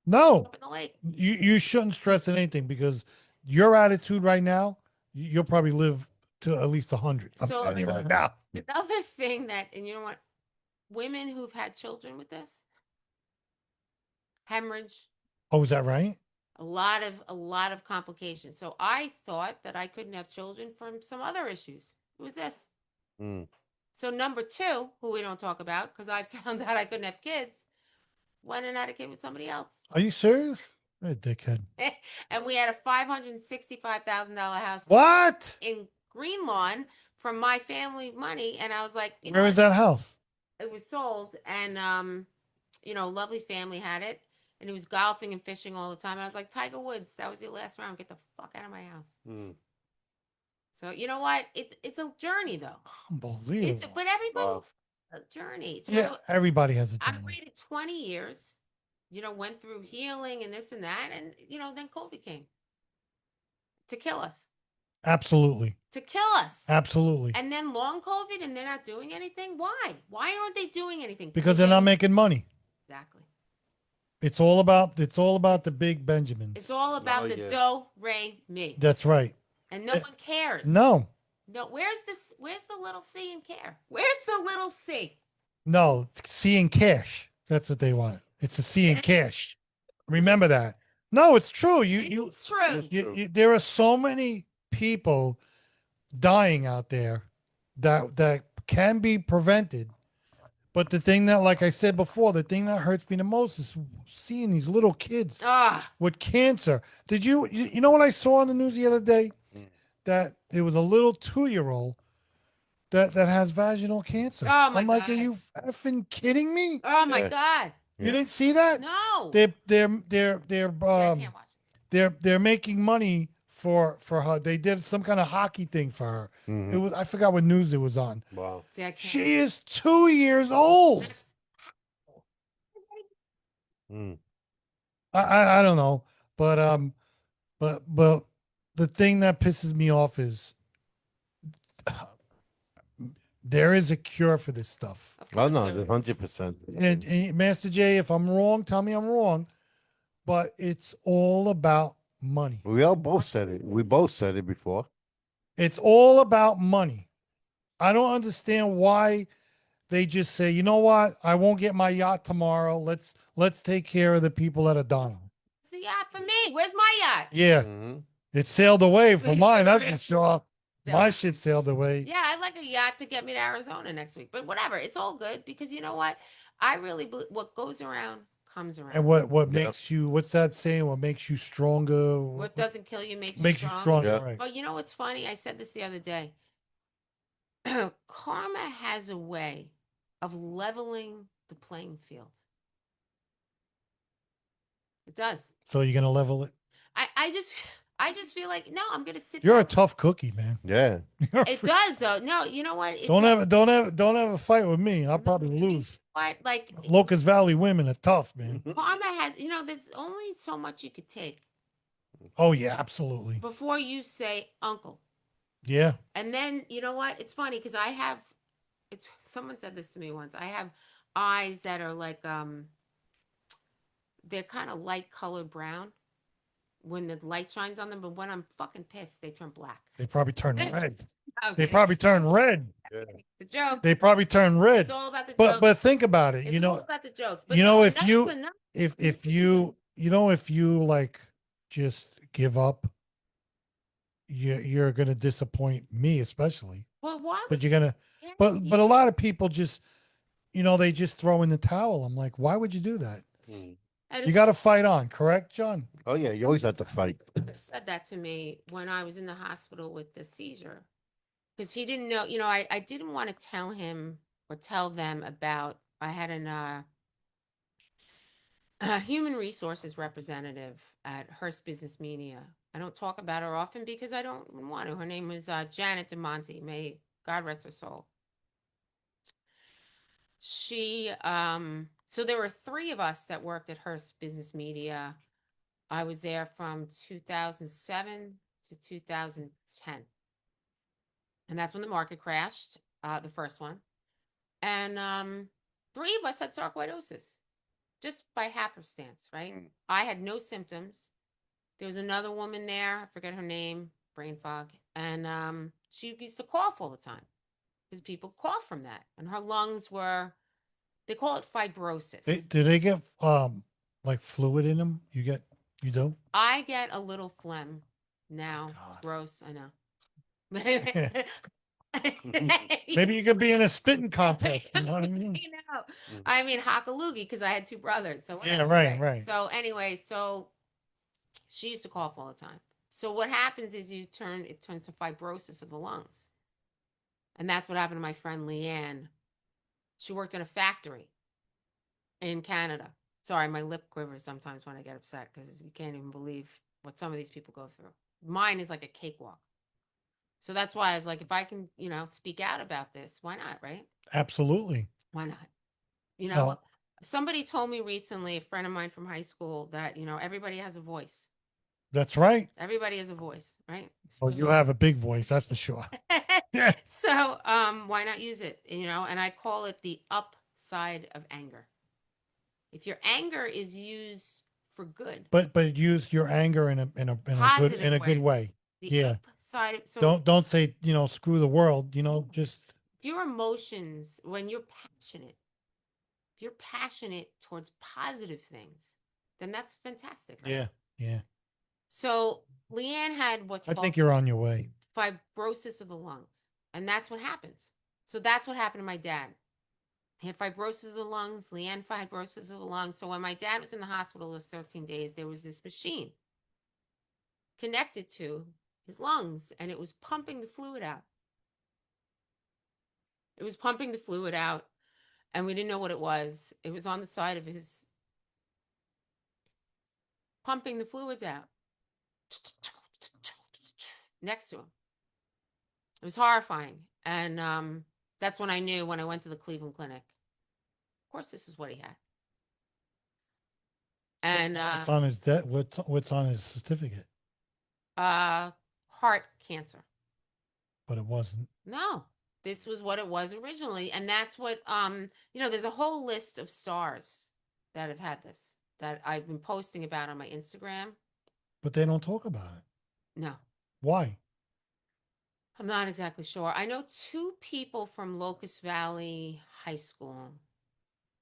No, jump in the lake. you shouldn't stress anything because your attitude right now, you'll probably live to at least 100. I'm So- telling you right now. Another thing and you know what? Women who've had children with this, hemorrhage, Oh, is that right? a lot of complications. So I thought that I couldn't have children from some other issues. It was this. Mm. So number two, who we don't talk about, because I found out I couldn't have kids, went and had a kid with somebody else. Are you serious? You're a dickhead. And we had a $565,000 house What? in Greenlawn from my family money. And I was like, Where is that house? It was sold, and lovely family had it, and he was golfing and fishing all the time. I was like, Tiger Woods, that was your last round. Get the fuck out of my house. Mm. So you know what? It's a journey though. Unbelievable. But everybody Wow. a journey. So Yeah, everybody has a I journey. waited 20 years. Went through healing and this and that, and then COVID came to kill us. Absolutely. To kill us. Absolutely. And then long COVID, and they're not doing anything. Why? Why aren't they doing anything? Because they're not making money. Exactly. It's all about the big Benjamins. It's all about the yeah. do, re, mi. That's right. And no one cares. No. No, where's the little C in care? Where's the little C? No, C in cash. That's what they want. It's a C in cash. Remember that. No, it's true. It's true. There are so many people dying out there that can be prevented. But the thing that, like I said before, the thing that hurts me the most is seeing these little kids Ah, with cancer. Did you know what I saw on the news the other day? Mm. That there was a little 2-year-old that has vaginal cancer. Oh, my I'm like, God. are you effing kidding me? oh my Yeah. God. You didn't see that? No. They're See, I can't watch. they're making money for her. They did some kind of hockey thing for her. Mhm. It was, I forgot what news it was on. Wow. See, I can't. She is 2 years old. That's- Mm. I don't know, but the thing that pisses me off is there is a cure for this stuff. Of Oh course no, there is. 100%. And Master J, if I'm wrong, tell me I'm wrong, but it's all about money. We all both said it. We both said it before. It's all about money. I don't understand why they just say, you know what? I won't get my yacht tomorrow. Let's take care of the people that are dying. It's the yacht for me. Where's my yacht? Yeah, Mhm. it sailed away from mine. That's for sure. So- My shit sailed away. Yeah, I'd like a yacht to get me to Arizona next week. But whatever, it's all good because you know what? I really believe what goes around comes around. And what Yeah. makes you? What's that saying? What makes you stronger? What doesn't kill you makes makes you you strong. stronger? Yeah. Right. Well, you know what's funny? I said this the other day. Karma has a way of leveling the playing field. It does. So you're gonna level it. I just feel like no, I'm gonna sit. You're a back. tough cookie, man. Yeah. It does though. No, you know what? It Don't does. don't have a fight with me. I'll probably I mean, lose. What like Locust Valley women are tough, man. karma has? There's only so much you could take. Oh yeah, absolutely. before you say uncle. Yeah. And then you know what? It's funny because I have it's someone said this to me once. I have eyes that are like they're kind of light colored brown when the light shines on them, but when I'm fucking pissed, they turn black. They probably turn red. They Okay. probably turn red. The jokes. They probably turn red. It's all about the But jokes. think about it. It's You all know, about the jokes. But you know, no, if enough's you enough. if you like just give up, you're gonna disappoint me especially. Well, why But would you're you? gonna Yeah, but a lot of people just they just throw in the towel. I'm like, why would you do that? Mm. and You it's got to fight on, correct, John? Oh yeah, you always have to fight. said that to me when I was in the hospital with the seizure because he didn't know. I didn't want to tell him or tell them about. I had a human resources representative at Hearst Business Media. I don't talk about her often because I don't want to. Her name was Janet DeMonte. May God rest her soul. So there were three of us that worked at Hearst Business Media. I was there from 2007 to 2010. And that's when the market crashed, the first one. And three of us had sarcoidosis just by happenstance, right? I had no symptoms. There was another woman there, I forget her name, brain fog, and she used to cough all the time because people cough from that. And her lungs were, they call it fibrosis. Do they get like fluid in them? You do? I get a little phlegm now. It's God. gross, I know. Maybe you could be in a spitting contest. You know what I mean? You know, I mean Hakalugi because I had two brothers. So Yeah, whatever, right. So anyway, so she used to cough all the time. So what happens is it turns to fibrosis of the lungs, and that's what happened to my friend Leanne. She worked in a factory in Canada. Sorry, my lip quivers sometimes when I get upset because you can't even believe what some of these people go through. Mine is like a cakewalk. So that's why I was like, if I can, speak out about this, why not, right? Absolutely. Why not? You know, So somebody told me recently, a friend of mine from high school, that, everybody has a voice. that's right. Everybody has a voice, right? Well, you have a big voice, that's for sure. Yeah. So, why not use it? And I call it the upside of anger. If your anger is used for good, But use your anger positive in a good way. the Yeah. upside. So Don't say, screw the world, just if your emotions, when you're passionate, if you're passionate towards positive things, then that's fantastic, right? yeah. Yeah. So Leanne had what's I called think you're on your way. fibrosis of the lungs, and that's what happens. So that's what happened to my dad. He had fibrosis of the lungs, Leanne fibrosis of the lungs. So when my dad was in the hospital those 13 days, there was this machine connected to his lungs, and it was pumping the fluid out. It was pumping the fluid out, and we didn't know what it was. It was on the side of his, pumping the fluids out next to him. It was horrifying. And that's when I knew when I went to the Cleveland Clinic. Of course, this is what he had. And What's on his what's on his certificate? heart cancer. But it wasn't. No, this was what it was originally. And that's what, there's a whole list of stars that have had this that I've been posting about on my Instagram. But they don't talk about it. No, Why? I'm not exactly sure. I know two people from Locust Valley High School,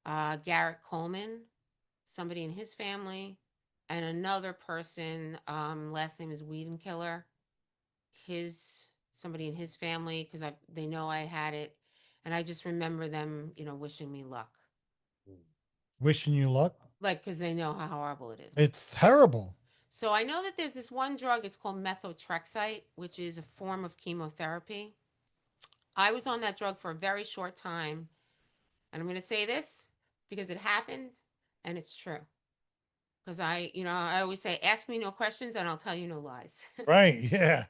Garrett Coleman, somebody in his family, and another person, last name is Wiedenkiller, somebody in his family, because they know I had it, and I just remember them, wishing me luck, Wishing you luck. like because they know how horrible it is. It's terrible. So I know that there's this one drug. It's called methotrexate, which is a form of chemotherapy. I was on that drug for a very short time, and I'm going to say this because it happened, and it's true. Because I always say, ask me no questions, and I'll tell you no lies. Right. Yeah.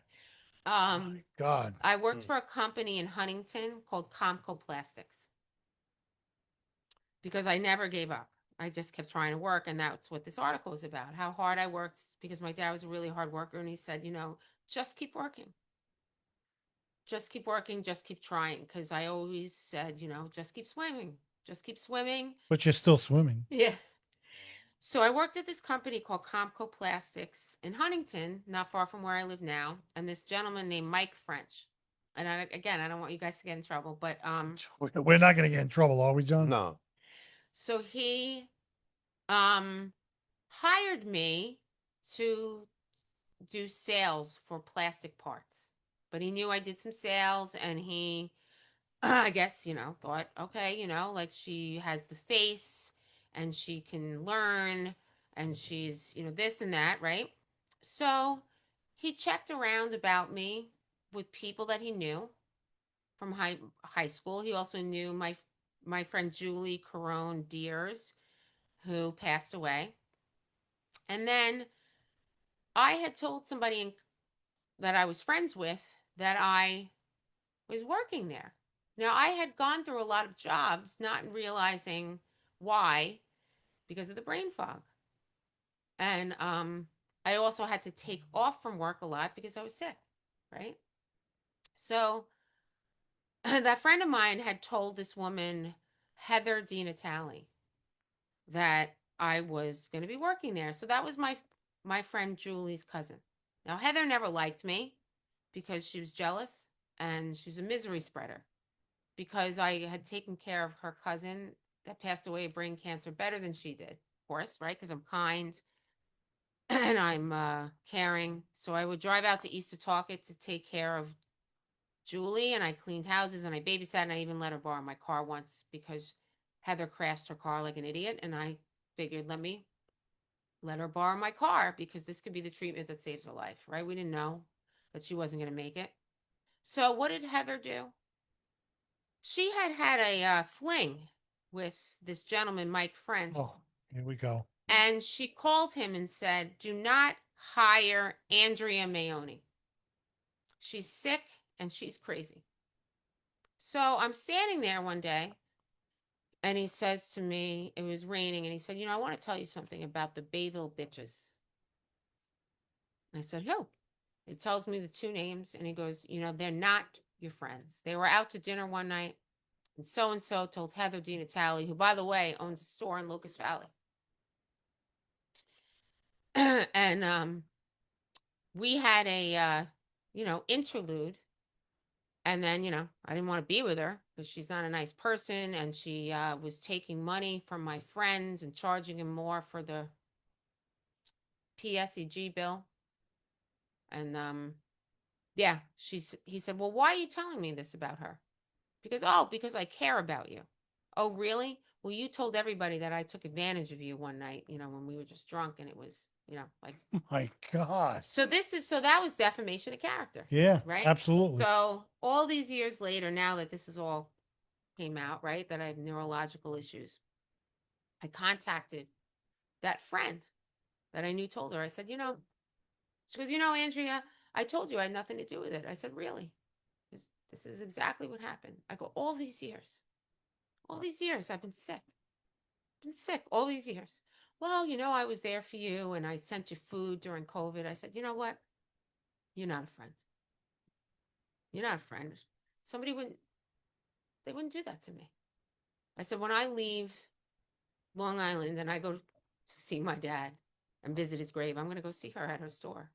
God. I worked for a company in Huntington called Comco Plastics because I never gave up. I just kept trying to work. And that's what this article is about, how hard I worked, because my dad was a really hard worker. And he said, just keep working. Just keep working, just keep trying. Because I always said, just keep swimming. Just keep swimming. But you're still swimming. Yeah. So I worked at this company called Comco Plastics in Huntington, not far from where I live now. And this gentleman named Mike French. And I don't want you guys to get in trouble, but We're not going to get in trouble, are we, John? No. so he hired me to do sales for plastic parts. But he knew I did some sales, and he I guess, thought, okay, like she has the face and she can learn and she's, this and that, right? So he checked around about me with people that he knew from high school. He also knew my friend Julie Carone Deers, who passed away. And then I had told somebody that I was friends with that I was working there. Now, I had gone through a lot of jobs, not realizing why, because of the brain fog. And I also had to take off from work a lot because I was sick, right? So that friend of mine had told this woman, Heather DiNatale, that I was going to be working there. So that was my friend Julie's cousin. Now, Heather never liked me because she was jealous and she's a misery spreader. Because I had taken care of her cousin that passed away of brain cancer better than she did, of course, right? Because I'm kind and I'm caring. So I would drive out to East Setauket to take care of Julie, and I cleaned houses and I babysat, and I even let her borrow my car once because Heather crashed her car like an idiot, and I figured let her borrow my car because this could be the treatment that saves her life, right? We didn't know that she wasn't going to make it. So what did Heather do? She had a fling with this gentleman, Mike French, Oh, here we go. and she called him and said, "Do not hire Andrea Maione. She's sick and she's crazy." So I'm standing there one day, and he says to me, it was raining, and he said, "I want to tell you something about the Bayville bitches." And I said, "Who?" He tells me the two names, and he goes, "They're not your friends. They were out to dinner one night. And so told Heather DiNatale, who, by the way, owns a store in Locust Valley." And we had a interlude. And then, I didn't want to be with her because she's not a nice person. And she was taking money from my friends and charging them more for the PSEG bill. And yeah, he said, "Well, why are you telling me this about her?" Because I care about you. "Oh, really? Well, you told everybody that I took advantage of you one night, when we were just drunk, and it was, like." My God. So that was defamation of character. Yeah, Right? absolutely. So all these years later, now that this is all came out, right, that I have neurological issues, I contacted that friend that I knew told her. I said, she goes, "Andrea, I told you I had nothing to do with it." I said, "Really?" This is exactly what happened. I go, all these years I've been sick. All these years. "Well, I was there for you and I sent you food during COVID." I said, "You know what? You're not a friend. You're not a friend. Somebody they wouldn't do that to me." I said, "When I leave Long Island and I go to see my dad and visit his grave, I'm going to go see her at her store.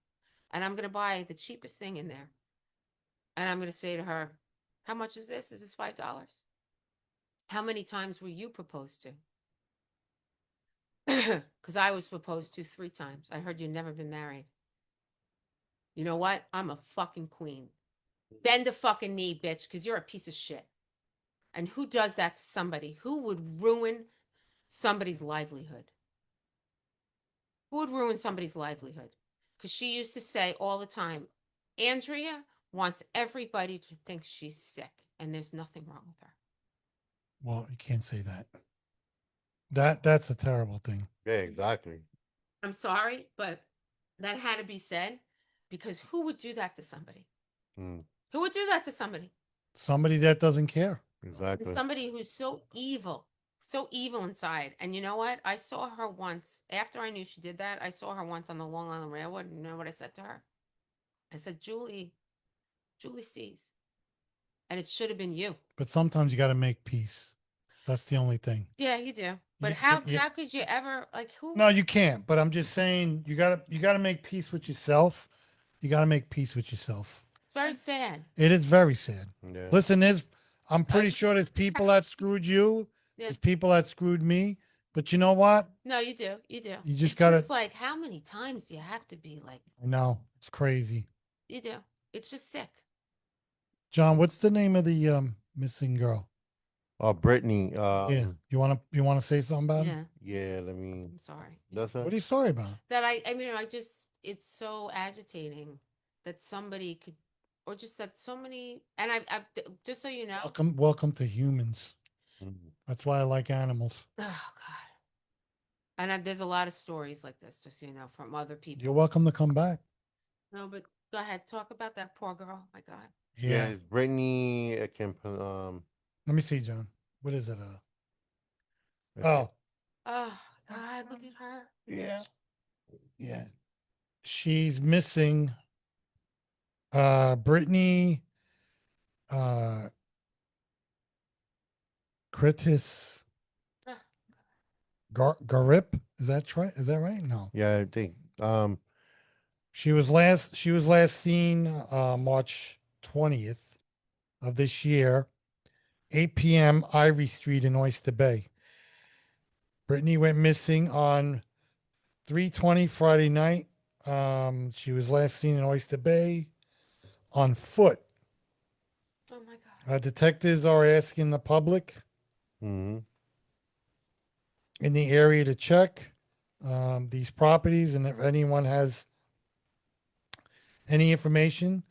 And I'm going to buy the cheapest thing in there. And I'm going to say to her, 'How much is this? Is this $5? How many times were you proposed to?' Because I was proposed to 3 times. I heard you'd never been married. You know what? I'm a fucking queen. Bend a fucking knee, bitch, because you're a piece of shit." And who does that to somebody? Who would ruin somebody's livelihood? Who would ruin somebody's livelihood? Because she used to say all the time, "Andrea wants everybody to think she's sick, and there's nothing wrong with her." Well, you can't say that. That's a terrible thing. Yeah, exactly. I'm sorry, but that had to be said, because who would do that to somebody? Mm, Who would do that to somebody? Somebody that doesn't care. And exactly. somebody who's so evil, so evil inside. And you know what? I saw her once after I knew she did that. I saw her once on the Long Island Railroad. And you know what I said to her? I said, Julie sees, and it should have been you. But sometimes you got to make peace. That's the only thing. Yeah, you do. But You- how yeah. how could you ever like who? No, you can't. But I'm just saying you gotta make peace with yourself. You gotta make peace with yourself. It's very sad. It is very sad. Yeah. Listen, I'm pretty I- sure there's people that screwed you. Yeah. There's people that screwed me. But you know what? No, you do. You do. You just it's gotta- just like how many times do you have to be like No, it's crazy. you do. It's just sick. John, what's the name of the missing girl? Brittany. Yeah, you wanna say something about it? Yeah. Yeah. Let me. I'm sorry. That's What her. are you sorry about? That I mean I just it's so agitating that somebody could or just that so many and I've just so you know. Welcome to humans. Mhm. That's why I like animals. Oh God. And there's a lot of stories like this, just so you know, from other people. You're welcome to come back. No, but go ahead, talk about that poor girl. My God. Yeah. It's Brittany. I can. Let me see, John. What is it? Okay. Oh, Oh God, look at her. yeah. Yeah. She's missing Brittany uh Kritis Ah, Garip. Is that right? Is that right? No. Yeah. I think. She was last seen March 20th of this year, 8 p.m. Ivory Street in Oyster Bay. Brittany went missing on 3:20 Friday night. She was last seen in Oyster Bay on foot. oh my God. Detectives are asking the public Mm-hmm. in the area to check these properties, and if anyone has any information,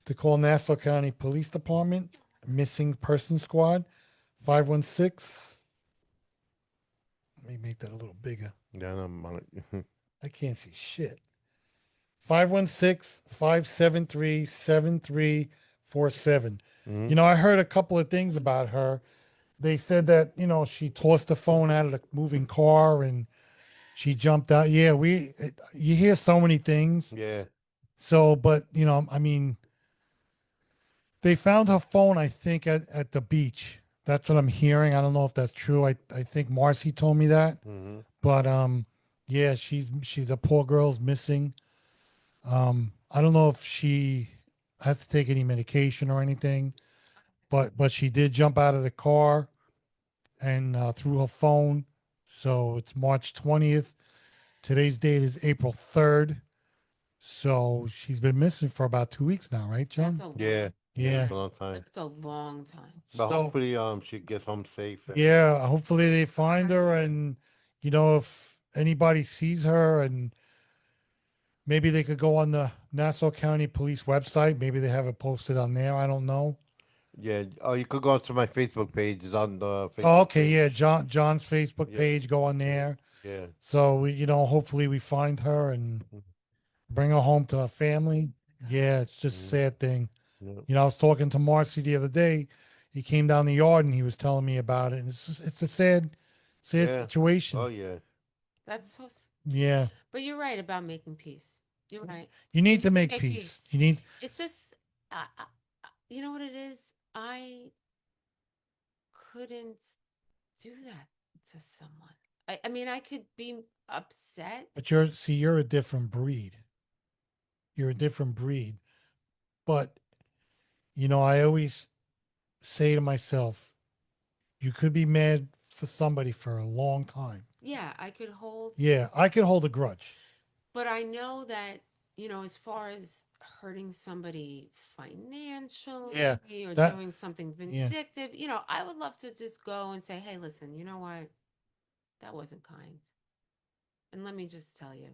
to call Nassau County Police Department, Missing Person Squad, 516. Let me make that a little bigger. Yeah. I'm on it. I can't see shit. 516-573-7347. Mhm. You know, I heard a couple of things about her. They said that, she tossed the phone out of the moving car and she jumped out. Yeah, you hear so many things. Yeah. So, but, I mean, they found her phone, I think, at the beach. That's what I'm hearing. I don't know if that's true. I think Marcy told me that. Mm-hmm. But yeah, the poor girl's missing. I don't know if she has to take any medication or anything, but she did jump out of the car and threw her phone. So it's March 20th. Today's date is April 3rd. So she's been missing for about 2 weeks now, right, John? That's a long, Yeah. Yeah. It's a long time. That's a long time. But So- hopefully, she gets home safe. Yeah, hopefully they find her, and if anybody sees her, and maybe they could go on the Nassau County Police website. Maybe they have it posted on there. I don't know. Yeah. Oh, you could go to my Facebook page. It's on the Facebook. Oh, okay, page. yeah, John's Facebook Yeah. page. Go on there. Yeah. So hopefully we find her and bring her home to her family. Yeah, it's just a Mhm. sad thing. Yeah. I was talking to Marcy the other day. He came down the yard and he was telling me about it. And it's a sad Yeah. situation. Oh yeah. That's so. Yeah, But you're right about making peace. You're right. you need to make Make peace. peace. You need. It's just, you know what it is. I couldn't do that to someone. I mean, I could be upset. But you're a different breed. You're a different breed. But I always say to myself, you could be mad for somebody for a long time. Yeah, I could hold. Yeah, I could hold a grudge. But I know that, as far as hurting somebody financially or that- doing something yeah. vindictive, I would love to just go and say, hey, listen, you know what? That wasn't kind. And let me just tell you,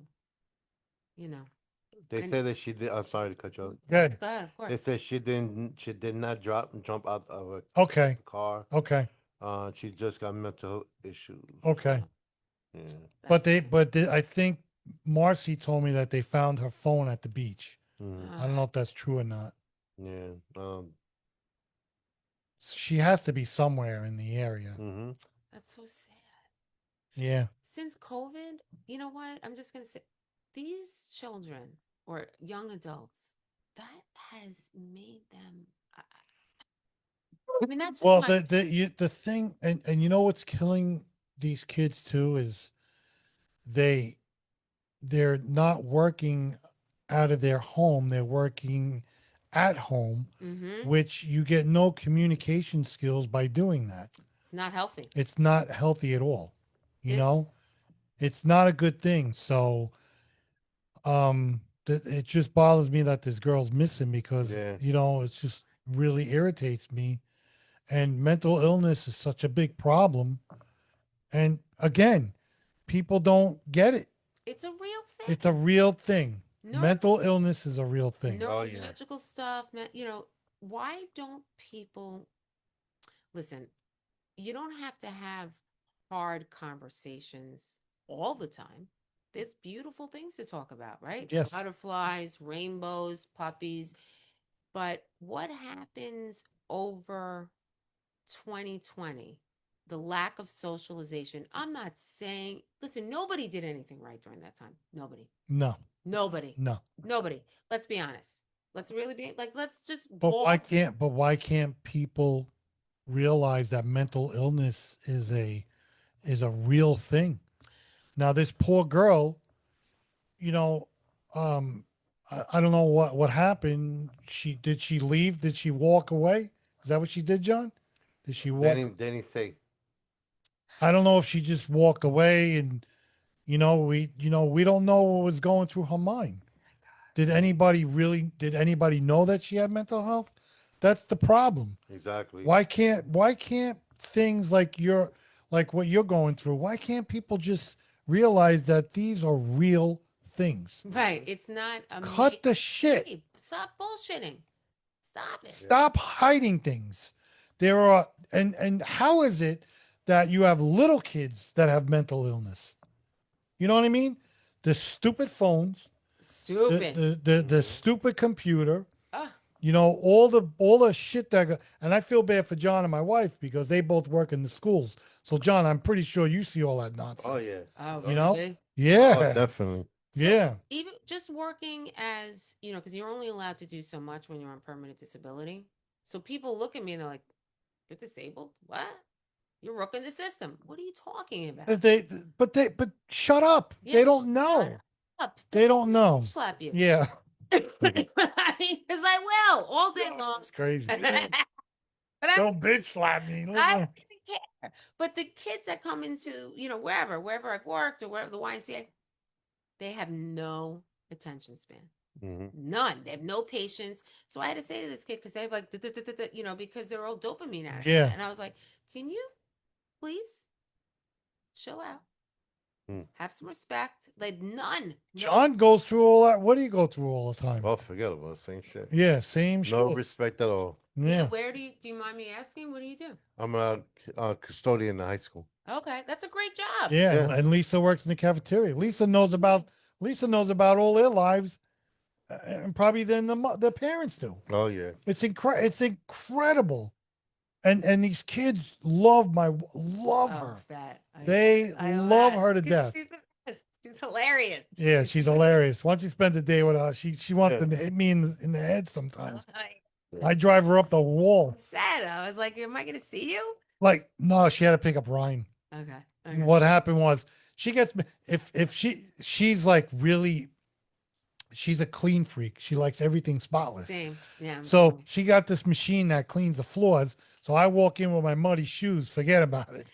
They And- said that she did. I'm sorry to cut you off. Good. go ahead, of course. They said she didn't. She did not jump out of a Okay. car. Okay. She just got mental issues. Okay. Yeah. That's- I think Marcy told me that they found her phone at the beach. Mhm. I don't know if that's true or not. Yeah. She has to be somewhere in the area. Mhm. That's so sad. Yeah. Since COVID, you know what? I'm just gonna say, these children or young adults, that has made them. I mean, that's just Well, my. the thing, and you know what's killing these kids too is they they're not working out of their home. They're working at home, Mm-hmm. which you get no communication skills by doing that. It's not healthy. It's not healthy at all. You know, This it's not a good thing. So, it just bothers me that this girl's missing because, Yeah. it's just really irritates me. And mental illness is such a big problem. And again, people don't get it. it's a real thing. It's a real thing. Neuro- Mental illness is a real thing. Oh, yeah. neurological stuff, why don't people listen? You don't have to have hard conversations all the time. There's beautiful things to talk about, right? Yes. Butterflies, rainbows, puppies. But what happens over 2020? The lack of socialization. I'm not saying, listen, nobody did anything right during that time. Nobody. No, Nobody. no. Nobody. Let's be honest. Let's really be like, let's just But why can't people realize that mental illness is a real thing? Now this poor girl, you know, um I don't know what happened. She leave? Did she walk away? Is that what she did, John? Did she walk? Danny say. I don't know if she just walked away and we don't know what was going through her mind. Did anybody know that she had mental health? That's the problem. Exactly. Why can't things like what you're going through, why can't people just realize that these are real things? right. It's not a Cut the shit. Hey, stop bullshitting. Stop it. Stop hiding things. There are and how is it that you have little kids that have mental illness? You know what I mean? The stupid phones, Stupid. the stupid computer, Ugh. all the shit and I feel bad for John and my wife because they both work in the schools. So John, I'm pretty sure you see all that nonsense. Oh yeah. Oh, You know? really? Yeah. Oh, definitely. So Yeah. even just working as, because you're only allowed to do so much when you're on permanent disability. So people look at me and they're like, "You're disabled? What? You're rooking the system. What are you talking about?" But shut up. Yeah, They don't shut know. up. They don't know. Slap you. Yeah. Because I will all day long. It's crazy. But I Don't bitch slap me. I Listen. don't even care. But the kids that come into, wherever I've worked or wherever the YMCA, they have no attention span. Mm-hmm. None. They have no patience. So I had to say to this kid, because they have like, because they're all dopamine addicts. Yeah. And I was like, can you please chill out? Have some respect. Like, none. No. John goes through all that. What do you go through all the time? Oh, forget about it. Same shit. Yeah, same No shit. respect at all. Yeah. Where do you mind me asking? What do you do? I'm a custodian in high school. Okay. That's a great job. Yeah. Yeah. And Lisa works in the cafeteria. Lisa knows about all their lives, and probably than the parents do. Oh yeah. It's incredible. And these kids love Oh, her. that. They love her to 'Cause death. She's the best. She's hilarious. Yeah, she's hilarious. Once you spend the day with her, she wants Yeah. to hit me in the head sometimes. I'm I drive her up the wall. sad. I was like, am I going to see you? Like, no, she had to pick up Ryan. Okay. What happened was she gets if she's like really, she's a clean freak. She likes everything spotless. Same. Yeah. So she got this machine that cleans the floors. So I walk in with my muddy shoes. Forget about it.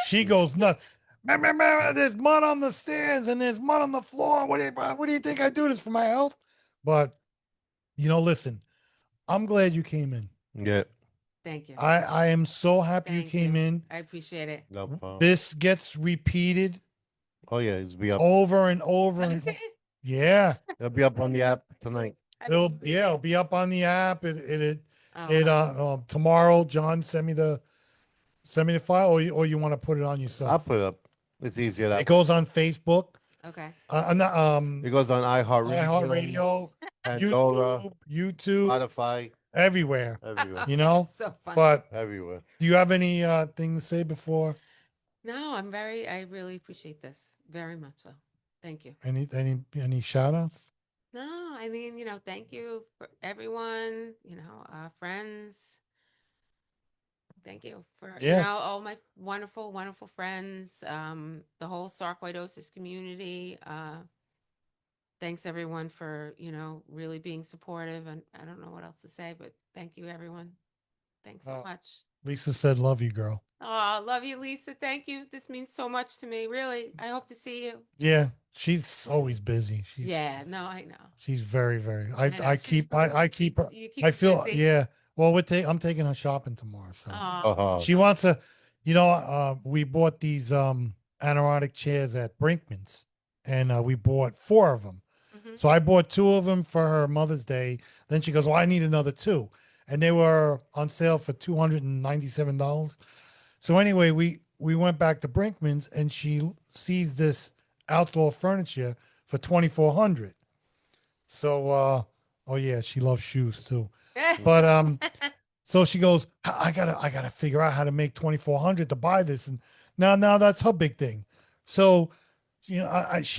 She goes nuts. There's mud on the stairs and there's mud on the floor. What do you think I do this for my health? But listen, I'm glad you came in. Yeah. Thank you. I am so happy you Thank came in. I appreciate it. No problem. This gets repeated Oh yeah. It'll be up. over and over. Does it? Yeah. It'll be up on the app tonight. It'll be up on the app. Oh, Tomorrow, John, send me the file, or you want to put it on I'll yourself. put it up. It's easier that It goes on Facebook. okay. It goes on iHeartRadio, iHeartRadio, Pandora, YouTube, Spotify, everywhere. everywhere. You know, So funny. but Everywhere. do you have any thing to say before? No, I really appreciate this very much so. Thank you. Any shout outs? No, I mean, thank you for everyone, friends. Thank you for, Yeah. all my wonderful, wonderful friends, the whole sarcoidosis community. Thanks everyone for, really being supportive. And I don't know what else to say, but thank you, everyone. Thanks so Oh. much. Lisa said, "Love you, girl." Oh, love you, Lisa. Thank you. This means so much to me. Really. I hope to see you. Yeah, she's always busy. Yeah, no, I know. She's very. I know. I She's keep I busy. keep her. You keep I her feel busy. yeah. Well, I'm taking her shopping tomorrow, so Oh, she wants to. We bought these anoretic chairs at Brinkman's, and we bought 4 of them. hmm So I bought 2 of them for her Mother's Day. Then she goes, "Well, I need another 2," and they were on sale for $297. So anyway, we went back to Brinkman's, and she sees this outdoor furniture for 2,400. So oh yeah, she loves shoes too. But so she goes, I gotta figure out how to make 2,400 to buy this, and now that's her big thing. So she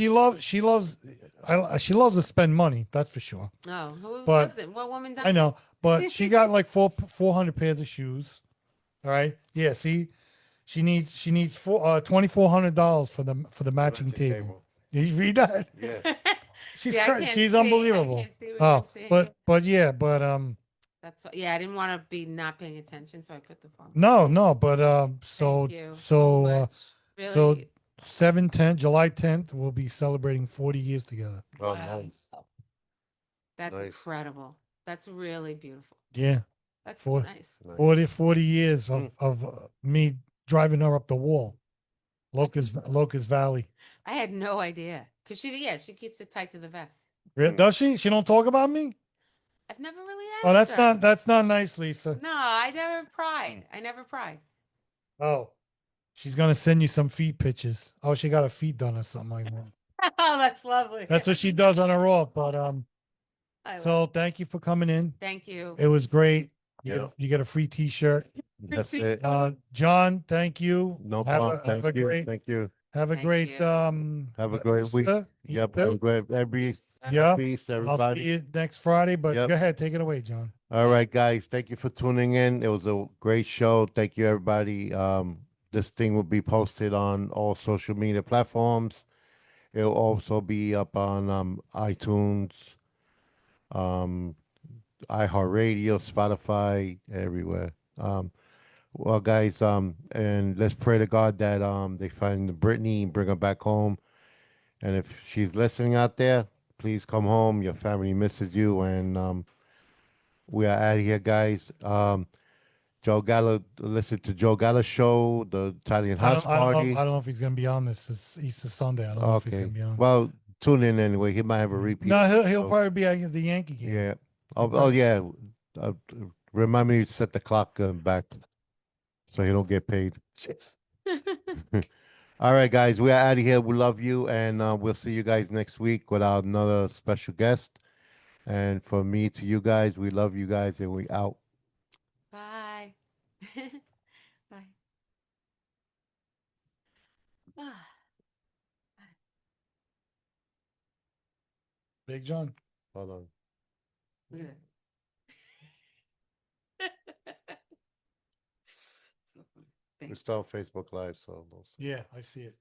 loves to spend money, that's for sure. Oh, who But doesn't? What woman I doesn't? know, but she got like 400 pairs of shoes. All right, yeah. See, she needs $2,400 for the matching table. Did you read that? Yeah. She's See, I crazy. can't She's see. I unbelievable. can't see what Oh, you're saying. but yeah, but Yeah, I didn't want to be not paying attention, so I put the phone. no, but Thank you so much. so Really, 7/10, July 10th, we'll be celebrating 40 years together. Oh, wow. nice. That's Nice. incredible. That's really beautiful. Yeah, That's so for nice. Nice. 40 years of me driving her up the wall, Locust Valley. I had no idea because she keeps it tight to the vest. Does she? She don't talk about me? I've never really Oh, asked her. that's not nice, Lisa. No, I never pried. I never pried. Oh, she's gonna send you some feet pictures. Oh, she got her feet done or something like that. Oh, that's lovely. That's what she does on her off. But I love so it. thank you for coming in. Thank you. It was great. Yeah. You get a free T-shirt. That's it. John, thank you. No Have problem. have a Thank you. great Thank you. have a Thank great you. Have a great week. Easter. Yep. Easter. Have a great every Yeah. peace, I'll everybody. see you next Friday. But Yep. go ahead, take it away, John. All right, guys. Thank you for tuning in. It was a great show. Thank you, everybody. This thing will be posted on all social media platforms. It'll also be up on iTunes, um, iHeartRadio, Spotify, everywhere. Well, guys, and let's pray to God that they find Brittany and bring her back home. And if she's listening out there, please come home. Your family misses you, and we are out of here, guys. Joe Gallo, listen to Joe Gallo show, the Italian house party. I don't know if he's gonna be on this. It's Easter Sunday. I don't know if he's Okay. gonna be on. Well, tune in anyway. He might have a repeat. No, he'll so- probably be at the Yankee game. Yeah. Oh yeah. Uh, Remind me to set the clock back so he don't get paid. All right, guys, we are out of here. We love you, and we'll see you guys next week with another special guest. And from me to you guys, we love you guys, and we out. Bye. Bye. Ah, Big John. Hold on. look at that. So funny. We're still on Facebook Live, so we'll see. Yeah, I see it.